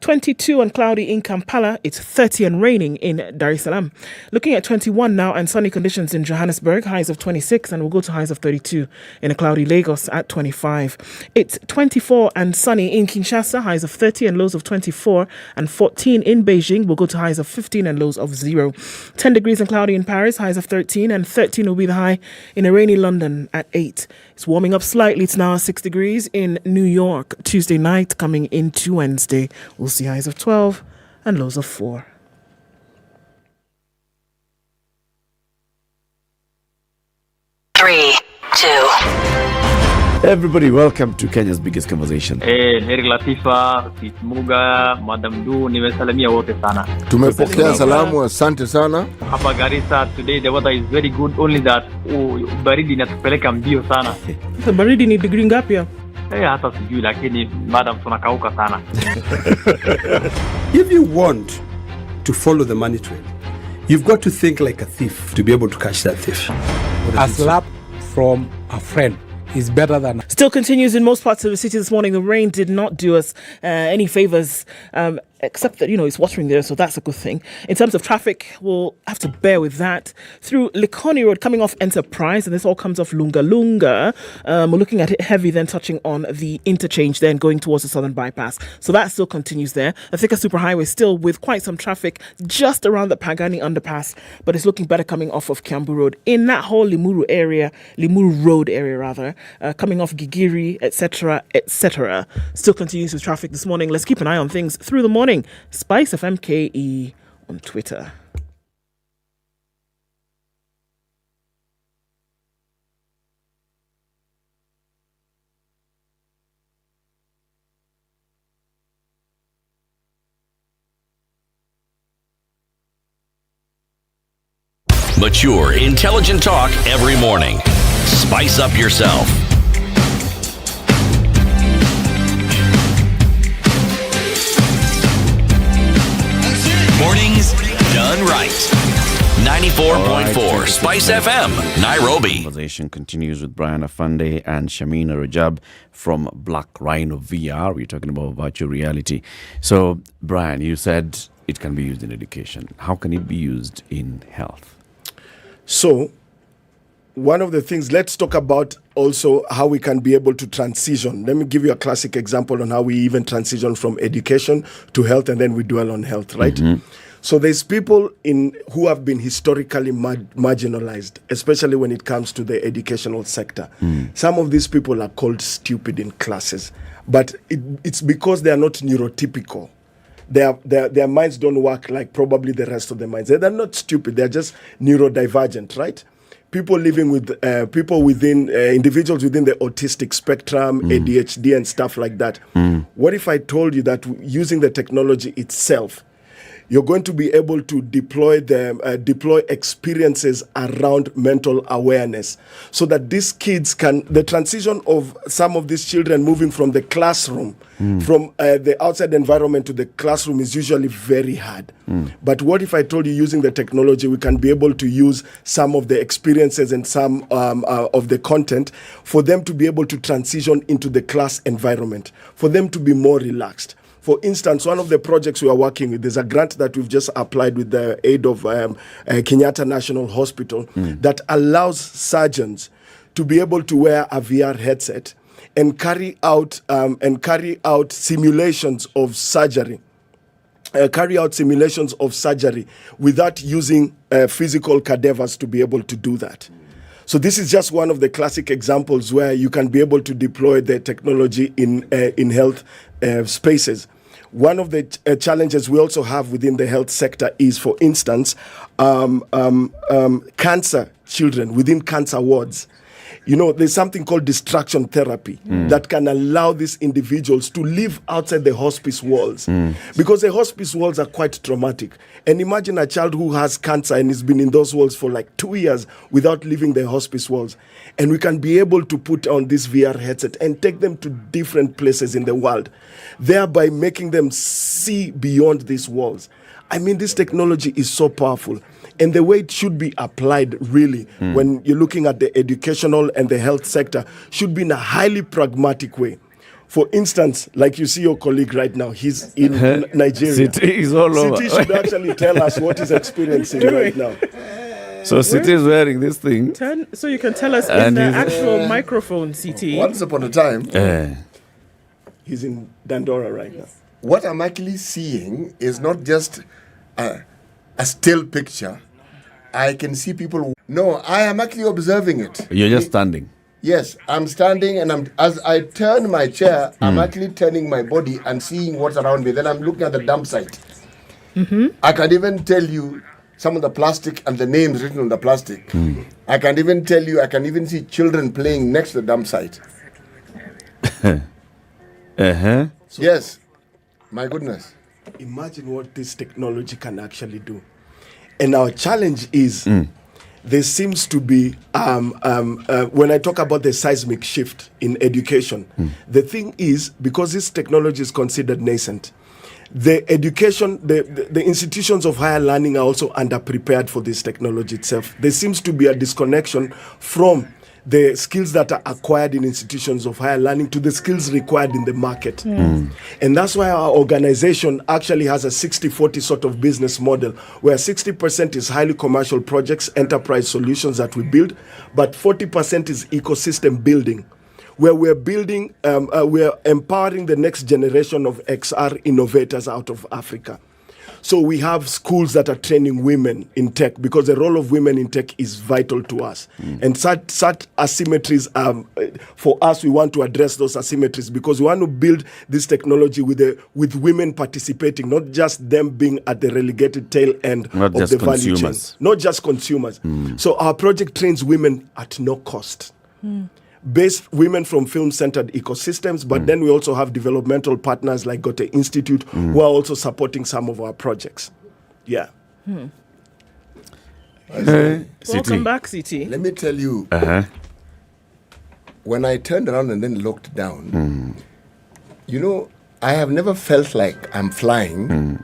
22 and cloudy in Kampala. It's 30 and raining in Dar es Salaam. Looking at 21 now and sunny conditions in Johannesburg, highs of 26, and we'll go to highs of 32 in a cloudy Lagos at 25. It's 24 and sunny in Kinshasa, highs of 30 and lows of 24, and 14 in Beijing. We'll go to highs of 15 and lows of 0. 10 degrees and cloudy in Paris, highs of 13, and 13 will be the high in a rainy London at 8. It's warming up slightly. It's now 6 degrees in New York. Tuesday night coming into Wednesday. We'll see highs of 12 and lows of 4. Three, two. Everybody, welcome to Kenya's biggest conversation. Heri Latifa, Kismuga, Madam Du, nimesalamia wote sana. Tumepokea salamu, asante sana. Hapa Garissa today the weather is very good, only that baridi inatupeleka mbio sana. The baridi ni degree ngapi hapo? Hata sijui, lakini madam tunakauka sana. If you want to follow the money trail, you've got to think like a thief to be able to catch that thief. A slap from a friend is better than... Still continues in most parts of the city this morning. The rain did not do us any favors, except that, it's watering there, so that's a good thing. In terms of traffic, we'll have to bear with that. Through Likoni Road, coming off Enterprise, and this all comes off Lunga Lunga. We're looking at it heavy, then touching on the interchange, then going towards the Southern Bypass. So that still continues there. The Thika Superhighway still with quite some traffic just around the Pagani Underpass, but it's looking better coming off of Kiambu Road. In that whole Limuru Road area, coming off Gigiri, etc., still continues with traffic this morning. Let's keep an eye on things through the morning. SpiceFM KE on Twitter. Mature, intelligent talk every morning. Spice up yourself. done right. 94.4 Spice FM, Nairobi. Conversation continues with Brian Afande and Shamina Rajab from Black Rhino VR. We're talking about virtual reality. So, Brian, you said it can be used in education. How can it be used in health? So, one of the things, let's talk about also how we can be able to transition. Let me give you a classic example on how we even transition from education to health, and then we dwell on health, right? So there's people who have been historically marginalized, especially when it comes to the educational sector. Some of these people are called stupid in classes, but it's because they are not neurotypical. Their minds don't work like probably the rest of the minds. They're not stupid. They're just neurodivergent, right? People living with individuals within the autistic spectrum, ADHD and stuff like that. What if I told you that using the technology itself, you're going to be able to deploy experiences around mental awareness, so that these kids the transition of some of these children moving from the classroom, from the outside environment to the classroom is usually very hard. But what if I told you, using the technology, we can be able to use some of the experiences and some of the content for them to be able to transition into the class environment, for them to be more relaxed. For instance, one of the projects we are working with, there's a grant that we've just applied with the aid of Kenyatta National Hospital that allows surgeons to be able to wear a VR headset and carry out simulations of surgery. Without using physical cadavers to be able to do that. So this is just one of the classic examples where you can be able to deploy the technology in health spaces. One of the challenges we also have within the health sector is, for instance, cancer children within cancer wards. You know, there's something called distraction therapy that can allow these individuals to live outside the hospice walls, because the hospice walls are quite traumatic. And imagine a child who has cancer and has been in those walls for like 2 years without leaving the hospice walls. And we can be able to put on this VR headset and take them to different places in the world, thereby making them see beyond these walls. I mean, this technology is so powerful. And the way it should be applied, really, when you're looking at the educational and the health sector, should be in a highly pragmatic way. For instance, like you see your colleague right now, he's in Nigeria. City is all over. City should actually tell us what he's experiencing right now. So City is wearing this thing. So you can tell us in the actual microphone, CT. Once upon a time, he's in Dandora right now. What I'm actually seeing is not just a still picture. I can see people. No, I am actually observing it. You're just standing. Yes, I'm standing, and as I turn my chair, I'm actually turning my body and seeing what's around me. Then I'm looking at the dump site. I can even tell you some of the plastic and the names written on the plastic. I can even tell you, I can even see children playing next to the dump site. Yes, my goodness. Imagine what this technology can actually do. And our challenge is, there seems to be, when I talk about the seismic shift in education, the thing is, because this technology is considered nascent, the education, the institutions of higher learning are also underprepared for this technology itself. There seems to be a disconnection from the skills that are acquired in institutions of higher learning to the skills required in the market. And that's why our organization actually has a 60-40 sort of business model, where 60% is highly commercial projects, enterprise solutions that we build, but 40% is ecosystem building, where we're building, we're empowering the next generation of XR innovators out of Africa. So we have schools that are training women in tech, because the role of women in tech is vital to us. And such asymmetries, for us, we want to address those asymmetries, because we want to build this technology with women participating, not just them being at the relegated tail end of the value chain. Not just consumers. So our project trains women at no cost. Based women from film-centered ecosystems, but then we also have developmental partners like Goethe Institute who are also supporting some of our projects. Yeah. Welcome back, CT. Let me tell you, when I turned around and then looked down, you know, I have never felt like I'm flying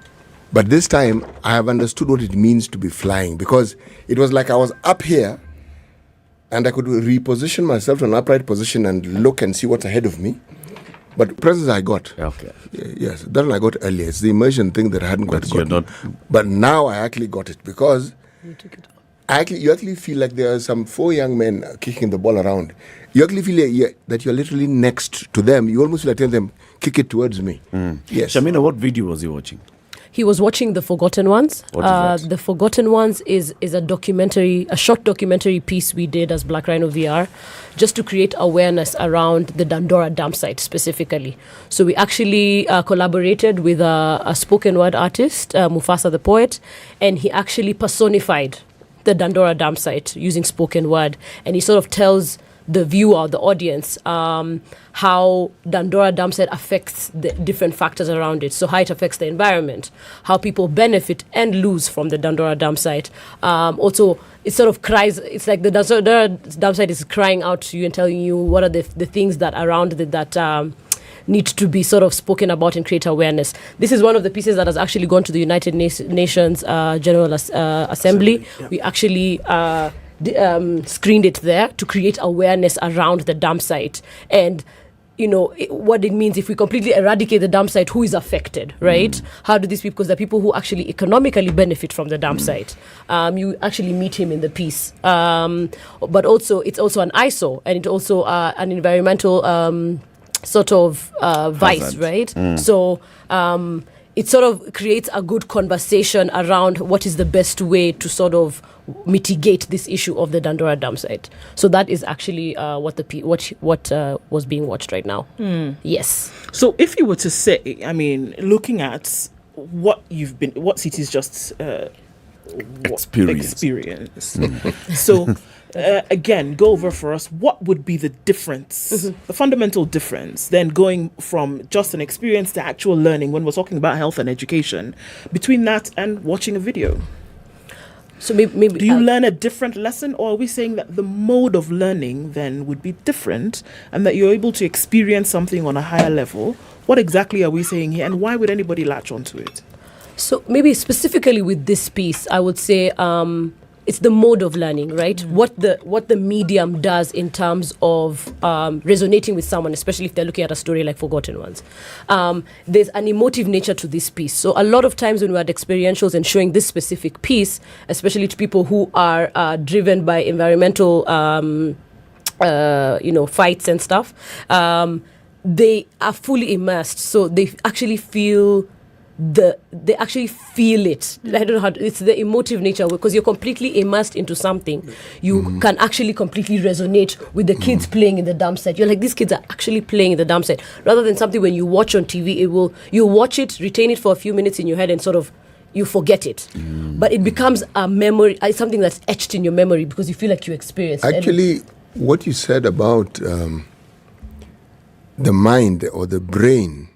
But this time, I have understood what it means to be flying, because it was like I was up here and I could reposition myself to an upright position and look and see what's ahead of me. But presents I got. Okay. Yes, that one I got earlier. It's the immersion thing that I hadn't got. But now I actually got it, because you actually feel like there are some 4 young men kicking the ball around. You actually feel that you're literally next to them. You almost feel like telling them, kick it towards me. Yes. Shamina, what video was he watching? He was watching The Forgotten Ones. What is that? The Forgotten Ones is a short documentary piece we did as Black Rhino VR, just to create awareness around the Dandora dam site specifically. So we actually collaborated with a spoken word artist, Mufasa the poet, and he actually personified the Dandora dam site using spoken word, and he sort of tells the viewer, the audience, how Dandora dam site affects the different factors around it. So how it affects the environment, how people benefit and lose from the Dandora dam site. Also, it sort of cries, it's like the Dandora dam site is crying out to you and telling you what are the things that around it that need to be sort of spoken about and create awareness. This is one of the pieces that has actually gone to the United Nations General Assembly. Yeah. We actually screened it there to create awareness around the dam site and what it means if we completely eradicate the dam site, who is affected, right? How do these people, because there are people who actually economically benefit from the dam site. You actually meet him in the piece. But also, it's also an ISO, and it's also an environmental sort of vice, right? So it sort of creates a good conversation around what is the best way to sort of mitigate this issue of the Dandora dam site. So that is actually what was being watched right now. Yes. So if you were to say, I mean, looking at what cities just experienced. So again, go over for us what would be the difference, the fundamental difference, then going from just an experience to actual learning when we're talking about health and education, between that and watching a video. So maybe do you learn a different lesson, or are we saying that the mode of learning then would be different and that you're able to experience something on a higher level? What exactly are we saying here, and why would anybody latch onto it? So maybe specifically with this piece, I would say it's the mode of learning, right? What the medium does in terms of resonating with someone, especially if they're looking at a story like Forgotten Ones. There's an emotive nature to this piece. So a lot of times when we're at experientials and showing this specific piece, especially to people who are driven by environmental fights and stuff, they are fully immersed. So they actually feel they actually feel it. I don't know how it's the emotive nature, because you're completely immersed into something. You can actually completely resonate with the kids playing in the dam site. You're like, these kids are actually playing in the dam site, rather than something when you watch on TV. You watch it, retain it for a few minutes in your head, and sort of you forget it. But it becomes a memory, something that's etched in your memory because you feel like you experienced it. Actually, what you said about the mind or the brain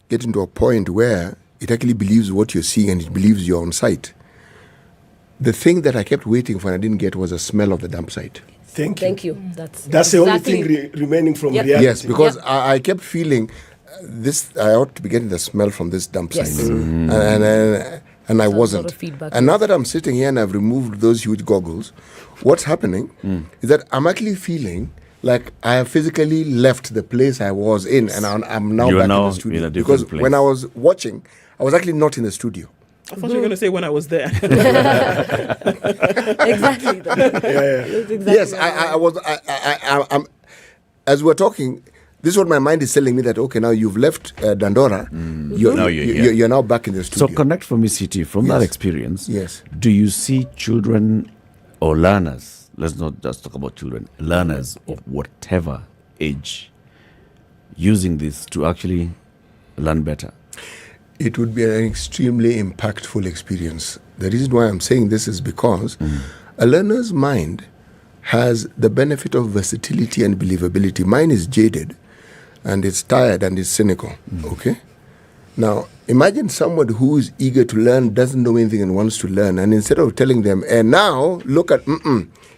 getting to a point where it actually believes what you're seeing and it believes you're on site. The thing that I kept waiting for and I didn't get was a smell of the dump site. Thank you. That's the only thing remaining from reality. Yes, because I kept feeling this. I ought to be getting the smell from this dump site, and I wasn't. And now that I'm sitting here and I've removed those huge goggles, what's happening is that I'm actually feeling like I have physically left the place I was in, and I'm now back in the studio. Because place. When I was watching, I was actually not in the studio. I thought you were going to say when I was there. Exactly. Yes, I was. I'm. As we're talking, this is what my mind is telling me, that okay, now you've left Dandora. You're now back in the studio. So connect for me, CT, from that experience. Yes. Do you see children or learners? Let's not just talk about children. Learners of whatever age using this to actually learn better? It would be an extremely impactful experience. The reason why I'm saying this is because a learner's mind has the benefit of versatility and believability. Mine is jaded, and it's tired, and it's cynical. Okay? Now, imagine someone who is eager to learn, doesn't know anything and wants to learn, and instead of telling them, now, look at,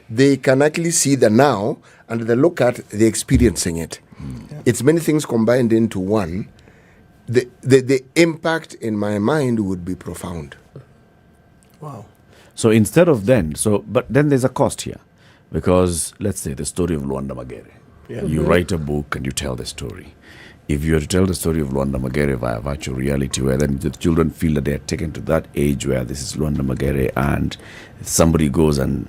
they can actually see the now, and they look at, they're experiencing it. It's many things combined into one. the impact in my mind would be profound. Wow. So instead of but then there's a cost here. Because let's say the story of Luanda Magere. Yeah. You write a book and you tell the story. If you were to tell the story of Luanda Magere via virtual reality, where then the children feel that they are taken to that age where this is Luanda Magere and somebody goes and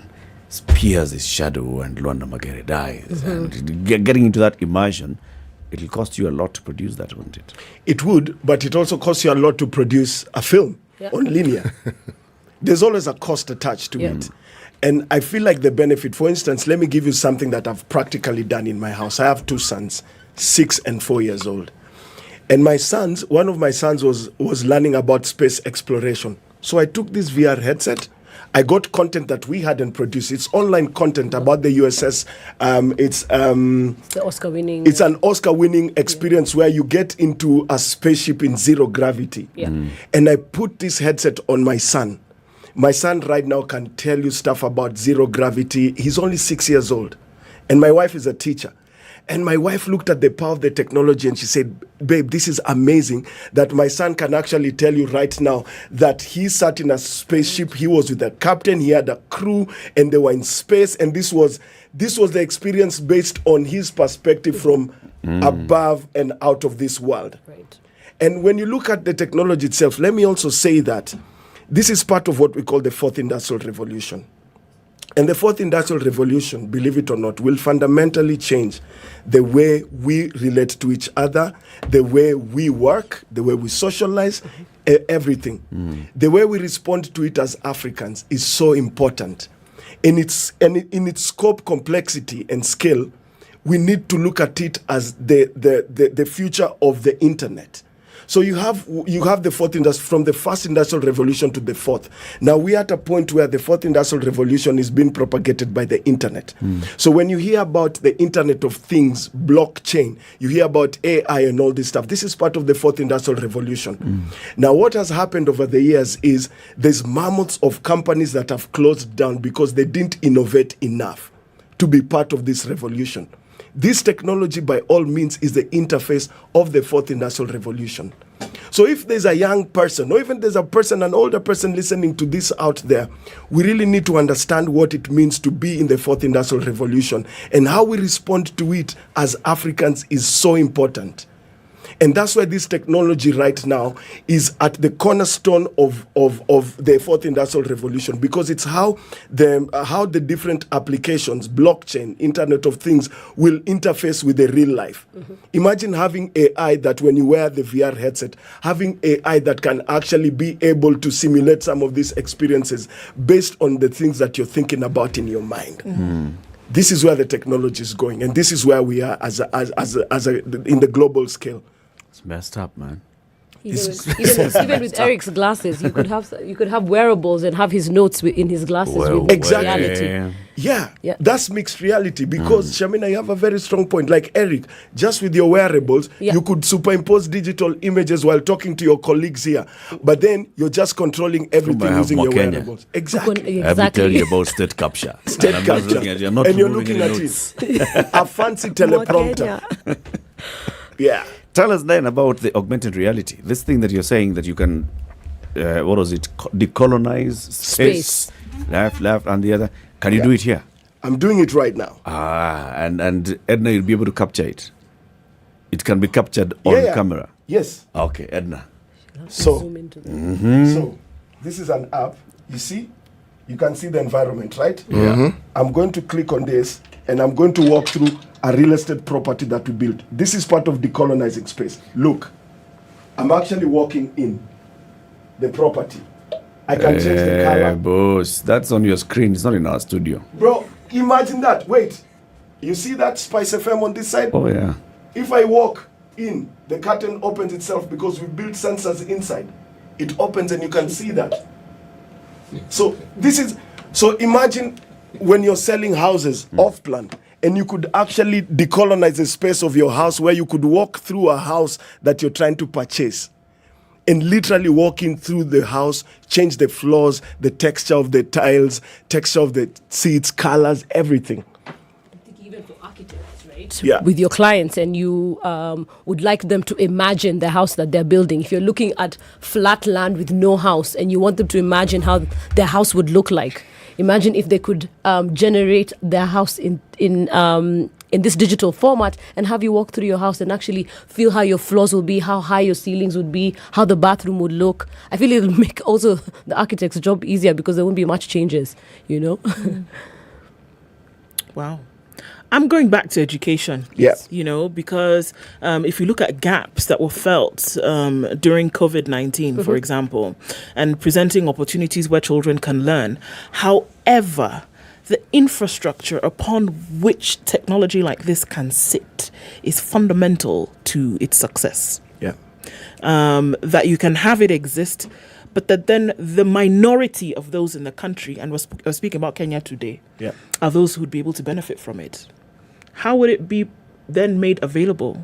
spears his shadow and Luanda Magere dies. And getting into that immersion, it'll cost you a lot to produce that, won't it? It would, but it also costs you a lot to produce a film on linear. There's always a cost attached to it. And I feel like the benefit, for instance, let me give you something that I've practically done in my house. I have 2 sons, 6 and 4 years old. And one of my sons was learning about space exploration. So I took this VR headset. I got content that we hadn't produced. It's online content about the USS. It's the Oscar-winning. It's an Oscar-winning experience where you get into a spaceship in zero gravity. And I put this headset on my son. My son right now can tell you stuff about zero gravity. He's only 6 years old. And my wife is a teacher. And my wife looked at the power of the technology and she said, babe, this is amazing that my son can actually tell you right now that he sat in a spaceship. He was with the captain. He had a crew and they were in space. And this was the experience based on his perspective from above and out of this world. Right. And when you look at the technology itself, let me also say that this is part of what we call the 4th Industrial Revolution. And the 4th Industrial Revolution, believe it or not, will fundamentally change the way we relate to each other, the way we work, the way we socialize, everything. The way we respond to it as Africans is so important. In its scope, complexity, and scale, we need to look at it as the future of the internet. So you have the 4th from the 1st Industrial Revolution to the 4th. Now we are at a point where the 4th Industrial Revolution is being propagated by the internet. So when you hear about the Internet of Things, blockchain, you hear about AI and all this stuff. This is part of the 4th Industrial Revolution. Now what has happened over the years is there's mammoths of companies that have closed down because they didn't innovate enough to be part of this revolution. This technology, by all means, is the interface of the 4th Industrial Revolution. So if there's a young person, or even there's an older person listening to this out there, we really need to understand what it means to be in the 4th Industrial Revolution. And how we respond to it as Africans is so important. And that's why this technology right now is at the cornerstone of the 4th Industrial Revolution, because it's how the different applications, blockchain, Internet of Things, will interface with the real life. Imagine having AI that when you wear the VR headset, having AI that can actually be able to simulate some of these experiences based on the things that you're thinking about in your mind. This is where the technology is going, and this is where we are in the global scale. It's messed up, man. Even with Eric's glasses, you could have wearables and have his notes in his glasses with reality. Yeah, that's mixed reality because Shamina, you have a very strong point. Like Eric, just with your wearables, you could superimpose digital images while talking to your colleagues here, but then you're just controlling everything using your wearables. Exactly. I have to tell you about state capture. State capture. And you're looking at it. A fancy teleprompter. Yeah. Tell us then about the augmented reality. This thing that you're saying that you can, decolonize space, left, and the other. Can you do it here? I'm doing it right now. And Ednah, you'll be able to capture it. It can be captured on camera. Yes. Okay, Ednah. So this is an app. You see, you can see the environment, right? I'm going to click on this, and I'm going to walk through a real estate property that we built. This is part of decolonizing space. Look, I'm actually walking in the property. I can change the color. Boss, that's on your screen. It's not in our studio. Bro, imagine that. Wait, you see that SpiceFM on this side? Oh, yeah. If I walk in, the curtain opens itself because we built sensors inside. It opens and you can see that. So imagine when you're selling houses off plan, and you could actually decolonize the space of your house where you could walk through a house that you're trying to purchase and literally walking through the house, change the floors, the texture of the tiles, texture of the seats, colors, everything. I think even for architects, right? with your clients, and you would like them to imagine the house that they're building. If you're looking at flat land with no house and you want them to imagine how their house would look like, imagine if they could generate their house in this digital format and have you walk through your house and actually feel how your floors will be, how high your ceilings would be, how the bathroom would look. I feel it'll make also the architect's job easier because there won't be much changes, Wow. I'm going back to education, because if you look at gaps that were felt during COVID-19, for example, and presenting opportunities where children can learn. However, the infrastructure upon which technology like this can sit is fundamental to its success. That you can have it exist, but that then the minority of those in the country, and we're speaking about Kenya today, are those who would be able to benefit from it. How would it be then made available,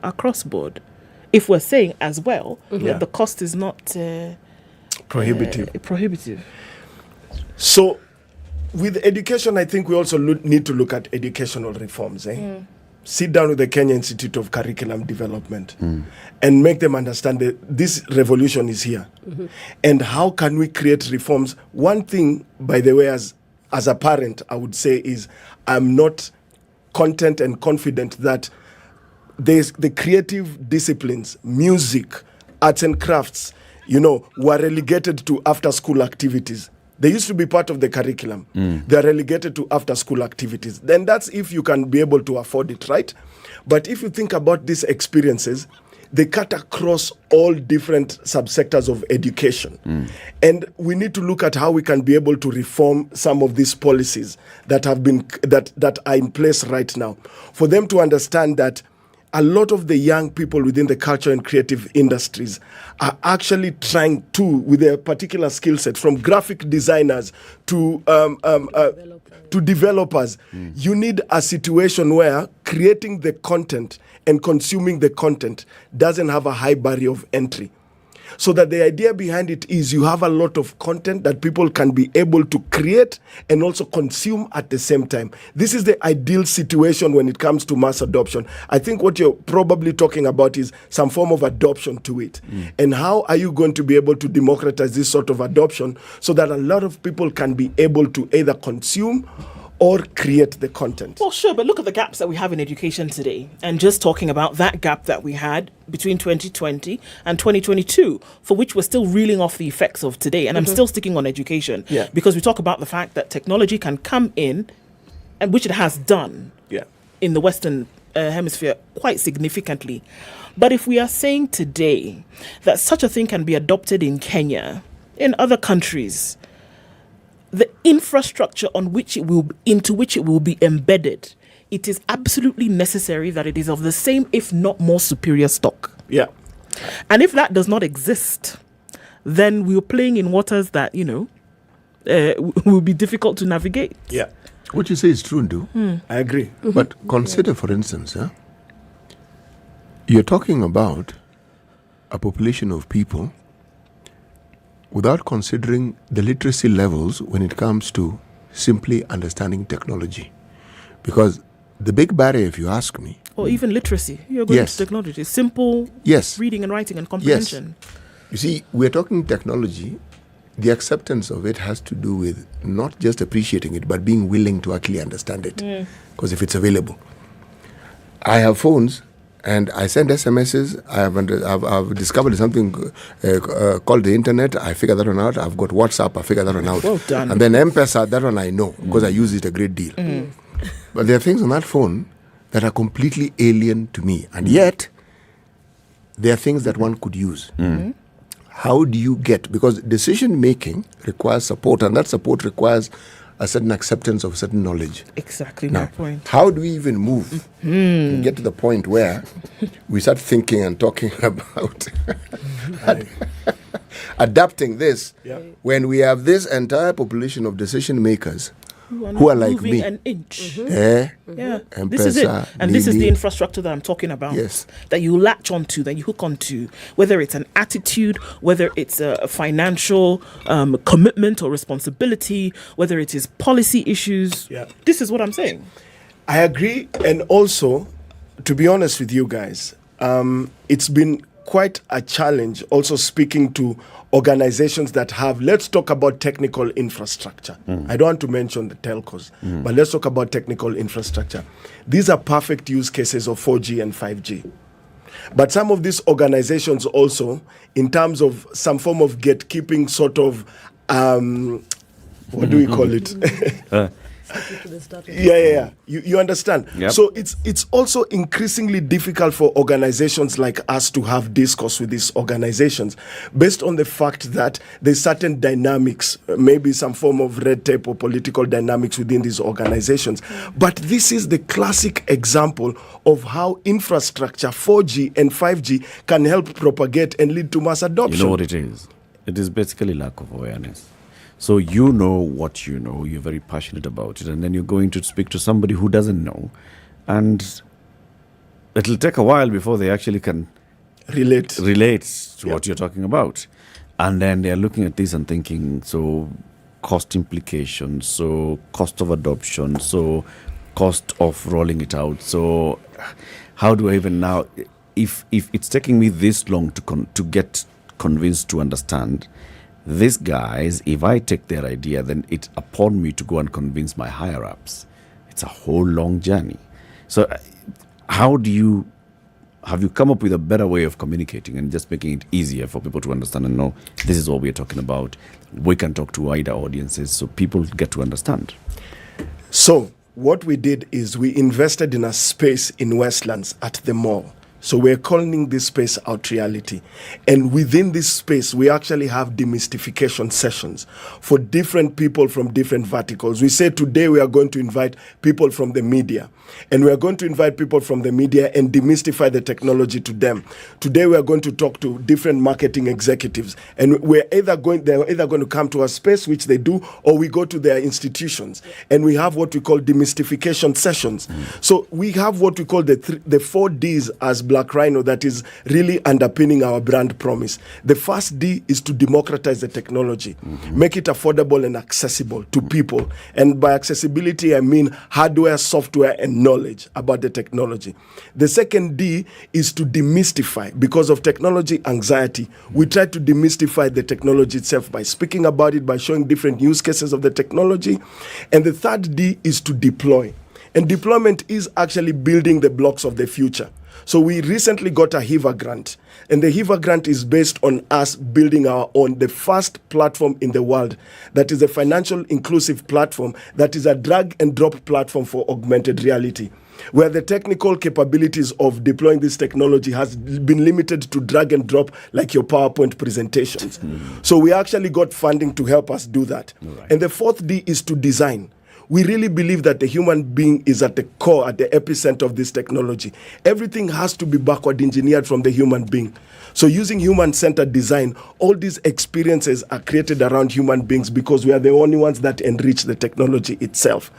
across board? If we're saying as well that the cost is not prohibitive. So, with education, I think we also need to look at educational reforms. Sit down with the Kenya Institute of Curriculum Development and make them understand that this revolution is here. And how can we create reforms? One thing, by the way, as a parent, I would say is I'm not content and confident that there's the creative disciplines, music, arts and crafts, were relegated to after-school activities. They used to be part of the curriculum. They're relegated to after-school activities. Then that's if you can be able to afford it, right? But if you think about these experiences, they cut across all different subsectors of education. And we need to look at how we can be able to reform some of these policies that have been that are in place right now, for them to understand that a lot of the young people within the culture and creative industries are actually trying to, with their particular skill set, from graphic designers to developers. You need a situation where creating the content and consuming the content doesn't have a high barrier of entry. So that the idea behind it is you have a lot of content that people can be able to create and also consume at the same time. This is the ideal situation when it comes to mass adoption. I think what you're probably talking about is some form of adoption to it. And how are you going to be able to democratize this sort of adoption so that a lot of people can be able to either consume or create the content? Well, sure, but look at the gaps that we have in education today. And just talking about that gap that we had between 2020 and 2022, for which we're still reeling off the effects of today. And I'm still sticking on education because we talk about the fact that technology can come in, and which it has done in the Western hemisphere quite significantly. But if we are saying today that such a thing can be adopted in Kenya, in other countries, the infrastructure into which it will be embedded, it is absolutely necessary that it is of the same, if not more superior stock. And if that does not exist, then we're playing in waters that, will be difficult to navigate. What you say is true, Ndu. I agree. But consider, for instance, you're talking about a population of people without considering the literacy levels when it comes to simply understanding technology. Because the big barrier, if you ask me... Or even literacy. You're going to technology. Simple reading and writing and comprehension. You see, we're talking technology. The acceptance of it has to do with not just appreciating it, but being willing to actually understand it. Because if it's available. I have phones... and I send SMSs. I've discovered something called the internet. I figure that one out. I've got WhatsApp. I figure that one out. Well done. And then M-Pesa, that one I know because I use it a great deal. But there are things on that phone that are completely alien to me. And yet, there are things that one could use. How do you get... Because decision-making requires support, and that support requires a certain acceptance of certain knowledge. Exactly my point. How do we even move and get to the point where we start thinking and talking about adapting this when we have this entire population of decision makers who are like me? An inch. This is it. And this is the infrastructure that I'm talking about. That you latch onto, that you hook onto, whether it's an attitude, whether it's a financial commitment or responsibility, whether it is policy issues. This is what I'm saying. I agree. And also, to be honest with you guys, it's been quite a challenge also speaking to organizations that have, let's talk about technical infrastructure. I don't want to mention the telcos, but let's talk about technical infrastructure. These are perfect use cases of 4G and 5G. But some of these organizations also, in terms of some form of gatekeeping sort of, what do we call it? Yeah. You understand? Yep. So it's also increasingly difficult for organizations like us to have discourse with these organizations based on the fact that there's certain dynamics, maybe some form of red tape or political dynamics within these organizations. But this is the classic example of how infrastructure, 4G and 5G, can help propagate and lead to mass adoption. You know what it is? It is basically lack of awareness. So you know what you know, you're very passionate about it, and then you're going to speak to somebody who doesn't know, and it'll take a while before they actually can relate to what you're talking about. And then they're looking at this and thinking, so cost implications, so cost of adoption, so cost of rolling it out. So how do I even now, if it's taking me this long to get convinced to understand, these guys, if I take their idea, then it's upon me to go and convince my higher ups. It's a whole long journey. So have you come up with a better way of communicating and just making it easier for people to understand and know this is what we're talking about? We can talk to wider audiences so people get to understand. So what we did is we invested in a space in Westlands at the mall. So we're calling this space Out Reality. And within this space, we actually have demystification sessions for different people from different verticals. We say today we are going to invite people from the media. And we are going to invite people from the media and demystify the technology to them. Today we are going to talk to different marketing executives. And they're either going to come to a space, which they do, or we go to their institutions. And we have what we call demystification sessions. So we have what we call the 4 Ds as Black Rhino that is really underpinning our brand promise. The first D is to democratize the technology, make it affordable and accessible to people. And by accessibility, I mean hardware, software, and knowledge about the technology. The second D is to demystify. Because of technology anxiety, we try to demystify the technology itself by speaking about it, by showing different use cases of the technology. And the third D is to deploy. And deployment is actually building the blocks of the future. So we recently got a HIVA grant, and the HIVA grant is based on us building the first platform in the world that is a financial inclusive platform that is a drag and drop platform for augmented reality, where the technical capabilities of deploying this technology has been limited to drag and drop like your PowerPoint presentations. So we actually got funding to help us do that. And the fourth D is to design. We really believe that the human being is at the core, at the epicenter of this technology. Everything has to be backward engineered from the human being. So using human-centered design, all these experiences are created around human beings because we are the only ones that enrich the technology itself.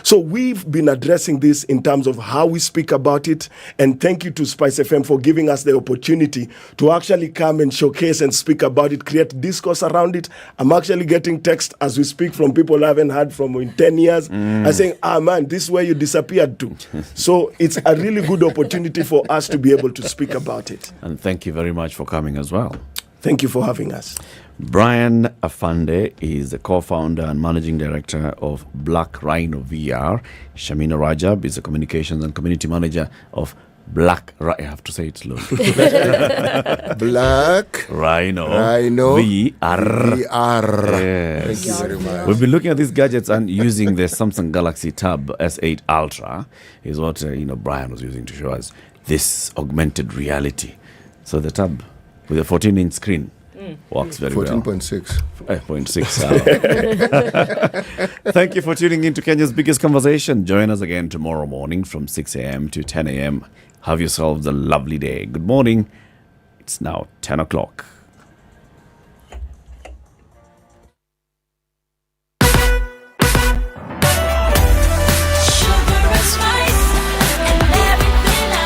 So we've been addressing this in terms of how we speak about it, and thank you to SpiceFM for giving us the opportunity to actually come and showcase and speak about it, create discourse around it. I'm actually getting text as we speak from people I haven't heard from in 10 years. I'm saying, man, this is where you disappeared to. So it's a really good opportunity for us to be able to speak about it. And thank you very much for coming as well. Thank you for having us. Brian Afande is the co-founder and managing director of Black Rhino VR. Shamina Rajab is the communications and community manager of I have to say it slowly. Black Rhino VR. Yes. Thank you very much. We've been looking at these gadgets and using the Samsung Galaxy Tab S8 Ultra is what Brian was using to show us this augmented reality. So the Tab with a 14-inch screen works very well. 14.6. 0.6. Thank you for tuning in to Kenya's biggest conversation. Join us again tomorrow morning from 6 a.m. to 10 a.m. Have yourselves a lovely day. Good morning. It's now 10 o'clock.